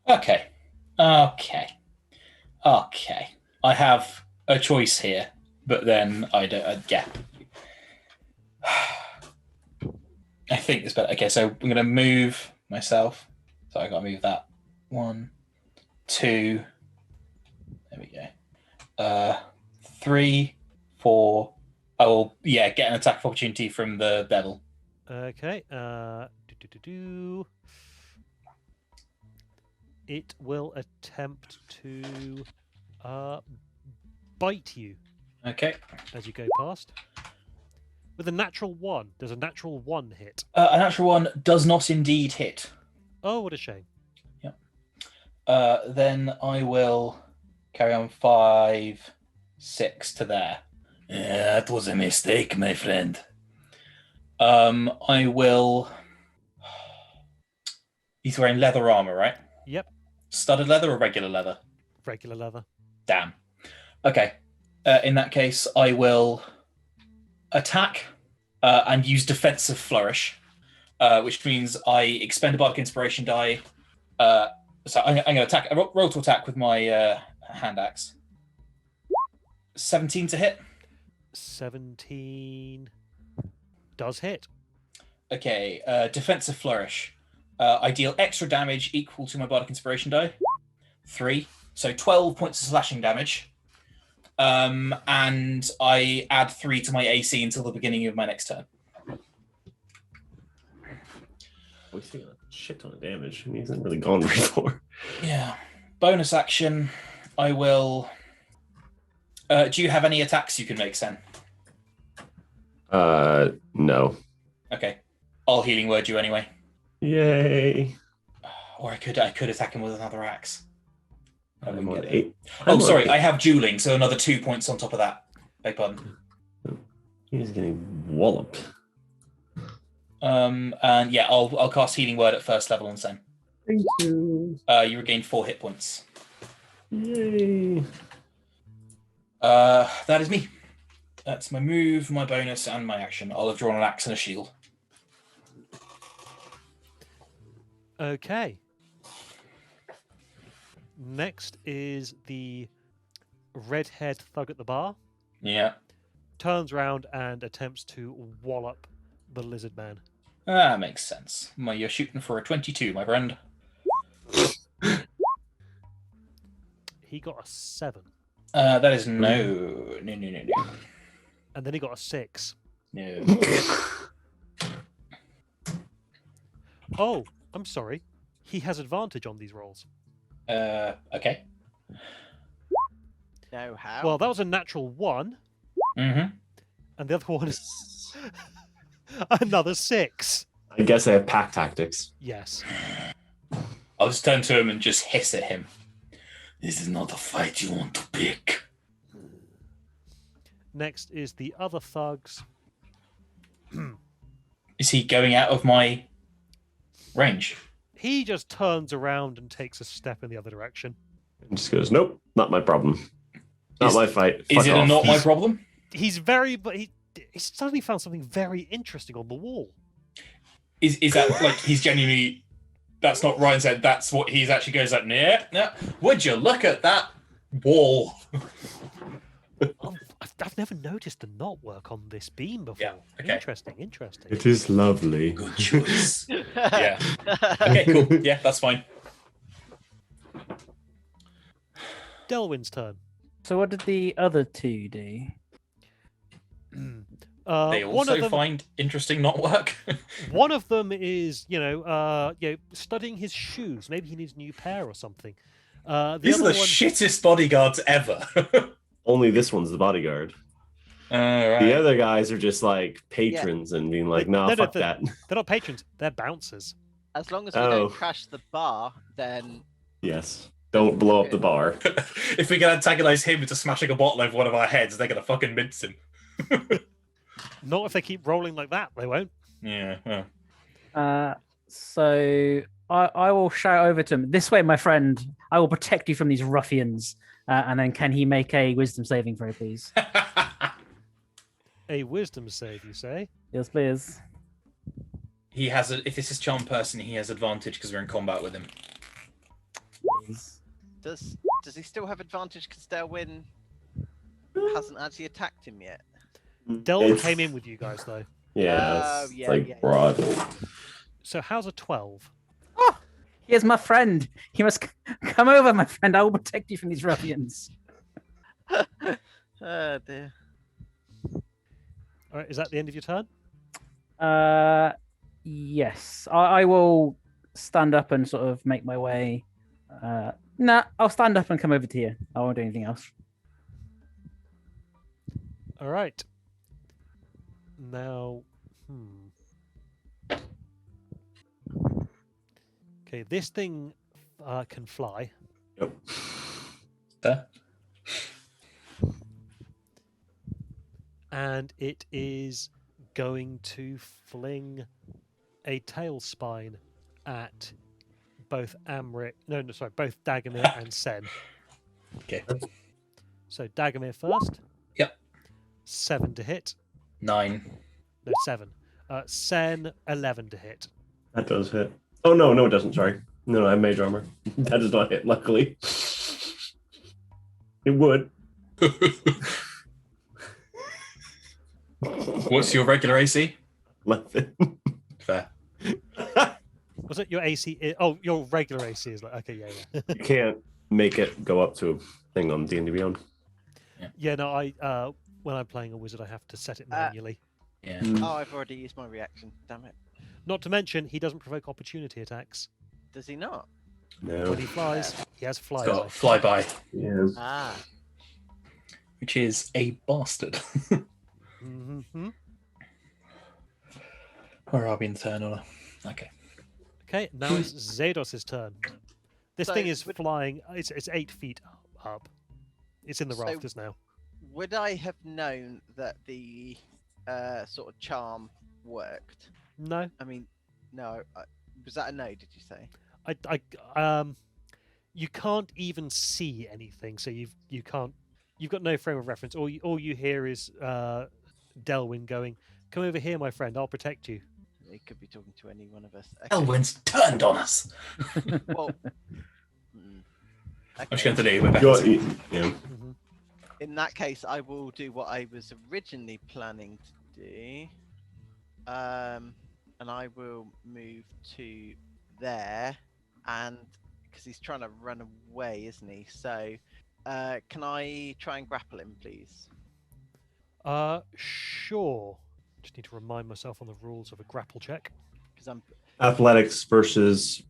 Okay. I have a choice here, but then I don't. Yeah. I think it's better. Okay, so I'm going to move myself. So I got to move that. 1, 2. There we go. 3, 4. I will, get an attack of opportunity from the devil. Okay. It will attempt to bite you Okay. as you go past. With a natural 1. Does a natural 1 hit? A natural 1 does not indeed hit. Oh, what a shame. Then I will carry on 5, 6 to there. Yeah, that was a mistake, my friend. I will. He's wearing leather armor, right? Yep. Studded leather or regular leather? Regular leather. Damn. Okay. In that case, I will attack and use defensive flourish, which means I expend a bardic inspiration die. So I'm going to attack. Roll to attack with my hand axe. 17 to hit. 17 does hit. Okay. Defensive flourish. I deal extra damage equal to my bardic inspiration die. 3. So 12 points of slashing damage. And I add 3 to my AC until the beginning of my next turn. We're taking a shit ton of damage and he hasn't really gone very far. Yeah. Bonus action. I will. Do you have any attacks you can make, Sen? No. Okay, I'll healing word you anyway. Yay. Or I could attack him with another axe. I I'm wouldn't on get 8. Oh, I'm on sorry, 8. I have dueling, so another 2 points on top of that. Beg pardon. He's getting walloped. And yeah, I'll cast healing word at first level on Sen. Thank you. You regain 4 hit points. Yay. That is me. That's my move, my bonus, and my action. I'll have drawn an axe and a shield. Okay. Next is the Redhead Thug at the bar. Yeah. Turns around and attempts to wallop the lizard man. Makes sense. You're shooting for a 22, my friend. He got a 7. That is no. And then he got a 6. No. Oh, I'm sorry. He has advantage on these rolls. Okay. No, how? Well, that was a natural 1. Mm-hmm. And the other one is another 6. I guess I have pack tactics. Yes. I'll just turn to him and just hiss at him. This is not a fight you want to pick. Next is the other thugs. Is he going out of my range? He just turns around and takes a step in the other direction. And just goes, nope, not my problem. Not my fight. Is Fuck it off. not my problem? He suddenly found something very interesting on the wall. Is that like he's genuinely? That's not Ryan said. That's what he's actually goes like. Nah. Would you look at that wall? Oh, I've never noticed the knotwork on this beam before. Yeah, okay. Interesting. It is lovely. Good choice. Yeah. Okay. Cool. Yeah, that's fine. Delwyn's turn. So what did the other two do? They One of also them, find interesting not work. one of them is, studying his shoes. Maybe he needs a new pair or something. The These are other the one, shittest bodyguards ever. Only this one's the bodyguard. Right. The other guys are just like patrons and being like, nah, fuck that. they're not patrons. They're bouncers. As long as we Oh. don't crash the bar, then Yes. Don't blow up the bar. If we can antagonize him into smashing a bottle over one of our heads, they're gonna fucking mince him. Not if they keep rolling like that. They won't. Yeah. Well. So I will shout over to him. This way, my friend. I will protect you from these ruffians. And then can he make a wisdom saving throw, please? A wisdom save, you say? Yes, please. He has if this is charm person, he has advantage because we're in combat with him. Please. does he still have advantage because Delwyn hasn't actually attacked him yet? Delwyn It's- came in with you guys, though. Yeah, Oh, it's yeah, like yeah. broad. So how's a 12? Oh, he is my friend. He must come over, my friend. I will protect you from these ruffians. Oh dear. All right, is that the end of your turn? Yes. I will stand up and sort of make my way. Nah, I'll stand up and come over to you. I won't do anything else. All right. Now, Okay, this thing can fly. Yep. And it is going to fling a tail spine at both Amrick. Both Dagomir and Sen. Okay. So Dagomir first. Yep. 7 to hit. 9. No, 7. Sen 11 to hit. That does hit. Oh, no, it doesn't. Sorry. No, I have mage armor. That does not hit, luckily. It would. What's your regular AC? 11. Fair. Was it your AC? Oh, your regular AC is like okay, yeah. You can't make it go up to a thing on D&D Beyond. Yeah, no, I when I'm playing a wizard, I have to set it manually. Yeah. Oh, I've already used my reaction. Damn it. Not to mention, he doesn't provoke opportunity attacks. Does he not? No. When he flies, he has It's flyby. got flyby, Yeah. Ah. which is a bastard. Mm-hmm. Or are we in turn order? Okay. Okay, now it's Zados' turn. This So thing is would- flying. It's 8 feet up. It's in the So- rafters now. Would I have known that the sort of charm worked? No, I mean, no. Was that a no? Did you say? you can't even see anything, so you can't. You've got no frame of reference. All you hear is Delwyn going, "Come over here, my friend. I'll protect you." He could be talking to any one of us. Okay. Elwyn's turned on us. Well, I'm just okay. going to do my You're- best. yeah. Mhm. In that case, I will do what I was originally planning to do. And I will move to there, and because he's trying to run away, isn't he? So, can I try and grapple him, please? Sure. Just need to remind myself on the rules of a grapple check. Because I'm Athletics versus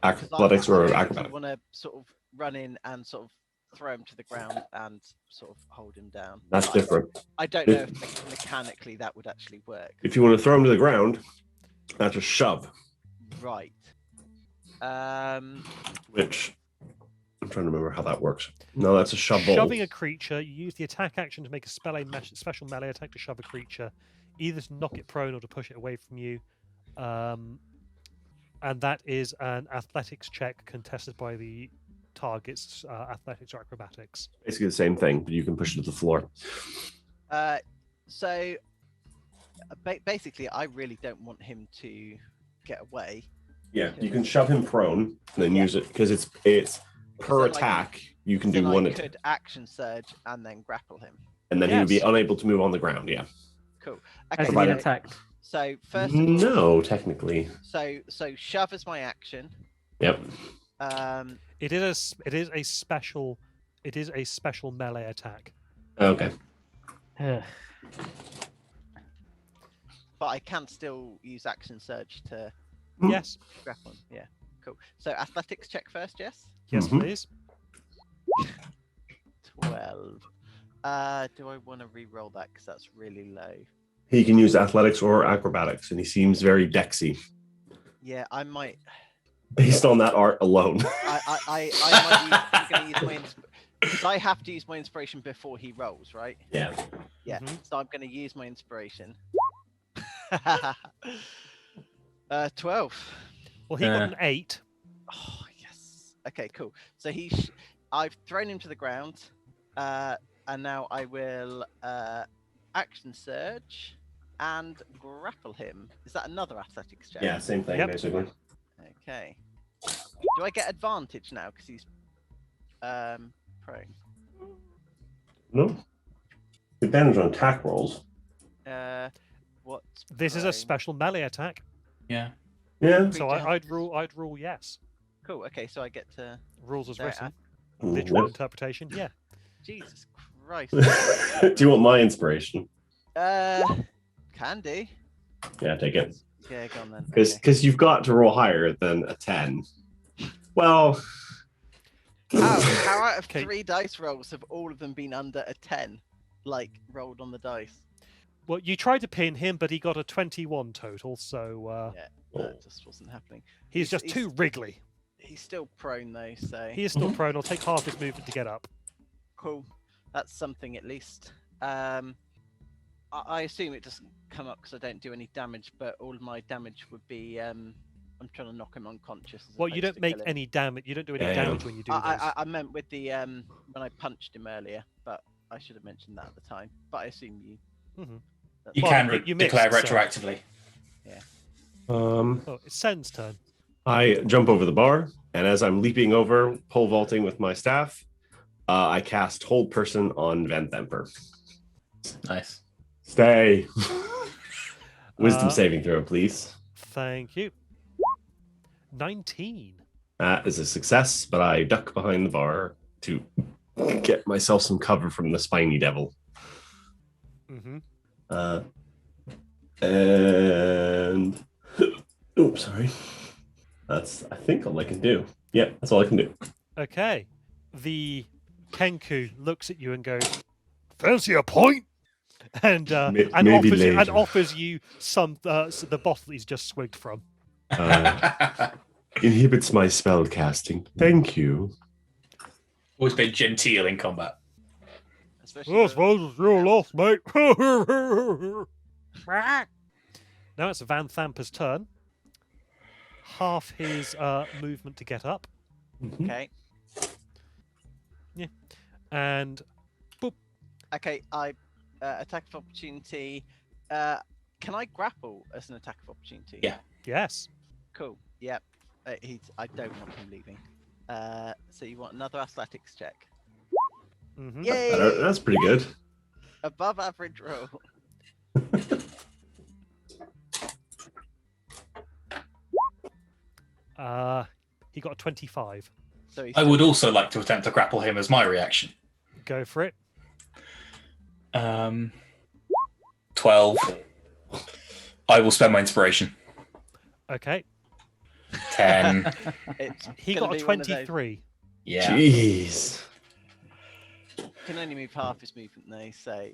athletics or acrobatics. want to sort of run in and sort of throw him to the ground and sort of hold him down. That's But different. I don't know if mechanically that would actually work. If you want to throw him to the ground, that's a shove, Right. which I'm trying to remember how that works. No, that's a shovel. Shoving a creature, you use the attack action to make a special melee attack to shove a creature, either to knock it prone or to push it away from you. And that is an athletics check contested by the target's athletics or acrobatics. Basically the same thing, but you can push it to the floor. So basically, I really don't want him to get away. Yeah, you can shove him prone and then Yeah. use it because it's per So, like, attack. You can Then do I one could attack, action surge and then grapple him. and then he would be Yes. unable to move on the ground. Yeah. Cool. Has Okay. he been Provided- attacked? So first of all, No, technically. so shove is my action. Yep. It is a special melee attack. Okay. Ugh. But I can still use action surge to Hmm. Yes, grapple him. Yeah. Cool. So athletics check first, Jess. yes, Mhm. please. 12. Do I want to re-roll that because that's really low? He can use athletics or acrobatics, and he seems very dexy Yeah, I might. based on that art alone. I might use, I'm going to use because I have to use my inspiration before he rolls, right? Yeah. Yeah. Mhm. So I'm going to use my inspiration. 12. Well, he got an 8. Oh yes. Okay, cool. So I've thrown him to the ground, and now I will action surge and grapple him. Is that another athletics check? Yeah, same thing, Yep. basically. Okay. Do I get advantage now because he's prone? No. Advantage on attack rolls. What's This is a prone? special melee attack, Yeah. Yeah. so Creature I'd rule yes. Cool. Okay, so I get to Rules as There, written, Ooh, literal yep. interpretation. Yeah. Jesus Christ. Do you want my inspiration? Can do. Yeah, take it. Yeah, go on then. Because Okay. you've got to roll higher than a 10. Well, How out of Okay. 3 dice rolls have all of them been under a 10? Like rolled on the dice. Well, you tried to pin him, but he got a 21 total, so Yeah, Oh. that just wasn't happening. he's just he's- too wriggly. He's still prone though, so He is still prone. I'll take half his movement to get up. cool. That's something at least. I assume it doesn't come up because I don't do any damage, but all of my damage would be I'm trying to knock him unconscious. as Well, you opposed don't to make kill him. any damage. You don't do any Yeah, yeah. damage when you do I meant with the when I punched him earlier, but I should have mentioned that at the time. But I assume you. Mhm. that's You Well, can you missed, declare so- retroactively. Oh, it's Sen's turn. I jump over the bar, and as I'm leaping over, pole vaulting with my staff, I cast Hold Person on Van Themper. Nice. Stay. Wisdom Uh, saving throw, please. Thank you. 19. That is a success, but I duck behind the bar to get myself some cover from the spiny devil. Mm-hmm. And oops, sorry. That's I think all I can do. Yeah, that's all I can do. Okay. The Kenku looks at you and goes, "Fancy a point?" And Maybe offers you some the bottle he's just swigged from. Inhibits my spell casting. Thank you. Always been genteel in combat. Especially I suppose it's your loss, mate. Now it's Van Thamper's turn. Half his movement to get up, Okay. and Okay, I attack of opportunity. Can I grapple as an attack of opportunity? Yeah. yes, Cool. Yep. I don't want him leaving. So you want another athletics check? mhm. Yay! That's pretty good. Above average roll. He got a 25. So he's I would also like to attempt to grapple him as my reaction. Go for it. 12. I will spend my inspiration. Okay. 10. He gonna got a be one of those. 23. Yeah. Jeez. Can only move half his movement though, so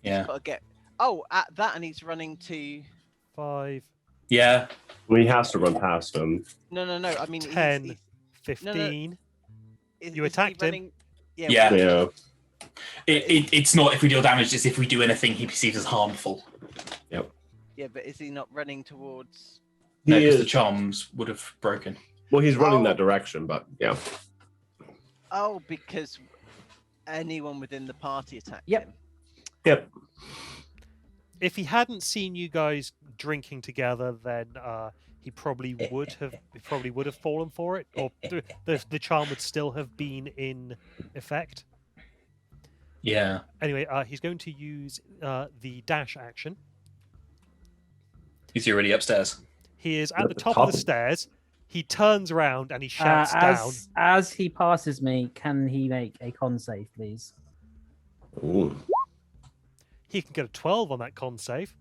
Yeah. he's got to get. Oh, at that, and he's running to. 5, Yeah. Well, he has to run past him. No. I mean, 10, he's 15. is You he attacked him. running... Yeah. Yeah. It's not if we deal damage, it's if we do anything he perceives as harmful. Yeah, but is he not running towards? No, He because the is. charms would have broken. Well, he's running Oh. that direction, but yeah. Oh, because anyone within the party attacked Yep. him. Yep. If he hadn't seen you guys drinking together, then he probably would have fallen for it, or the charm would still have been in effect. Yeah. Anyway, he's going to use the dash action. Is he already upstairs? He is at the top of the stairs. He turns around and he shouts down. As he passes me, can he make a con save, please? Ooh. He can get a 12 on that con save.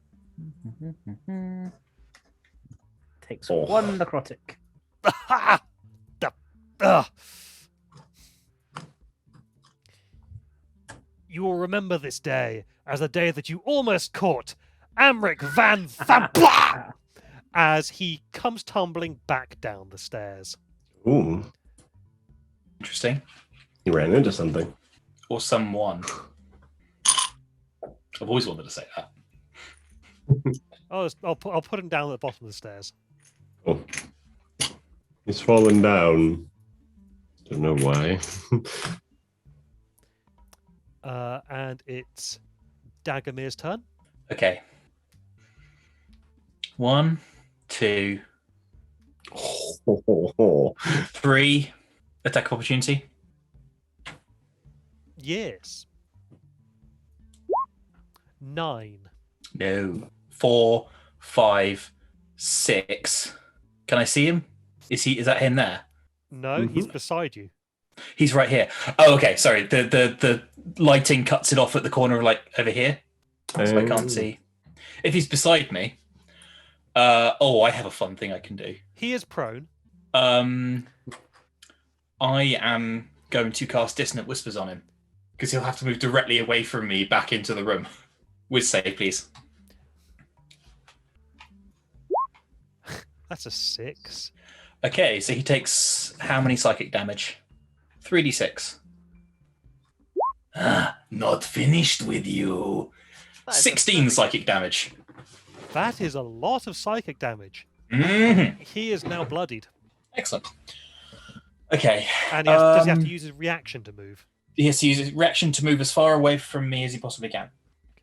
Takes Oh. 1 necrotic. You will remember this day as the day that you almost caught Amrick Van Thamper as he comes tumbling back down the stairs. Ooh. Interesting. He ran into something. Or someone. I've always wanted to say that. I'll put him down at the bottom of the stairs. Oh. He's fallen down. Don't know why. And it's Dagomir's turn. Okay. 1, 2, 3. Attack of opportunity. Yes. 9. No. 4, 5, 6. Can I see him? Is that him there? No, he's beside you. He's right here. Oh, okay. Sorry. The lighting cuts it off at the corner of over here, so I can't see. If he's beside me, I have a fun thing I can do. He is prone. I am going to cast Dissonant Whispers on him because he'll have to move directly away from me back into the room. With save, please. That's a 6. Okay, so he takes how many psychic damage? 3d6. Not finished with you. That is a 16 very- psychic damage. That is a lot of psychic damage. Mhm. He is now bloodied. Excellent. Okay. And does he have to use his reaction to move? He has to use his reaction to move as far away from me as he possibly can.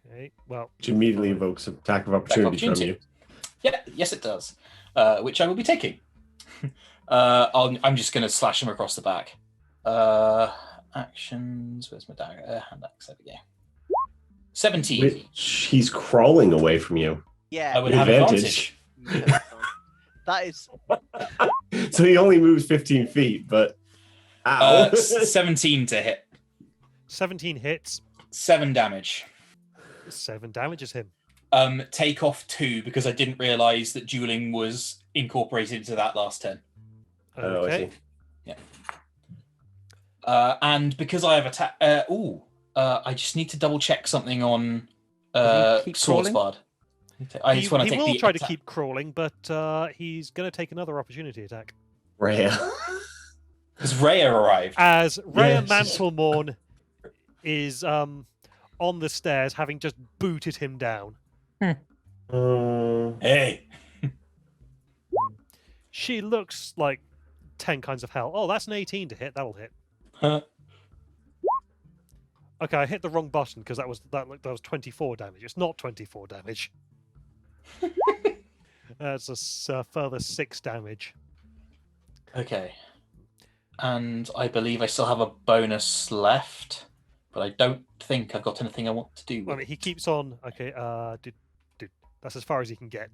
Okay, well, Which immediately evokes an attack of opportunity from you. Yeah, yes, it does. Which I will be taking. I'm just going to slash him across the back. Actions. Where's my dagger? Hand axe. There we go. 17. Which he's crawling away from you. I Yeah. would have Advantage. advantage. That is. So he only moves 15 feet, but ow. 17 to hit. 17 hits, 7 damage. 7 damages him. Take off 2 because I didn't realise that dueling was incorporated into that last turn. Oh, I Okay. see. And because I have attack, I just need to double check something on Does he keep Swords crawling? Bard. I He just want to take will the try to attack. keep crawling, but he's going to take another opportunity attack. Rhea. Because Rhea arrived. As Rhea Yes. Mantlemorn is on the stairs, having just booted him down. Hey. She looks like 10 kinds of hell. Oh, that's an 18 to hit. That'll hit. Huh. Okay, I hit the wrong button because that was 24 damage. It's not 24 damage. That's a further 6 damage. Okay. And I believe I still have a bonus left, but I don't think I've got anything I want to do I with mean, it. he keeps on. Okay, that's as far as he can get.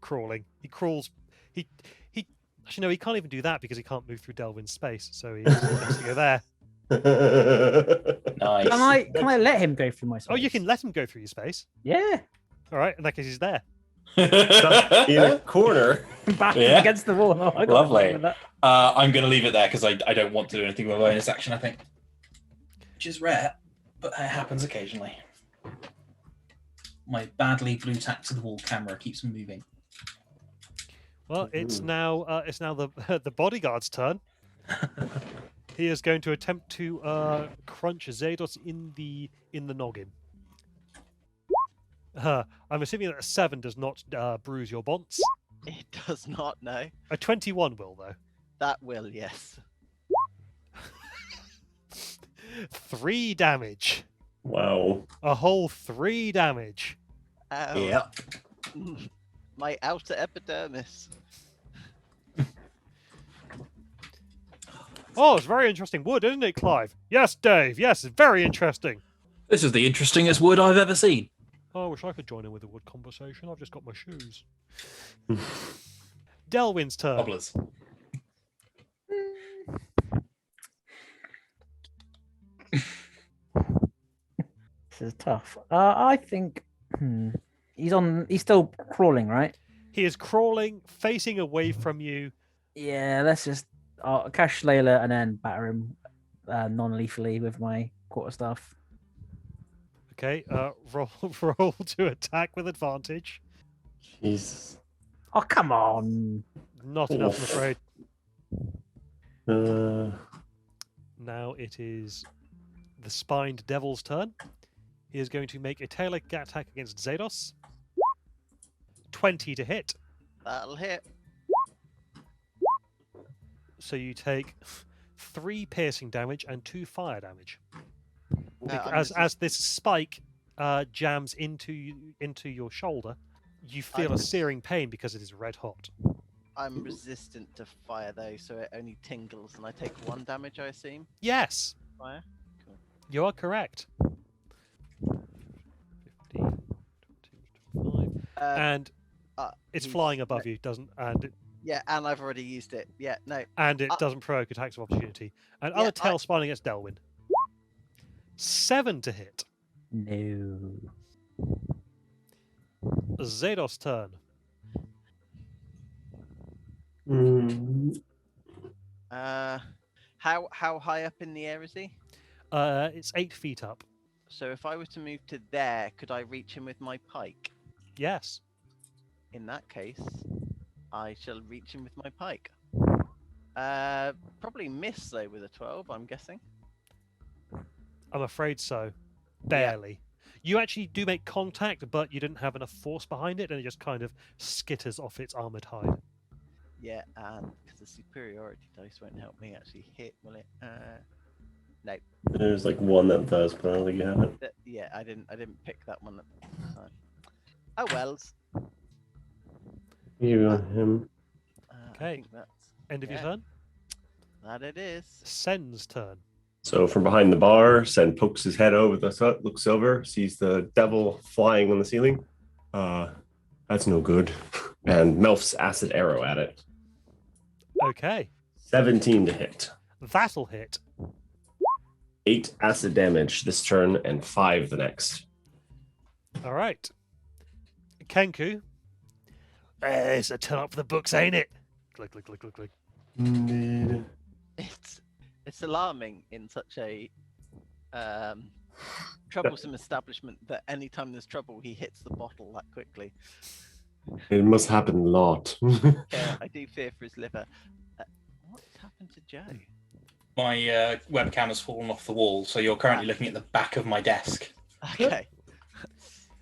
Crawling. He crawls. He. Actually, no, he can't even do that because he can't move through Delwyn's space. So he has to go there. Nice. Can I let him go through my space? Oh, you can let him go through your space. Yeah. All right, in that case, he's there. Stuck in a corner. Back Yeah. against the wall. Oh, I got Lovely. nothing with that. I'm going to leave it there because I don't want to do anything with a bonus action, I think. Which is rare, but it happens occasionally. My badly blue tack to the wall camera keeps moving. Well, it's Ooh. now the bodyguard's turn. He is going to attempt to crunch Zados in the noggin. I'm assuming that a 7 does not bruise your bonds. It does not, no. A 21 will, though. That will, yes. 3 damage. Wow. A whole 3 damage. Ow. Yep. My outer epidermis. Oh, it's very interesting wood, isn't it, Clive? Yes, Dave. Yes, it's very interesting. This is the interestingest wood I've ever seen. Oh, I wish I could join in with the wood conversation. I've just got my shoes. Delwyn's turn. Cobblers. This is tough. I think he's still crawling, right? He is crawling, facing away from you. Yeah, let's just cash Layla and then batter him non-lethally with my quarterstaff. Okay, roll to attack with advantage. Jesus. Oh, come on. Not enough, I'm afraid. Uh, Now it is the spined devil's turn. He is going to make a tail attack against Zados. 20 to hit. That'll hit. So you take 3 piercing damage and 2 fire damage. I'm As this spike jams into your shoulder, you feel a searing pain because it is red hot. I'm resistant to fire though, so it only tingles, and I take 1 damage, I assume. Yes, Fire. you are correct. 15, 25, and it's he's- flying above you, doesn't Yeah, and I've already used it. Yeah, no. and it doesn't provoke attacks of opportunity. And Yeah, other tail spawning against Delwyn. 7 to hit. No. Zados' turn. mm, How high up in the air is he? It's 8 feet up. So if I were to move to there, could I reach him with my pike? Yes. In that case, I shall reach him with my pike. Probably miss though with a 12, I'm guessing. I'm afraid so. Barely. You actually do make contact, but you didn't have enough force behind it, and it just kind of skitters off its armored hide. Yeah, and because the superiority dice won't help me actually hit, will it? No. there's like one that does, but I don't think you have it. Yeah, I didn't pick that one at the time. Oh wells. You him. I Okay. think that's End of your Yeah. turn. that it is. Sen's turn. So from behind the bar, Sen pokes his head over the foot, looks over, sees the devil flying on the ceiling. That's no good. And melts acid arrow at it. Okay. 17 to hit. That'll hit. 8 acid damage this turn and 5 the next. All right. Kenku. It's a turn up for the books, ain't it? Click, click, click, click, click. Indeed. It's alarming in such a troublesome establishment that anytime there's trouble, he hits the bottle that quickly. It must happen a lot. Yeah, I do fear for his liver. What's happened to Joe? My webcam has fallen off the wall, so you're currently looking at the back of my desk. Okay.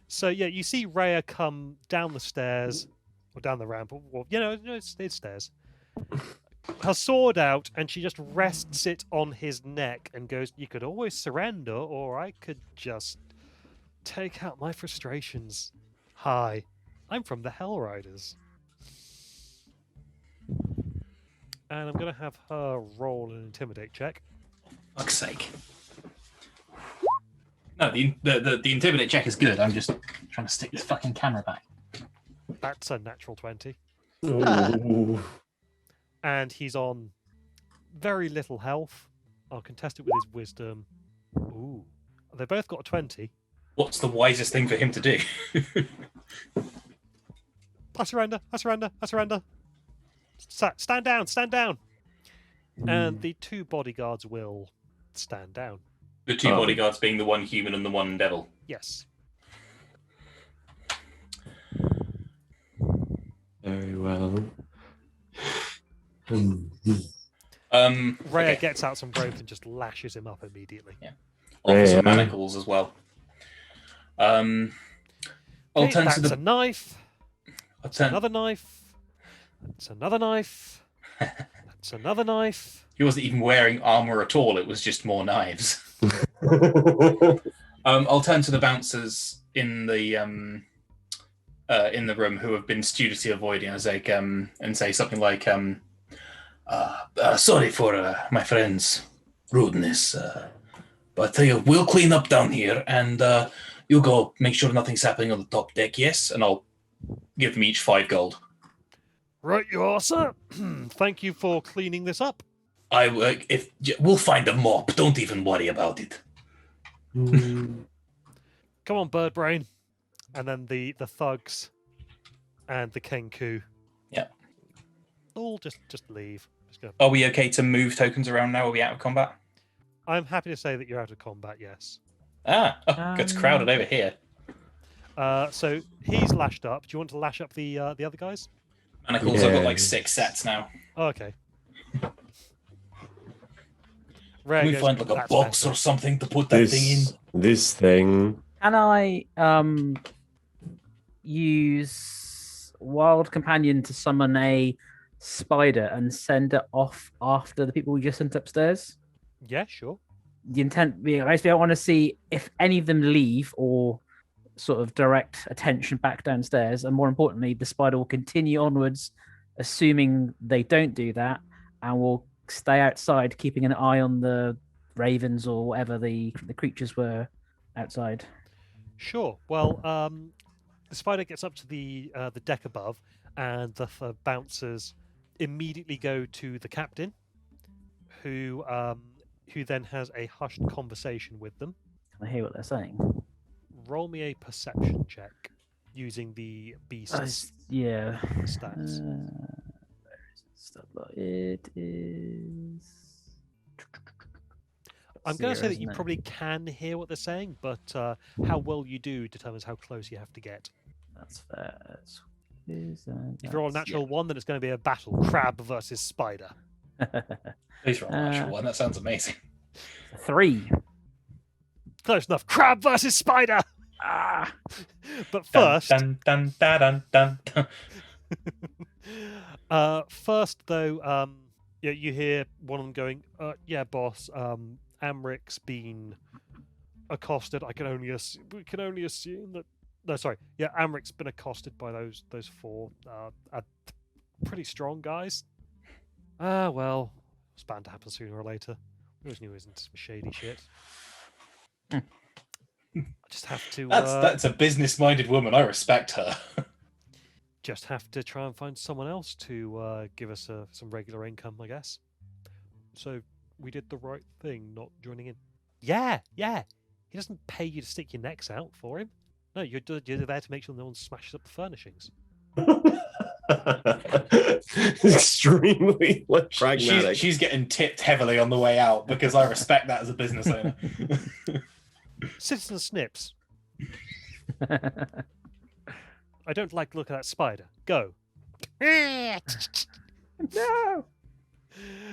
So yeah, you see Rhea come down the stairs, or down the ramp, or it's stairs. Her sword out, and she just rests it on his neck and goes, "You could always surrender, or I could just take out my frustrations. Hi, I'm from the Hell Riders." And I'm going to have her roll an intimidate check. Fuck's sake. No, the intimidate check is good. I'm just trying to stick this fucking camera back. That's a natural 20. Ooh. And he's on very little health. I'll contest it with his wisdom. Ooh. They both got a 20. What's the wisest thing for him to do? I surrender. I surrender. I surrender. Stand down. Stand down. And the two bodyguards will stand down. The two bodyguards being the one human and the one devil. Yes. Very well. Rhea gets out some rope and just lashes him up immediately. Yeah. Offer some Yeah. manacles as well. I'll Okay, turn that's to the a knife. I'll turn... Another knife. That's another knife. That's another knife. He wasn't even wearing armor at all. It was just more knives. I'll turn to the bouncers in the room who have been studiously avoiding us, like, and say something like, "Sorry for my friend's rudeness, but we'll clean up down here, and you'll go make sure nothing's happening on the top deck, yes?" And I'll give them each 5 gold. Right, you are, sir. Thank you for cleaning this up. We'll find a mop. Don't even worry about it. Come on, bird brain. And then the thugs and the Kenku. Yeah. All just leave. Just go. Are we okay to move tokens around now? Are we out of combat? I'm happy to say that you're out of combat, yes. Gets crowded over here. So he's lashed up. Do you want to lash up the other guys? Manacles, I've got like 6 sets now. Oh, okay. Can we find like a box or something to put that thing in? This thing. Can I use Wild Companion to summon a spider and send it off after the people we just sent upstairs? Yeah, sure. The intent being, I want to see if any of them leave or sort of direct attention back downstairs, and more importantly, the spider will continue onwards, assuming they don't do that, and will stay outside, keeping an eye on the ravens or whatever the creatures were outside. Sure. Well, the spider gets up to the deck above, and the bouncers immediately go to the captain, who then has a hushed conversation with them. Can I hear what they're saying? Roll me a perception check using the beast's stats. It is. I'm going to say that you probably can hear what they're saying, but how well you do determines how close you have to get. That's fair. If you roll a natural 1, then it's going to be a battle. Crab versus spider. Please roll a natural 1. That sounds amazing. 3. Close enough. Crab versus spider. But first, dun, dun, dun, dun, dun, dun. First though, you hear one of them going, "Yeah, boss. Amrick's been accosted. We can only assume that." No, sorry. Yeah, Amrick's been accosted by those 4 pretty strong guys. Well, it's bound to happen sooner or later. I always knew it was into some shady shit. I just have to. That's a business-minded woman. I respect her. Just have to try and find someone else to give us some regular income, I guess. So we did the right thing, not joining in. Yeah. He doesn't pay you to stick your necks out for him. No, you're there to make sure no one smashes up the furnishings. Extremely pragmatic. She's getting tipped heavily on the way out because I respect that as a business owner. Citizen Snips. I don't like the look of that spider. Go. No.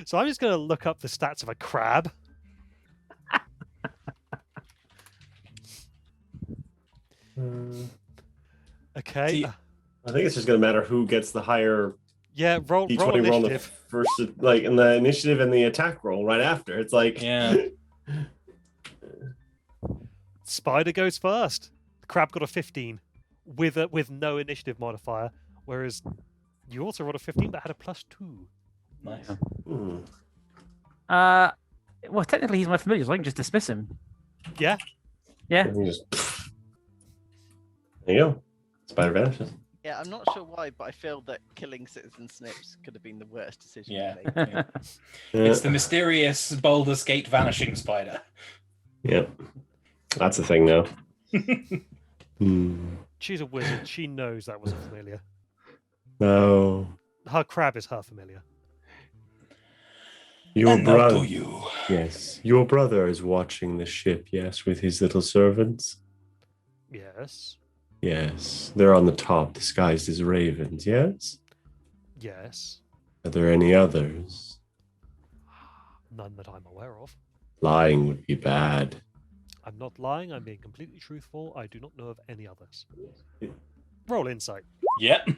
So I'm just going to look up the stats of a crab. Okay. See, I think it's just going to matter who gets the higher Yeah, roll D20 roll in the initiative. first, like in the initiative and the attack roll right after. It's like, Yeah. Spider goes first. The crab got a 15 with no initiative modifier, whereas you also rolled a 15 but had a +2. Nice. hmm. Well, technically he's my familiar, so I can just dismiss him. Yeah. Yeah. And you just, there you go. Spider vanishes. Yeah, I'm not sure why, but I feel that killing Citizen Snips could have been the worst decision Yeah. to make. Yeah. Yeah. It's the mysterious Baldur's Gate vanishing spider. Yep. That's a thing now. She's a wizard. She knows that was a familiar. No. Her crab is her familiar. Your And now brother. to you. Yes. Your brother is watching the ship, yes, with his little servants. Yes. Yes. They're on the top, disguised as ravens, yes? Yes. Are there any others? None that I'm aware of. Lying would be bad. I'm not lying. I'm being completely truthful. I do not know of any others. Roll insight. Yep.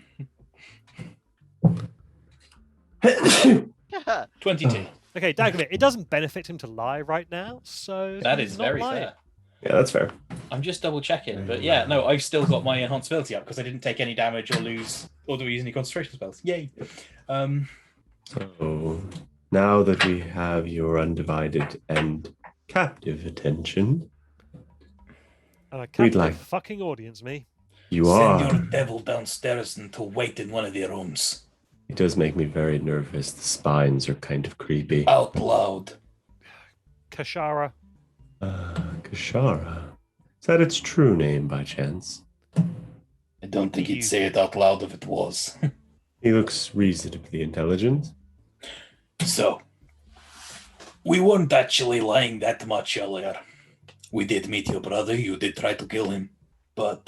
Yeah. 22. Okay, Dagobert, it doesn't benefit him to lie right now, so That he's is not very lying. fair. Yeah, that's fair. I'm just double checking, but yeah, no, I've still got my enhanceability up because I didn't take any damage or use any concentration spells. Yay! So now that we have your undivided and captive attention, And I We'd can't like- fucking audience me. you send are. your devil downstairs and to wait in one of the rooms. It does make me very nervous. The spines are kind of creepy. Out loud. Kashara. Kashara. Is that its true name by chance? I don't think he'd say it out loud if it was. He looks reasonably intelligent. So, we weren't actually lying that much earlier. We did meet your brother. You did try to kill him, but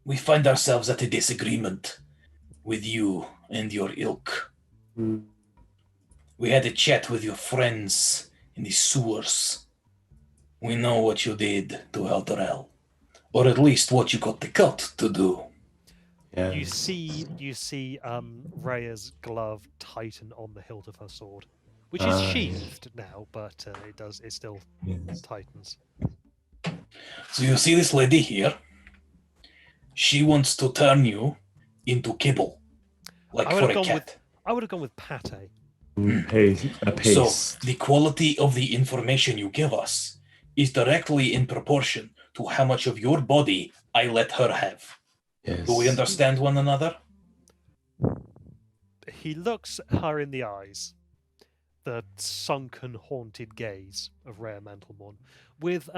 we find ourselves at a disagreement with you and your ilk. We had a chat with your friends in the sewers. We know what you did to Elturel, or at least what you got the cult to do. Yeah. You see Rhea's glove tighten on the hilt of her sword, which is Ah, sheathed now, but it still Yes. tightens. So you see this lady here? She wants to turn you into kibble, like I would for have a gone cat. I would have gone with pate. A pace. So the quality of the information you give us is directly in proportion to how much of your body I let her have. Yes. Do we understand one another? He looks her in the eyes, the sunken, haunted gaze of Rhea Mantlemorn. With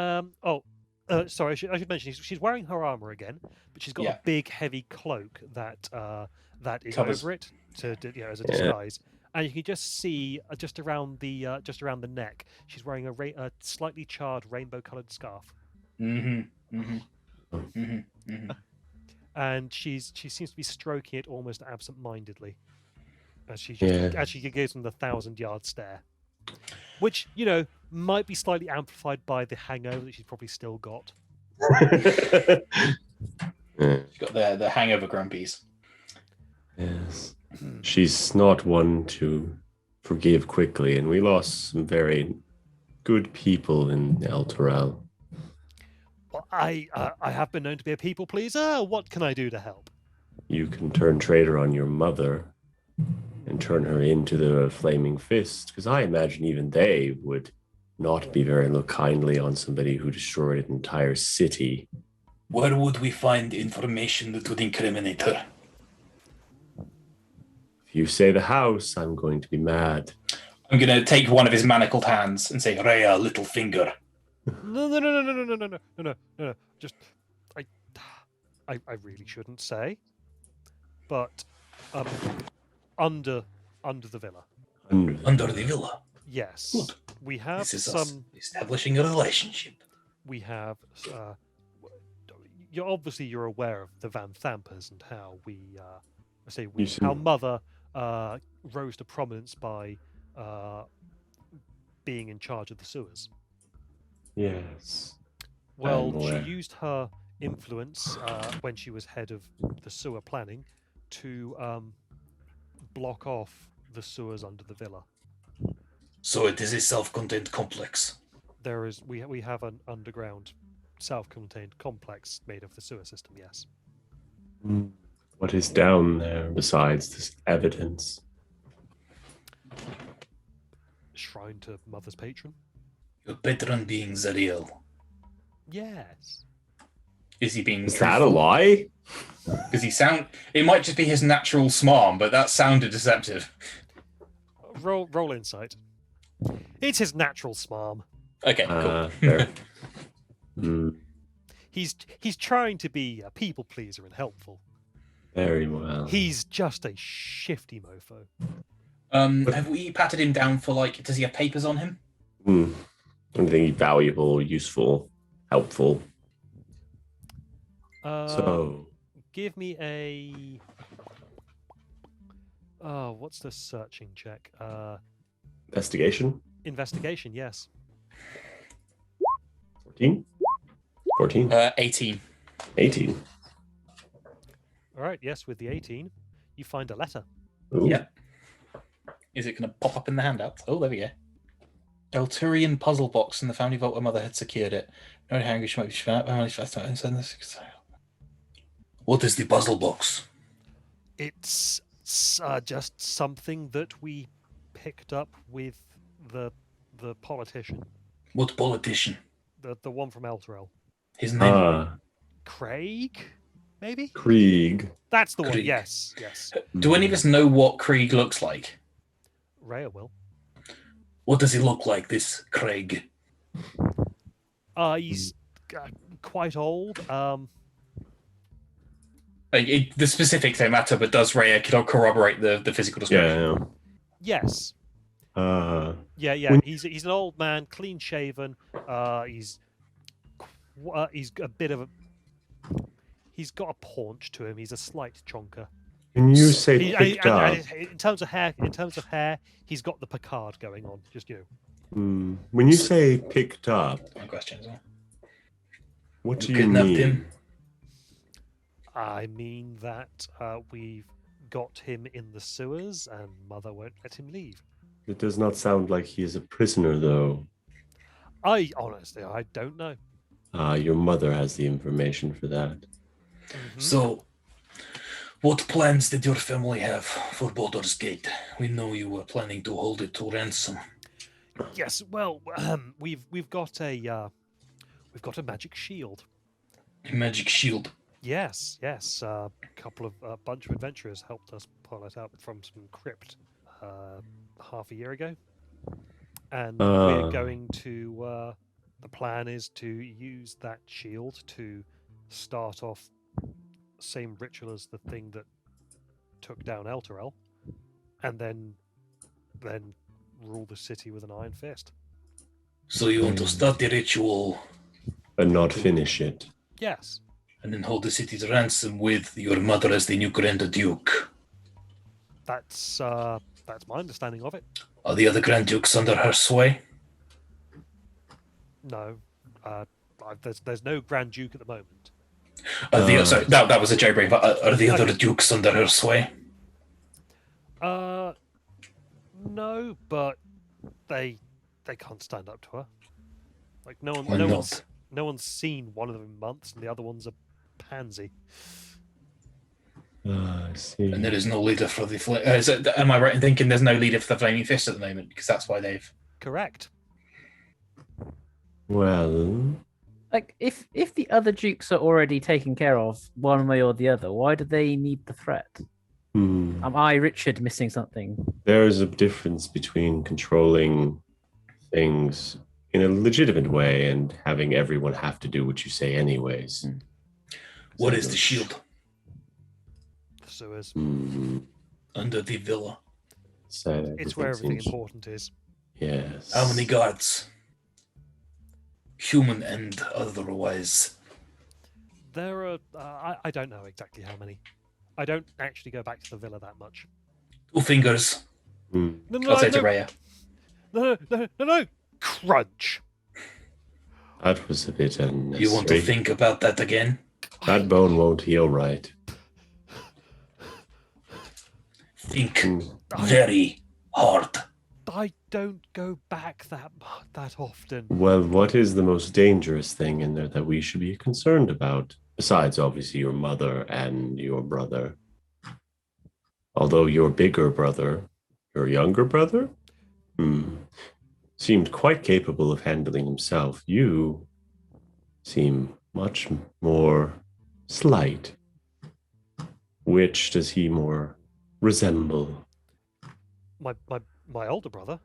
sorry, I should mention she's wearing her armor again, but she's got Yeah. a big, heavy cloak that is Covers. over it as a Yeah. disguise. And you can just see just around the neck, she's wearing a slightly charred, rainbow-colored scarf, Mm-hmm. Mm-hmm. Mm-hmm. Mm-hmm. and she seems to be stroking it almost absent-mindedly, as she gives them the 1,000-yard stare, which might be slightly amplified by the hangover that she's probably still got. She's got the hangover grumpies. Yes. She's not one to forgive quickly, and we lost some very good people in Elturel. Well, I have been known to be a people pleaser. What can I do to help? You can turn traitor on your mother and turn her into the Flaming Fist, because I imagine even they would not be very look kindly on somebody who destroyed an entire city. Where would we find information that would incriminate her? If you say the house, I'm going to be mad. I'm going to take one of his manacled hands and say, Rhea, little finger. No. Just I really shouldn't say, but under the villa. Under the villa. Yes, Good. we have This is some. us establishing a relationship. We have. You're aware of the Van Thampers and how how Mother rose to prominence by being in charge of the sewers. Yes. Well, I'm she aware. used her influence when she was head of the sewer planning to block off the sewers under the villa. So it is a self-contained complex. We have an underground, self-contained complex made of the sewer system. Yes. What is down there besides this evidence? Shrine to Mother's patron. Your patron being Zariel. Yes. Is he being Is that a lie? Because it might just be his natural smarm, but that sounded deceptive. Roll insight. It's his natural smarm. Okay, cool. Fair. He's trying to be a people pleaser and helpful. Very well. He's just a shifty mofo. Have we patted him down for does he have papers on him? Anything valuable, useful, helpful. So give me a what's the searching check? investigation. Investigation, yes. 14? 18. 18. All right, yes, with the 18, you find a letter. Ooh. Yeah. Is it going to pop up in the handout? Oh, there we go. Elturian puzzle box in the family vault where Mother had secured it. No hungry she might be. What is the puzzle box? It's just something that we picked up with the politician, What politician? the one from Elturel. His name? Craig, maybe? Krieg. That's the one. Krieg. Yes. Do any of us know what Krieg looks like? Rhea will. What does he look like, this Craig? He's quite old. The specifics don't matter, but does Rhea corroborate the physical description? Yeah. Yes. Uh, Yeah. He's an old man, clean shaven. He's a bit of a. He's got a paunch to him. He's a slight chonker. can you say picked up? In terms of hair, he's got the Picard going on. Just When you say picked up, My question is, what do you you kidnapped mean? him? I mean that we've got him in the sewers, and Mother won't let him leave. It does not sound like he is a prisoner, though. I don't know. Your mother has the information for that. Mm-hmm. So, what plans did your family have for Baldur's Gate? We know you were planning to hold it to ransom. Yes, well, we've got a magic shield. A magic shield. Yes. A bunch of adventurers helped us pull it out from some crypt half a year ago, and we're going to. The plan is to use that shield to start off same ritual as the thing that took down Elturel, and then rule the city with an iron fist. So you want to start the ritual But not finish it. Yes. and then hold the city to ransom with your mother as the new Grand Duke. That's my understanding of it. Are the other Grand Dukes under her sway? No, there's no Grand Duke at the moment. Sorry, that was a jailbreak. But are the other Dukes under her sway? No, but they can't stand up to her. Like no Why not? one's seen one of them in months, and the other one's a pansy. I see. And there is no leader for the. Am I right in thinking there's no leader for the Flaming Fist at the moment? Because that's why they've. Correct. Well, Like, if the other dukes are already taken care of one way or the other, why do they need the threat? Am I, Richard, missing something? there is a difference between controlling things in a legitimate way and having everyone have to do what you say anyways. What is the shield? The sewers. Under the villa. So It's where everything important is. Yes. How many guards? Human and otherwise. There are. I don't know exactly how many. I don't actually go back to the villa that much. 2 fingers. Hmm. No, I'll say to Rhea. No. Crunch. That was a bit unnecessary. You want to think about that again? That bone won't heal right. Think very hard. I don't go back that often. Well, what is the most dangerous thing in there that we should be concerned about? Besides, obviously, your mother and your brother. Although your bigger brother, your younger brother, seemed quite capable of handling himself. You seem much more slight. Which does he more resemble? My older brother,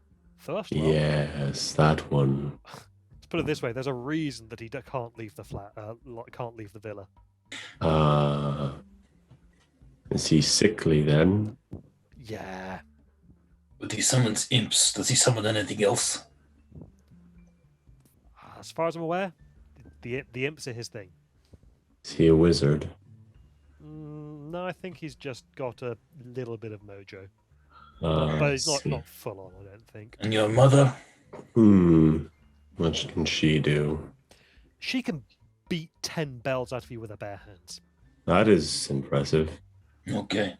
Thirstwell. Yes, that one. Let's put it this way: there's a reason that he can't leave the flat, can't leave the villa. Is he sickly then? Yeah. But he summons imps. Does he summon anything else? As far as I'm aware, the imps are his thing. Is he a wizard? No, I think he's just got a little bit of mojo, I but he's see. not full on. I don't think. And your mother? What can she do? She can beat 10 bells out of you with her bare hands. That is impressive. Okay.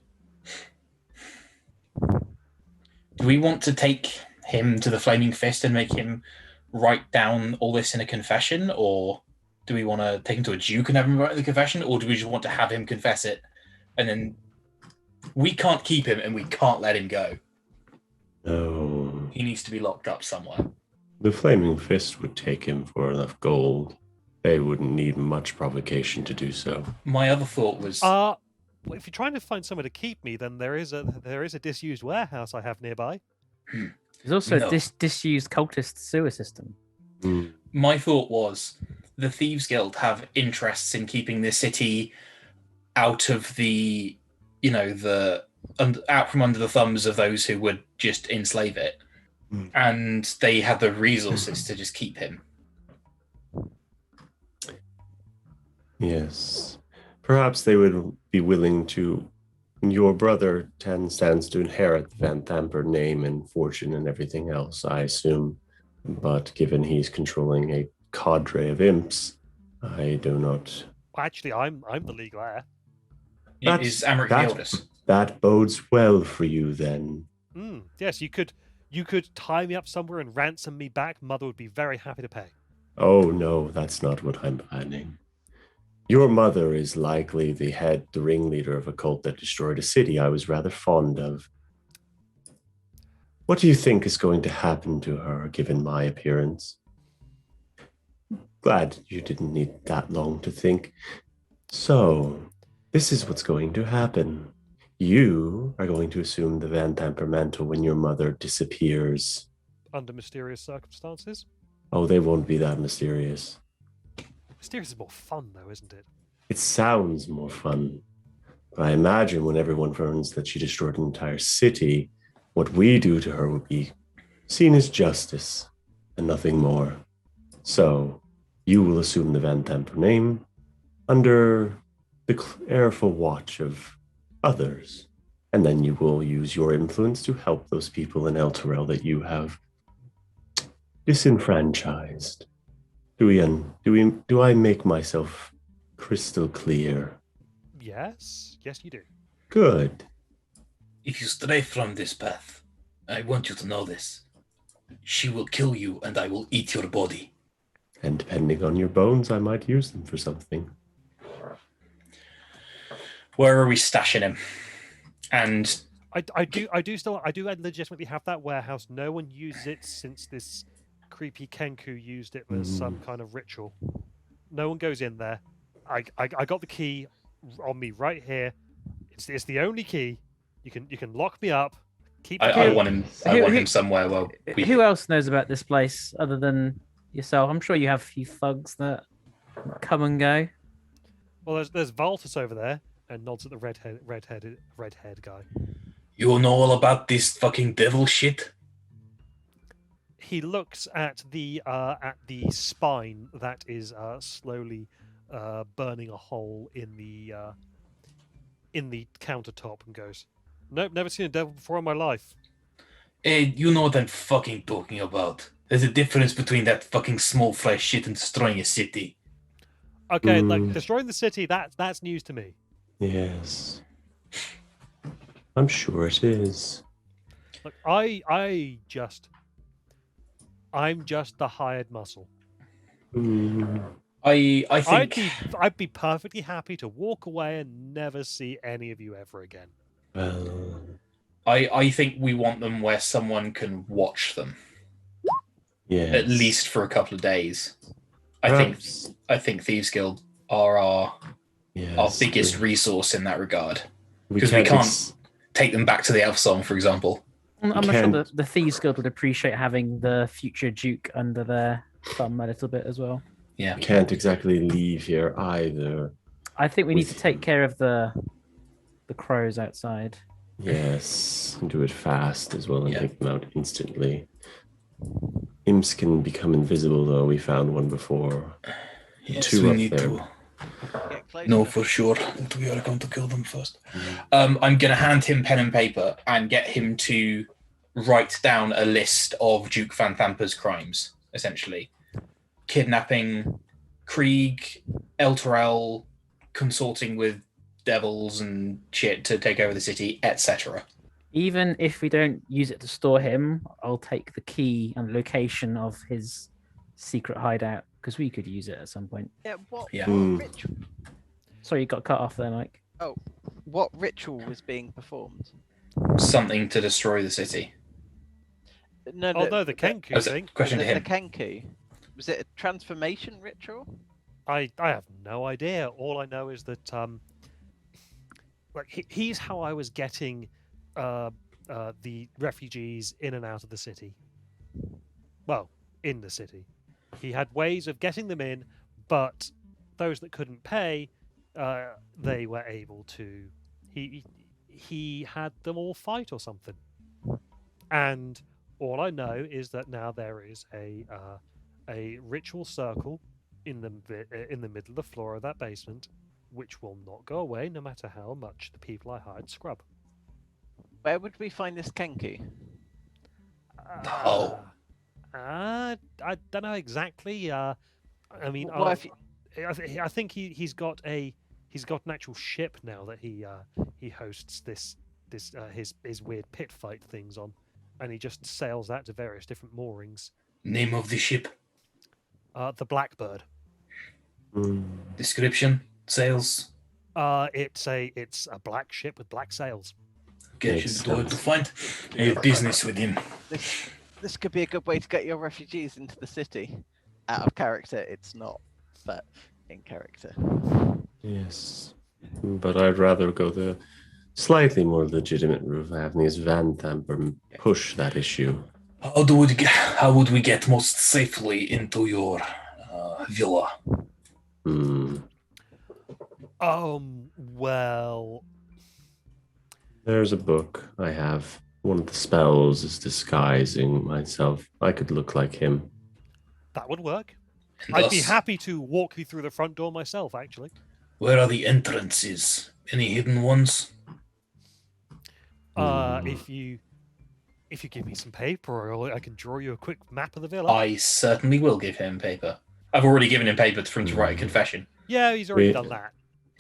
Do we want to take him to the Flaming Fist and make him write down all this in a confession, or do we want to take him to a duke and have him write the confession, or do we just want to have him confess it and then we can't keep him and we can't let him go? No. He needs to be locked up somewhere. The Flaming Fist would take him for enough gold. They wouldn't need much provocation to do so. My other thought was... Well, if you're trying to find somewhere to keep me, then there is a disused warehouse I have nearby. There's also this disused cultist sewer system. My thought was the Thieves Guild have interests in keeping the city out of the, out from under the thumbs of those who would just enslave it. And they have the resources to just keep him. Yes. Perhaps they would be willing to... Your brother stands to inherit the Van Thamper name and fortune and everything else, I assume. But given he's controlling a cadre of imps, I do not... Actually, I'm the legal heir. Is Amric the eldest? That bodes well for you, then. Yes, you could tie me up somewhere and ransom me back. Mother would be very happy to pay. Oh, no, that's not what I'm planning. Your mother is likely the ringleader of a cult that destroyed a city I was rather fond of. What do you think is going to happen to her, given my appearance? Glad you didn't need that long to think. So, this is what's going to happen. You are going to assume the Van Thamper mantle when your mother disappears. Under mysterious circumstances? Oh, they won't be that mysterious. Mysterious is more fun, though, isn't it? It sounds more fun. But I imagine when everyone learns that she destroyed an entire city, what we do to her would be seen as justice and nothing more. So, you will assume the Van Thamper name under the careful watch of others. And then you will use your influence to help those people in Elturel that you have disenfranchised. Do I make myself crystal clear? Yes, you do. Good. If you stray from this path, I want you to know this. She will kill you and I will eat your body. And depending on your bones, I might use them for something. Where are we stashing him? And I do legitimately have that warehouse. No one uses it since this creepy Kenku used it as some kind of ritual. No one goes in there. I got the key on me right here. It's the only key. You can lock me up. Keep. I want him. I want him somewhere. Well, who else knows about this place other than yourself? I'm sure you have a few thugs that come and go. Well, there's Valtus over there, and nods at the redhead guy. You know all about this fucking devil shit? He looks at the spine that is slowly burning a hole in the countertop and goes, "Nope, never seen a devil before in my life." Hey, you know what I'm fucking talking about. There's a difference between that fucking small fry shit and destroying a city. Okay, like destroying the city, that's news to me. Yes. I'm sure it is. Look, I'm just the hired muscle. I think I'd be perfectly happy to walk away and never see any of you ever again. Well, I think we want them where someone can watch them. yes. At least for a couple of days. I think Thieves Guild are our biggest resource in that regard. Because we can't take them back to the Elf Song, for example. I'm not sure that the Thieves Guild would appreciate having the future Duke under their thumb a little bit as well. Yeah. We can't exactly leave here either. I think we need to take care of the crows outside. Yes, and do it fast as well and take them out instantly. Imps can become invisible, though. We found one before. Yes, Two we up need there. to know for sure that we are going to kill them first. I'm going to hand him pen and paper and get him to write down a list of Duke Van Thampa's crimes, essentially. Kidnapping, Krieg, Elturel, consorting with devils and shit to take over the city, etc. Even if we don't use it to store him, I'll take the key and location of his secret hideout because we could use it at some point. Yeah, what ritual? Sorry, you got cut off there, Mike. Oh, what ritual was being performed? Something to destroy the city. No, the Kenku thing. Question to The him. Kenku. Was it a transformation ritual? I have no idea. All I know is that he's how I was getting the refugees in and out of the city. Well, in the city. He had ways of getting them in, but those that couldn't pay, they were able to. He had them all fight or something. And all I know is that now there is a ritual circle in the middle of the floor of that basement, which will not go away no matter how much the people I hired scrub. Where would we find this Kenku? I don't know exactly. I mean, Well, I think he's got an actual ship now that he hosts his weird pit fight things on, and he just sails that to various different moorings. Name of the ship? The Blackbird. Description? Sails? It's a black ship with black sails. Okay, should be hard to find. I have business with him. This could be a good way to get your refugees into the city. Out of character, it's not, but in character. Yes, but I'd rather go the slightly more legitimate route of having these Van Thamper push that issue. How would we get most safely into your villa? Well, there's a book I have. One of the spells is disguising myself. I could look like him. That would work. I'd be happy to walk you through the front door myself, actually. Where are the entrances? Any hidden ones? If you give me some paper, or I can draw you a quick map of the villa. I certainly will give him paper. I've already given him paper for him to write a confession. Yeah, he's already done that.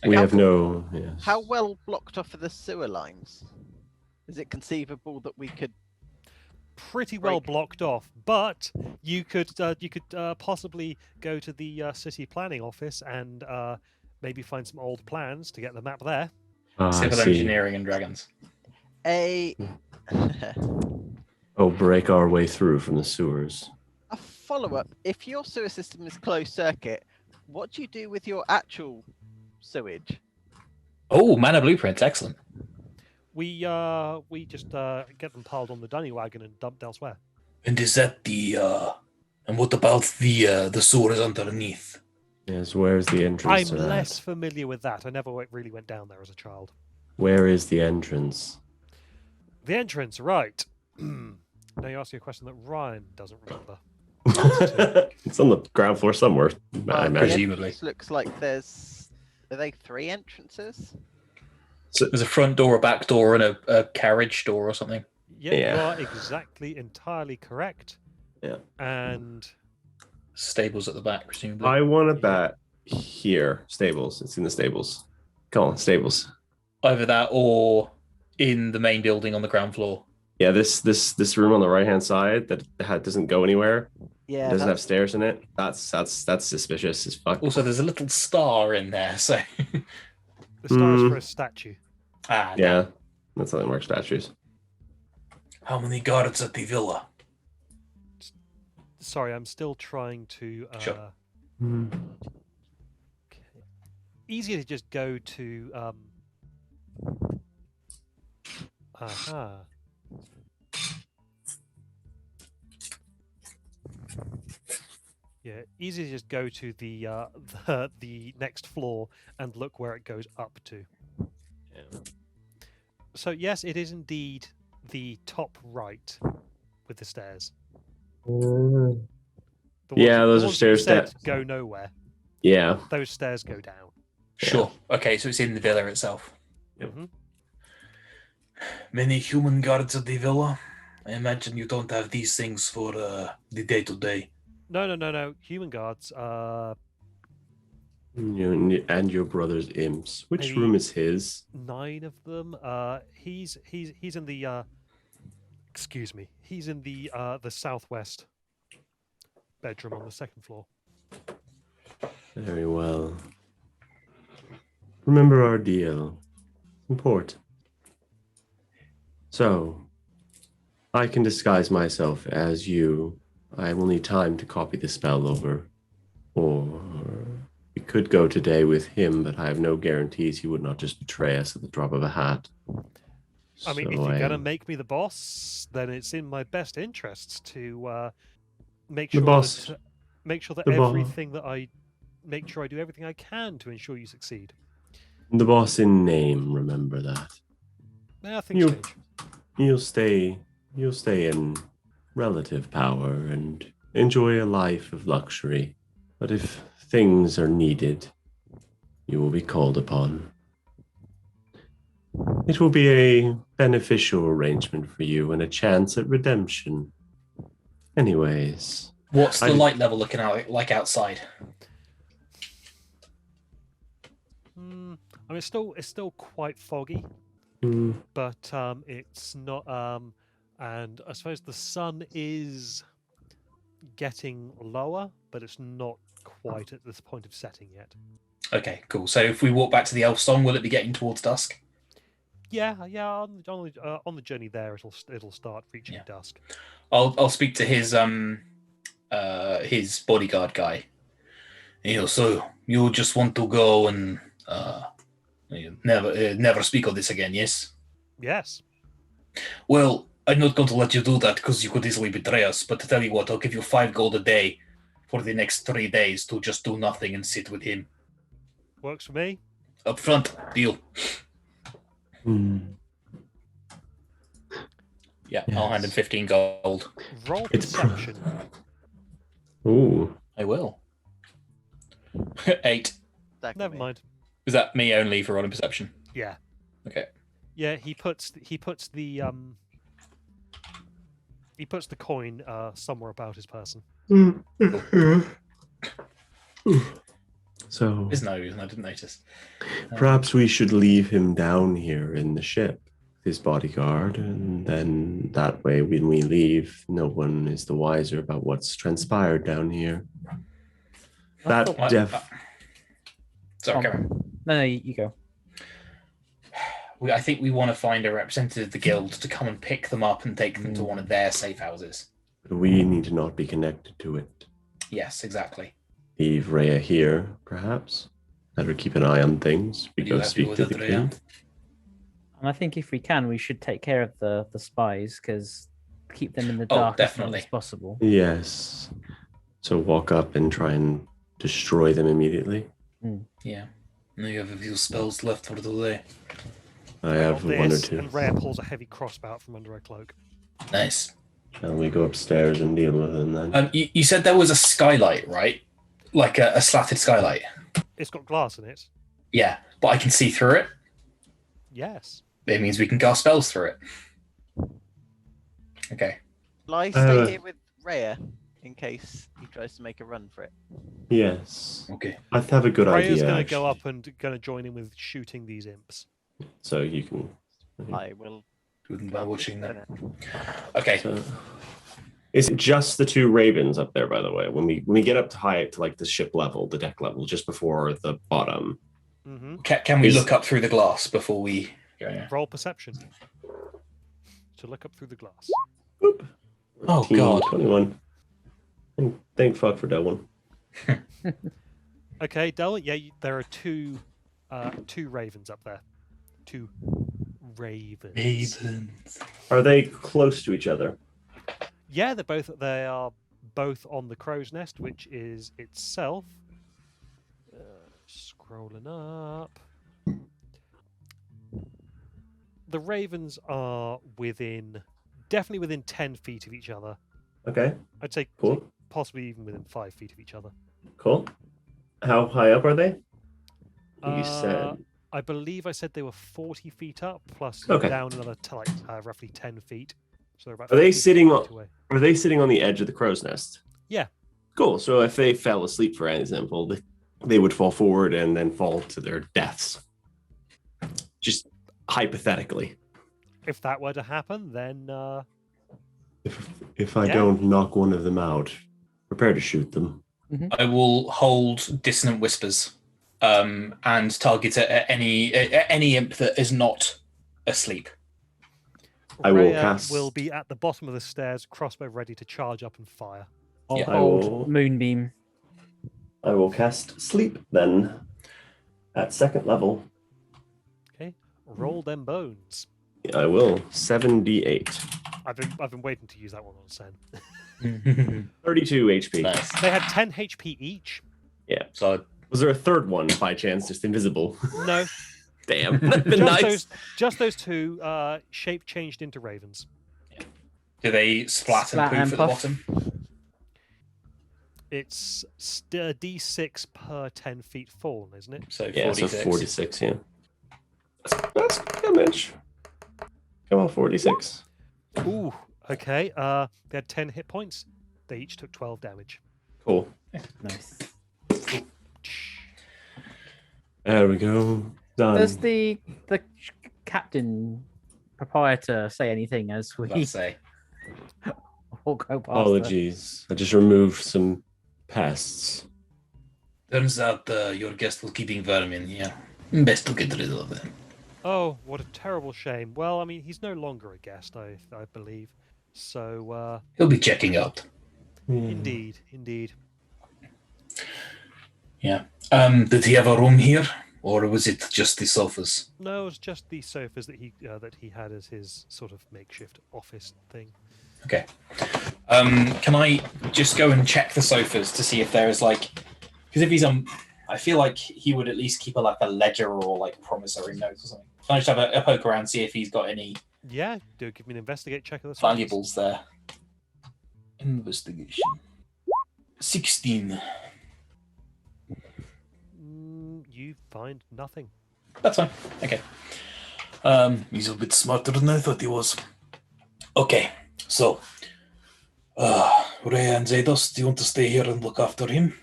We have no... Yes. How well blocked off are the sewer lines? Is it conceivable that we could... Pretty well blocked off, but you could possibly go to the city planning office and maybe find some old plans to get the map there. Civil engineering and dragons. Break our way through from the sewers. A follow-up. If your sewer system is closed circuit, what do you do with your actual sewage? Oh, mana blueprints, excellent. We just get them piled on the dunny wagon and dumped elsewhere. And is that and what about the sewers underneath? Yes, where's the entrance I'm to that? less familiar with that. I never really went down there as a child. Where is the entrance? The entrance, right. Now you're asking a question that Ryan doesn't remember. It's on the ground floor somewhere, I The imagine. Presumably. entrance looks like there's. Are they 3 entrances? There's a front door, a back door, and a carriage door or something. Yeah, you Yeah. are exactly entirely correct. Yeah. And Stables at the back, presumably. I want to bet here. Stables. It's in the stables. Come on, stables. Either that or in the main building on the ground floor. Yeah, this room on the right hand side that doesn't go anywhere. Yeah. It doesn't have stairs in it. That's suspicious as fuck. Also, there's a little star in there, so. the star is for a statue. Ah, Yeah, that's how they mark statues. How many guards at the villa? Sorry, I'm still trying to. Sure. Okay. Easier to just go to. Aha. Yeah, easy to just go to the next floor and look where it goes up to. Yeah. So yes, it is indeed the top right with the stairs. The Yeah, those the are ones you stairs said that- go nowhere. Yeah. Those stairs go down. Sure. Okay, so it's in the villa itself. Yep. Mhm. Many human guards at the villa. I imagine you don't have these things for the day-to-day. No. Human guards. You and your brother's imps. Which Maybe- room is his? 9 of them. He's in the. Excuse me. He's in the southwest bedroom on the 2nd floor. Very well. Remember our deal. Important. So, I can disguise myself as you. I will need time to copy the spell over. Or we could go today with him, but I have no guarantees he would not just betray us at the drop of a hat. I mean, if So you're gonna am- make me the boss, then it's in my best interests to make The sure boss. that The boss. everything that I make sure I do everything I can to ensure you succeed. The boss in name, remember that. Now things You- change. You'll stay in relative power and enjoy a life of luxury. But if things are needed, you will be called upon. It will be a beneficial arrangement for you and a chance at redemption. Anyways, What's the I- light level looking like outside? I mean, it's still quite foggy, but it's not. And I suppose the sun is getting lower, but it's not quite at this point of setting yet. Okay, cool. So if we walk back to the elf song, will it be getting towards dusk? Yeah. On the journey there, it'll start reaching Yeah. dusk. I'll speak to his bodyguard guy. So you just want to go and never speak of this again, yes? Yes. Well, I'm not going to let you do that because you could easily betray us. But to tell you what, I'll give you 5 gold a day for the next 3 days to just do nothing and sit with him. Works for me. Up front, deal. Yeah, I'll hand him Yes. 15 gold. Roll It's perception. Ooh. I will. 8. That can Never be. mind. Is that me only for rolling perception? Yeah. Okay. Yeah. He puts the coin somewhere about his person. So His nose, I didn't notice. perhaps we should leave him down here in the ship, his bodyguard, and then that way when we leave, no one is the wiser about what's transpired down here. That What? Sorry, Karen. No, you go. I think we want to find a representative of the guild to come and pick them up and take them to one of their safe houses. We need to not be connected to it. Yes, exactly. Leave Rhea here, perhaps. Let her keep an eye on things. We You go happy speak with to it, the Rhea? king. And I think if we can, we should take care of the spies because keep them in the Oh, dark as long definitely. as possible. Yes. So walk up and try and destroy them immediately. Yeah. Now you have a few spells left for the day. I have got one or this, two. And Rhea pulls a heavy crossbow out from under her cloak. Nice. And we go upstairs and deal with them then. You said there was a skylight, right? Like a slatted skylight. It's got glass in it. Yeah, but I can see through it. Yes. It means we can cast spells through it. Okay. Will I stay here with Rhea in case he tries to make a run for it? Yes. Okay. I have a good idea. Rhea's going to go actually. up and going to join in with shooting these imps. So you can. I will. By watching that. Okay. So, is it just the two ravens up there? By the way, when we get up to like the ship level, the deck level, just before the bottom. Mm-hmm. Can we look up through the glass before we go? Yeah. Roll perception to look up through the glass. Boop. Oh, 18, God. 21. And thank fuck for that one. Okay, Del. Yeah, there are two ravens up there. Two ravens. Ravens. Are they close to each other? Yeah, they are both on the crow's nest, which is itself. Scrolling up. The ravens are definitely within 10 feet of each other. Okay. I'd say Cool. possibly even within 5 feet of each other. Cool. How high up are they? You said. I believe I said they were 40 feet up, plus Okay. down another roughly 10 feet. So they're about. Are they 50 sitting feet on? away. Are they sitting on the edge of the crow's nest? Yeah. Cool. So if they fell asleep, for example, they would fall forward and then fall to their deaths. Just hypothetically. If that were to happen, then If I Yeah. don't knock one of them out, prepare to shoot them. I will hold dissonant whispers, and target at any imp that is not asleep. I will Rhea cast- will be at the bottom of the stairs, crossbow ready to charge up and fire. I'll Yeah. hold moonbeam. I will cast sleep then at second level. Okay, roll them bones. I will 7d8. I've been waiting to use that one on Sen. 32 HP. Nice. They had 10 HP each. So Was there a third one by chance, just invisible? No, Damn, that'd been nice. just those two shape changed into ravens. do they splat Splat and and poof at the puff. bottom? It's a D6 per 10 feet fallen, isn't it? So Yeah, 46. so 46, yeah. That's good damage. Come on, 46. Ooh, okay. They had 10 hit points. They each took 12 damage. Cool. Nice. There we go. Done. Does the captain proprietor say anything as I was about we to say. all go past? Apologies. I just removed some pests. Turns out your guest was keeping vermin. Yeah, best to get rid of them. Oh, what a terrible shame. Well, I mean, he's no longer a guest, I believe. So, He'll be checking out. indeed. Yeah. Did he have a room here, or was it just the sofas? No, it's just the sofas that he had as his sort of makeshift office thing. Okay. Can I just go and check the sofas to see if there is because if he's I feel like he would at least keep a ledger or promissory notes or something. Can I just have a poke around, see if he's got any Yeah, give me an investigate check of the sofas. valuables there? Investigation. 16. You find nothing. That's fine. Okay. He's a bit smarter than I thought he was. Okay, so Rhea and Zados, do you want to stay here and look after him?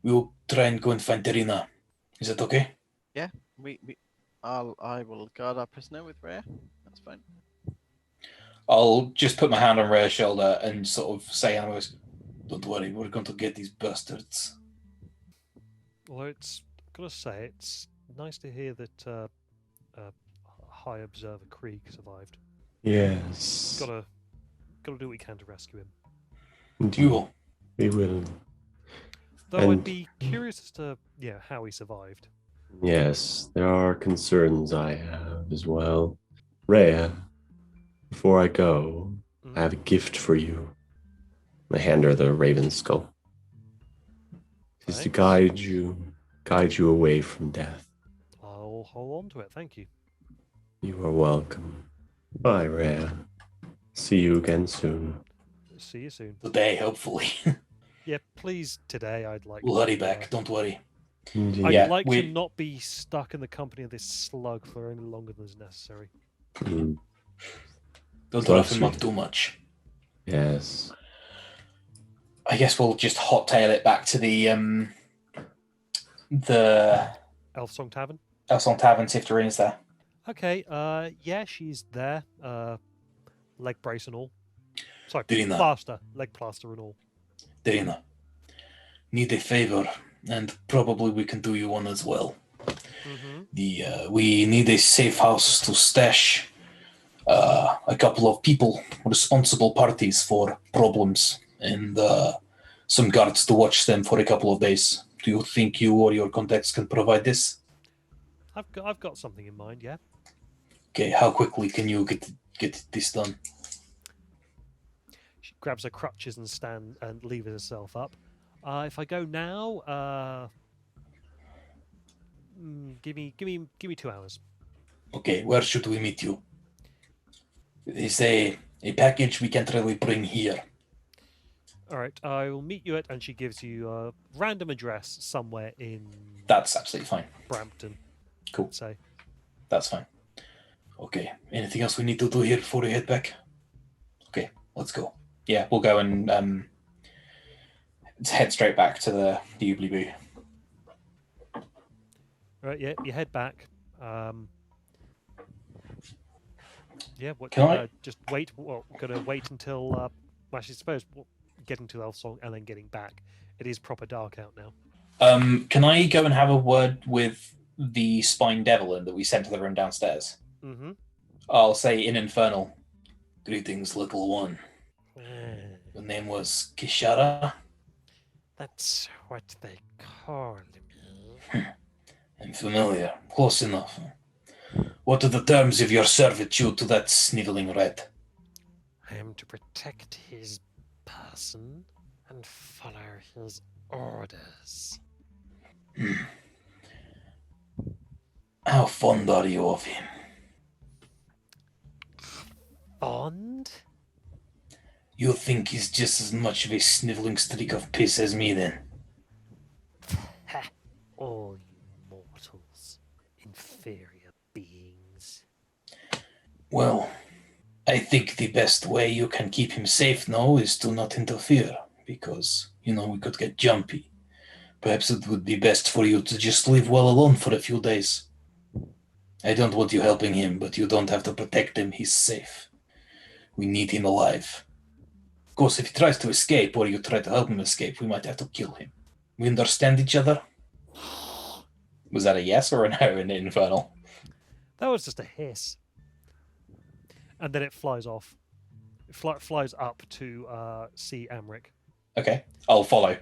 We'll try and go and find Terina. Is that okay? I will guard our prisoner with Rhea. That's fine. I'll just put my hand on Rhea's shoulder and sort of say in a voice, "Don't worry, we're going to get these bastards." Although it's gotta say, it's nice to hear that High Observer Krieg survived. Yes. Gotta do what we can to rescue him. We will. We will. Though And- I'd be curious as to how he survived. Yes, there are concerns I have as well. Rhea, before I go, I have a gift for you. I hand her the raven skull. is to Thanks. guide you away from death. I'll hold on to it. Thank you. You are welcome. Bye, Rhea. See you again soon. See you soon. Today, hopefully. Yeah, please. Today, I'd like. We'll hurry to, back. Don't worry. Indeed. I'd Yeah, like we- to not be stuck in the company of this slug for any longer than is necessary. Mm, Don't So rough him up sweet. too much. yes. I guess we'll just hot tail it back to the Elf Song Tavern. Elson Tavern, see if Doreen's there. Okay. Yeah, she's there. Leg brace and all. Sorry, Dirina. plaster. Leg plaster and all. Dorina, need a favor, and probably we can do you one as well. Mm-hmm. We need a safe house to stash a couple of people, responsible parties for problems, and some guards to watch them for a couple of days. Do you think you or your contacts can provide this? I've got something in mind. Yeah. Okay, how quickly can you get this done? She grabs her crutches and levers herself up. If I go now, give me 2 hours. Okay, where should we meet you? Is a package we can't really bring here. All right, I will meet you at, and she gives you a random address somewhere in That's absolutely fine. Brampton. Cool. I'd say. That's fine. Okay, anything else we need to do here before we head back? Okay, let's go. Yeah, we'll go and head straight back to the Oobly Boo. Right, yeah, you head back. Yeah, what? Can I- Just wait. Well, gonna wait until. Well, I suppose getting to Elf Song and then getting back. It is proper dark out now. Can I go and have a word with the Spine Devil that we sent to the room downstairs? Mm-hmm. I'll say in Infernal, greetings, little one. Your name was Kishara? That's what they call me. I'm familiar. Close enough. What are the terms of your servitude to that sniveling rat? I am to protect his person and follow his orders. How fond are you of him? Fond? You think he's just as much of a sniveling streak of piss as me, then? Ha! All you mortals, inferior beings. Well, I think the best way you can keep him safe now is to not interfere, because, we could get jumpy. Perhaps it would be best for you to just leave well alone for a few days. I don't want you helping him, but you don't have to protect him. He's safe. We need him alive. Of course, if he tries to escape or you try to help him escape, we might have to kill him. We understand each other? Was that a yes or a no in Infernal? That was just a hiss. And then it flies off. It flies up to see Amrick. Okay, I'll follow.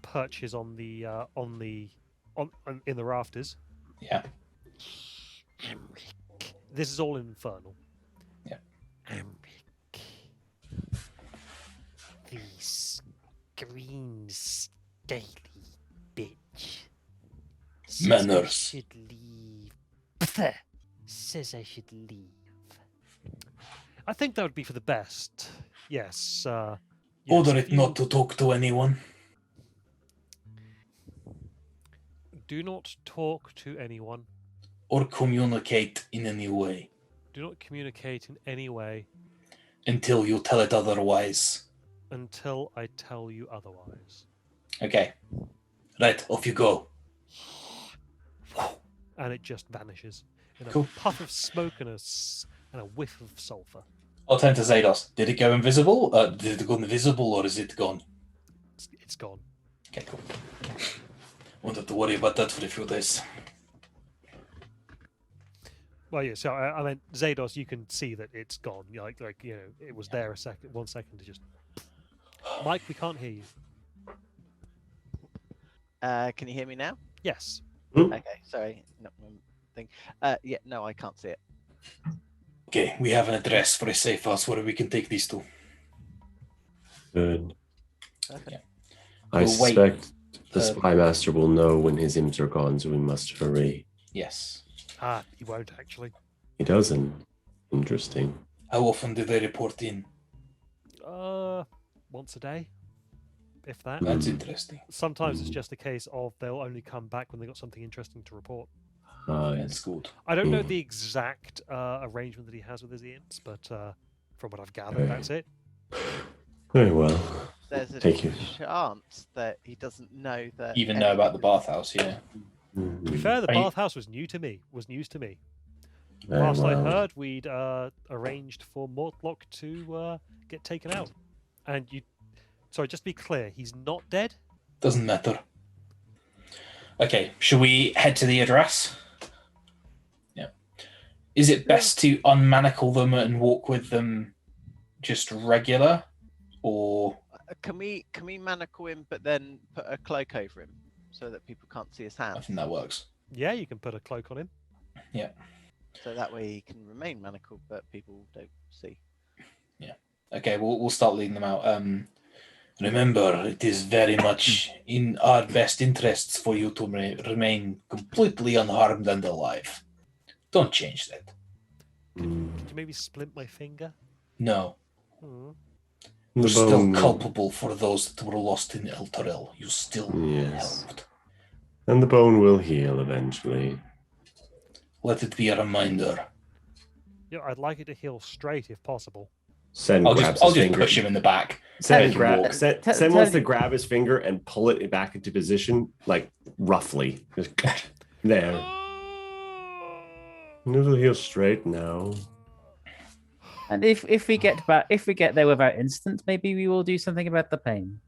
Perches in the rafters. Yeah. Amrick. This is all Infernal. Yeah. Amrick. The scream scaly bitch. Says Manners. I should leave. Pfft. Says I should leave. I think that would be for the best. Yes. Yes, Order if it not to talk to anyone. Do not talk to anyone. Or communicate in any way. Do not communicate in any way Until you tell it otherwise. until I tell you otherwise. Okay. Right, off you go. And it just vanishes in a Cool. puff of smoke and a whiff of sulfur. I'll turn to Zados. Did it go invisible? Did it go invisible or is it gone? It's gone. Okay, cool. Won't have to worry about that for a few days. Well, yeah. So I meant Zados. You can see that it's gone. It was there 1 second to just. Mike, we can't hear you. Can you hear me now? Yes. Okay, sorry. No, thing. Yeah, no, I can't see it. Okay, we have an address for a safe house where we can take these two. Good. Perfect. I We'll wait. suspect the spy master will know when his imps are gone, so we must hurry. Yes. He won't actually. He doesn't. Interesting. How often do they report in? Once a day, if that. That's interesting. Sometimes it's just a case of they'll only come back when they've got something interesting to report. That's good. I don't know the exact arrangement that he has with his imps, but from what I've gathered, that's it. Very well. There's a Thank you. chance that he doesn't know that. Even know about the bathhouse, yeah. To be fair, the Are you- bathhouse was news to me. Very Last I well. heard, we'd arranged for Mortlock to get taken out. And you... Sorry, just to be clear, he's not dead? Doesn't matter. Okay, shall we head to the address? Yeah. Is it best to unmanacle them and walk with them just regular? Or... Can we manacle him, but then put a cloak over him so that people can't see his I hands? think that works. Yeah, you can put a cloak on him. Yeah. So that way he can remain manacled, but people don't see. Okay, we'll start leading them out. Remember, it is very much in our best interests for you to remain completely unharmed and alive. Don't change that. Could you maybe splint my finger? No, Hmm. you're The still bone- culpable for those that were lost in El Torel. You still Yes. helped. And the bone will heal eventually. Let it be a reminder. Yeah, I'd like it to heal straight if possible. Sen I'll grabs just his finger. push him in the back. Sen, Make him walk. Sen wants to grab his finger and pull it back into position, like roughly. Just there. It'll heal straight now. And if we get there without instance, maybe we will do something about the pain.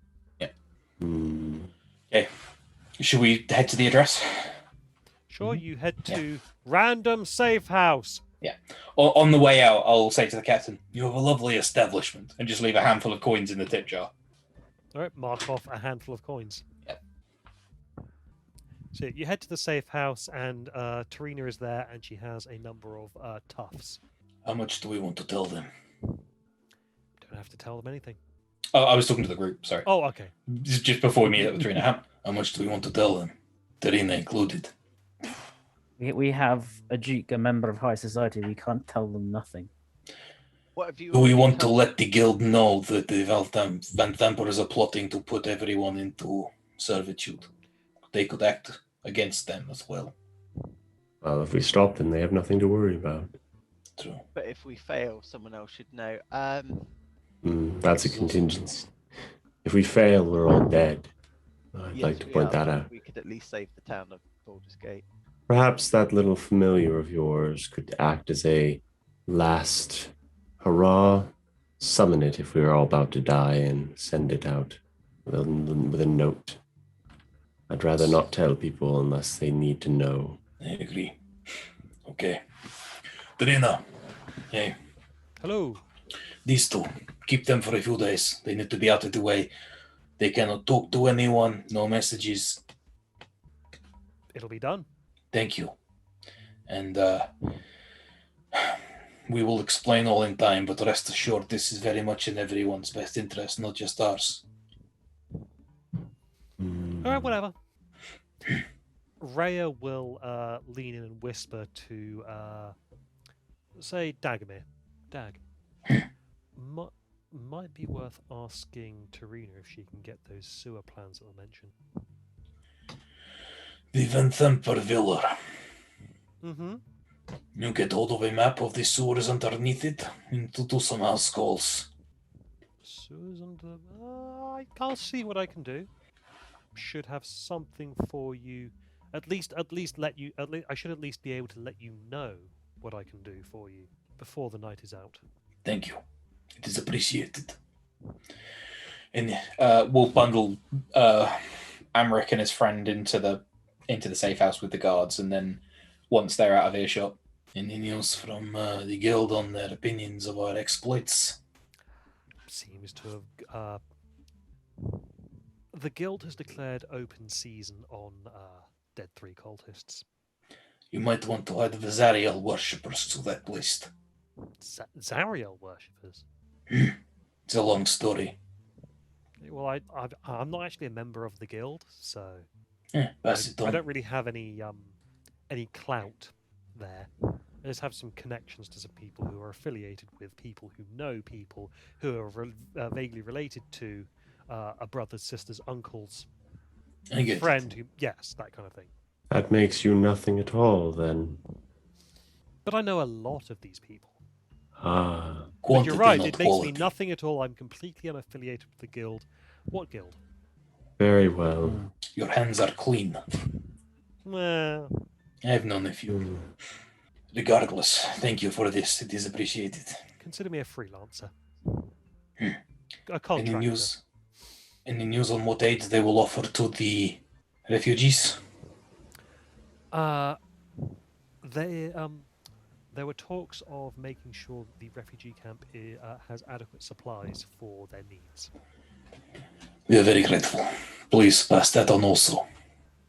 Hmm. Okay. Should we head to the address? Sure, you head to random safe house. Or on the way out, I'll say to the captain, "You have a lovely establishment," and just leave a handful of coins in the tip jar. All right, mark off a handful of coins. Yep. So you head to the safe house, and Tarina is there, and she has a number of toughs. How much do we want to tell them? Don't have to tell them anything. Oh, I was talking to the group. Sorry. Oh, okay. Just before we meet up with Tarina. How much do we want to tell them? Tarina included. We have a duke, a member of high society. We can't tell them nothing. What have you? Do we already want to told- let the guild know that the Van Vampires are plotting to put everyone into servitude? They could act against them as well. Well, if we stop them, they have nothing to worry about. True. But if we fail, someone else should know. That's a contingency. If we fail, we're all dead. I'd Yes, like to we point are, that but out. We could at least save the town of Baldur's Gate. Perhaps that little familiar of yours could act as a last hurrah. Summon it if we are all about to die and send it out with a note. I'd rather not tell people unless they need to know. I agree. Okay. Tarina. Hey, Hello. these two. Keep them for a few days. They need to be out of the way. They cannot talk to anyone. No messages. It'll be done. Thank you. And we will explain all in time, but rest assured this is very much in everyone's best interest, not just ours. All right, whatever. Rhea will lean in and whisper to, say, Dagomir. Dag. Might be worth asking Tarina if she can get those sewer plans that were mentioned. The Van Thumper Villa. Mm-hmm. You get hold of a map of the sewers underneath it and to do some house calls. Sewers under... I'll see what I can do. Should have something for you. At least let you... I should at least be able to let you know what I can do for you before the night is out. Thank you. It is appreciated. And we'll bundle Amrick and his friend into the safe house with the guards, and then once they're out of earshot, any news from the guild on their opinions of our exploits? Seems to have... The guild has declared open season on Dead 3 cultists. You might want to add Vizariel worshippers to that list. Zariel worshippers? It's a long story. Well, I'm not actually a member of the guild, so Pass it I on. don't really have any clout there. I just have some connections to some people who are affiliated with people who know people who are vaguely related to a brother's, sister's, uncle's I get friend. it. Who, yes, that kind of thing. That makes you nothing at all, then. But I know a lot of these people. Ah, But Quantity, you're right, not it makes me quality. nothing at all. I'm completely unaffiliated with the guild. What guild? very well. Your hands are clean. Well, I have known a few. Hmm. Regardless, thank you for this. It is appreciated. consider me a freelancer. Hmm. A Any contractor. news? Any news on what aid they will offer to the refugees? There were talks of making sure that the refugee camp has adequate supplies for their needs. We are very grateful. Please pass that on also.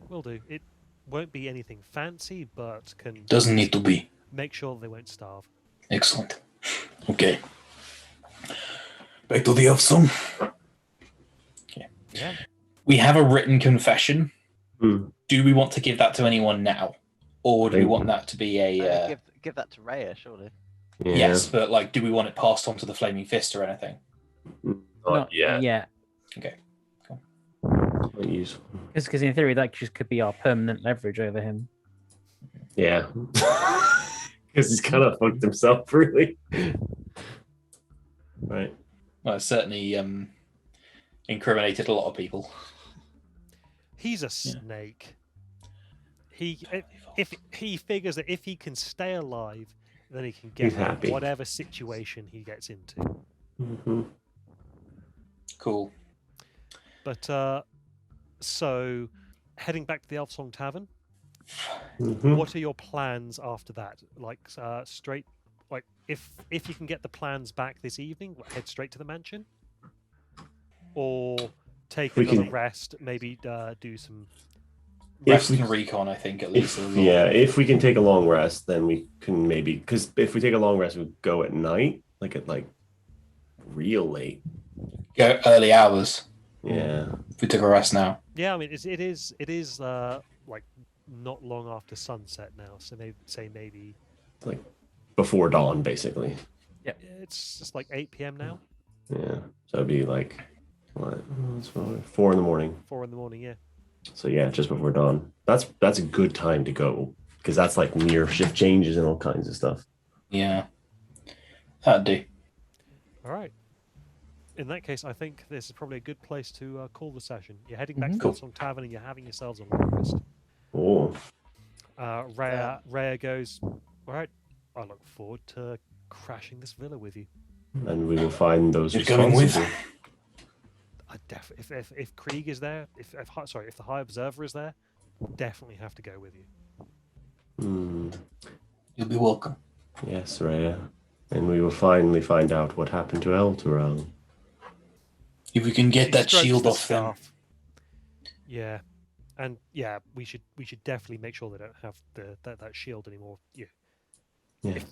Will do. It won't be anything fancy, but can Doesn't need to be. make sure they won't starve. Excellent. Okay. Back to the elf song. Okay. Yeah. We have a written confession. Hmm. Do we want to give that to anyone now? Or do we want that to be a... Give that to Rhea, surely. Yeah. Yes, but like, do we want it passed on to the Flaming Fist or anything? Not yet. Yeah. Okay. Not useful. Because in theory, that just could be our permanent leverage over him. Yeah. Because he's kind of fucked himself, really. Right. Well, it certainly incriminated a lot of people. He's a snake. If he figures that if he can stay alive, then he can get He's out happy. of whatever situation he gets into. Mm-hmm. Cool. But so heading back to the Elfsong Tavern, Mm-hmm. what are your plans after that? Like straight, like if you can get the plans back this evening, head straight to the mansion, or take We another can- rest, maybe do some. Rest we- and recon, I think, at least. If we can take a long rest, then we can maybe, because if we take a long rest, we go at night, like real late. Go early hours. Yeah. If we took a rest now. Yeah, I mean it is like not long after sunset now, so maybe Like before dawn, basically. it's just like 8 p.m. now, Yeah. So it'd be like, what? 4 in the morning. 4 in the morning. Yeah. So yeah, just before dawn. That's a good time to go, because that's like near shift changes and all kinds of stuff. Yeah. That'd do. All right. In that case, I think this is probably a good place to call the session. You're heading back to Cool. the Elfsong Tavern and you're having yourselves a long rest. Oh. Rhea goes, all right, I look forward to crashing this villa with you. And we will find those You're coming with? responsible. If Krieg is there, if the High Observer is there, definitely have to go with you. Hmm. You'll be welcome. Yes, Rhea. And we will finally find out what happened to Elturel. If we can get He that strokes shield the off them. staff. Yeah, and yeah, we should definitely make sure they don't have that shield anymore. Yeah, Yes.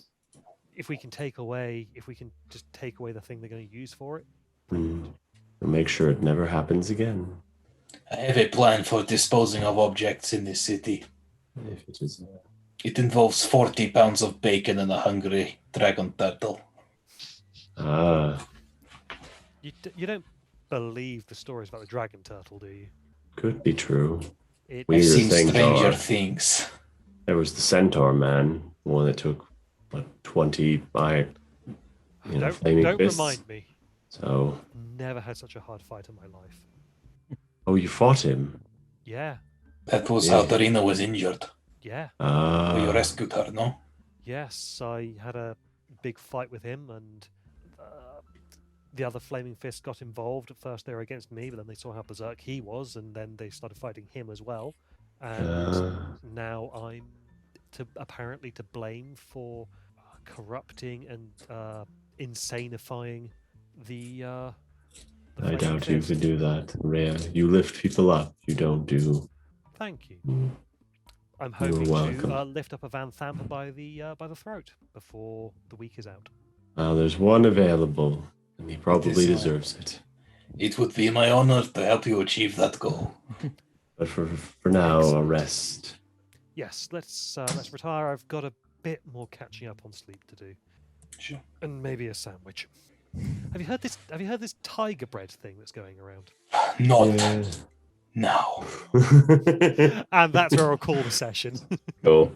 if we can just take away the thing they're going to use for it. Hmm. And make sure it never happens again. I have a plan for disposing of objects in this city. If it is. It involves 40 pounds of bacon and a hungry dragon turtle. Ah, You don't believe the stories about the dragon turtle, do you? could be true. It, Weird I've seen things stranger are. things. There was the centaur man, the one that took, 20 by, flaming don't fists. remind me. So, Never had such a hard fight in my life. oh, you fought him? Yeah, That was Yeah. how Darina was injured. yeah. We Ah, rescued her, no? Yes, I had a big fight with him, and the other Flaming Fist got involved. At first, they were against me, but then they saw how berserk he was, and then they started fighting him as well. And now I'm apparently to blame for corrupting and insanifying the I Flaming doubt you Fist. could do that, Rhea. You lift people up. You don't do. Thank you. Hmm. I'm You're hoping welcome. to lift up a Van Thamper by the throat before the week is out. Well, there's one available, and he probably is, deserves it. It would be my honor to help you achieve that goal. But for now, a rest. Yes, let's retire. I've got a bit more catching up on sleep to do, Sure. and maybe a sandwich. Have you heard this? Have you heard this tiger bread thing that's going around? Not Yeah. now. And that's where I'll call the session. Cool.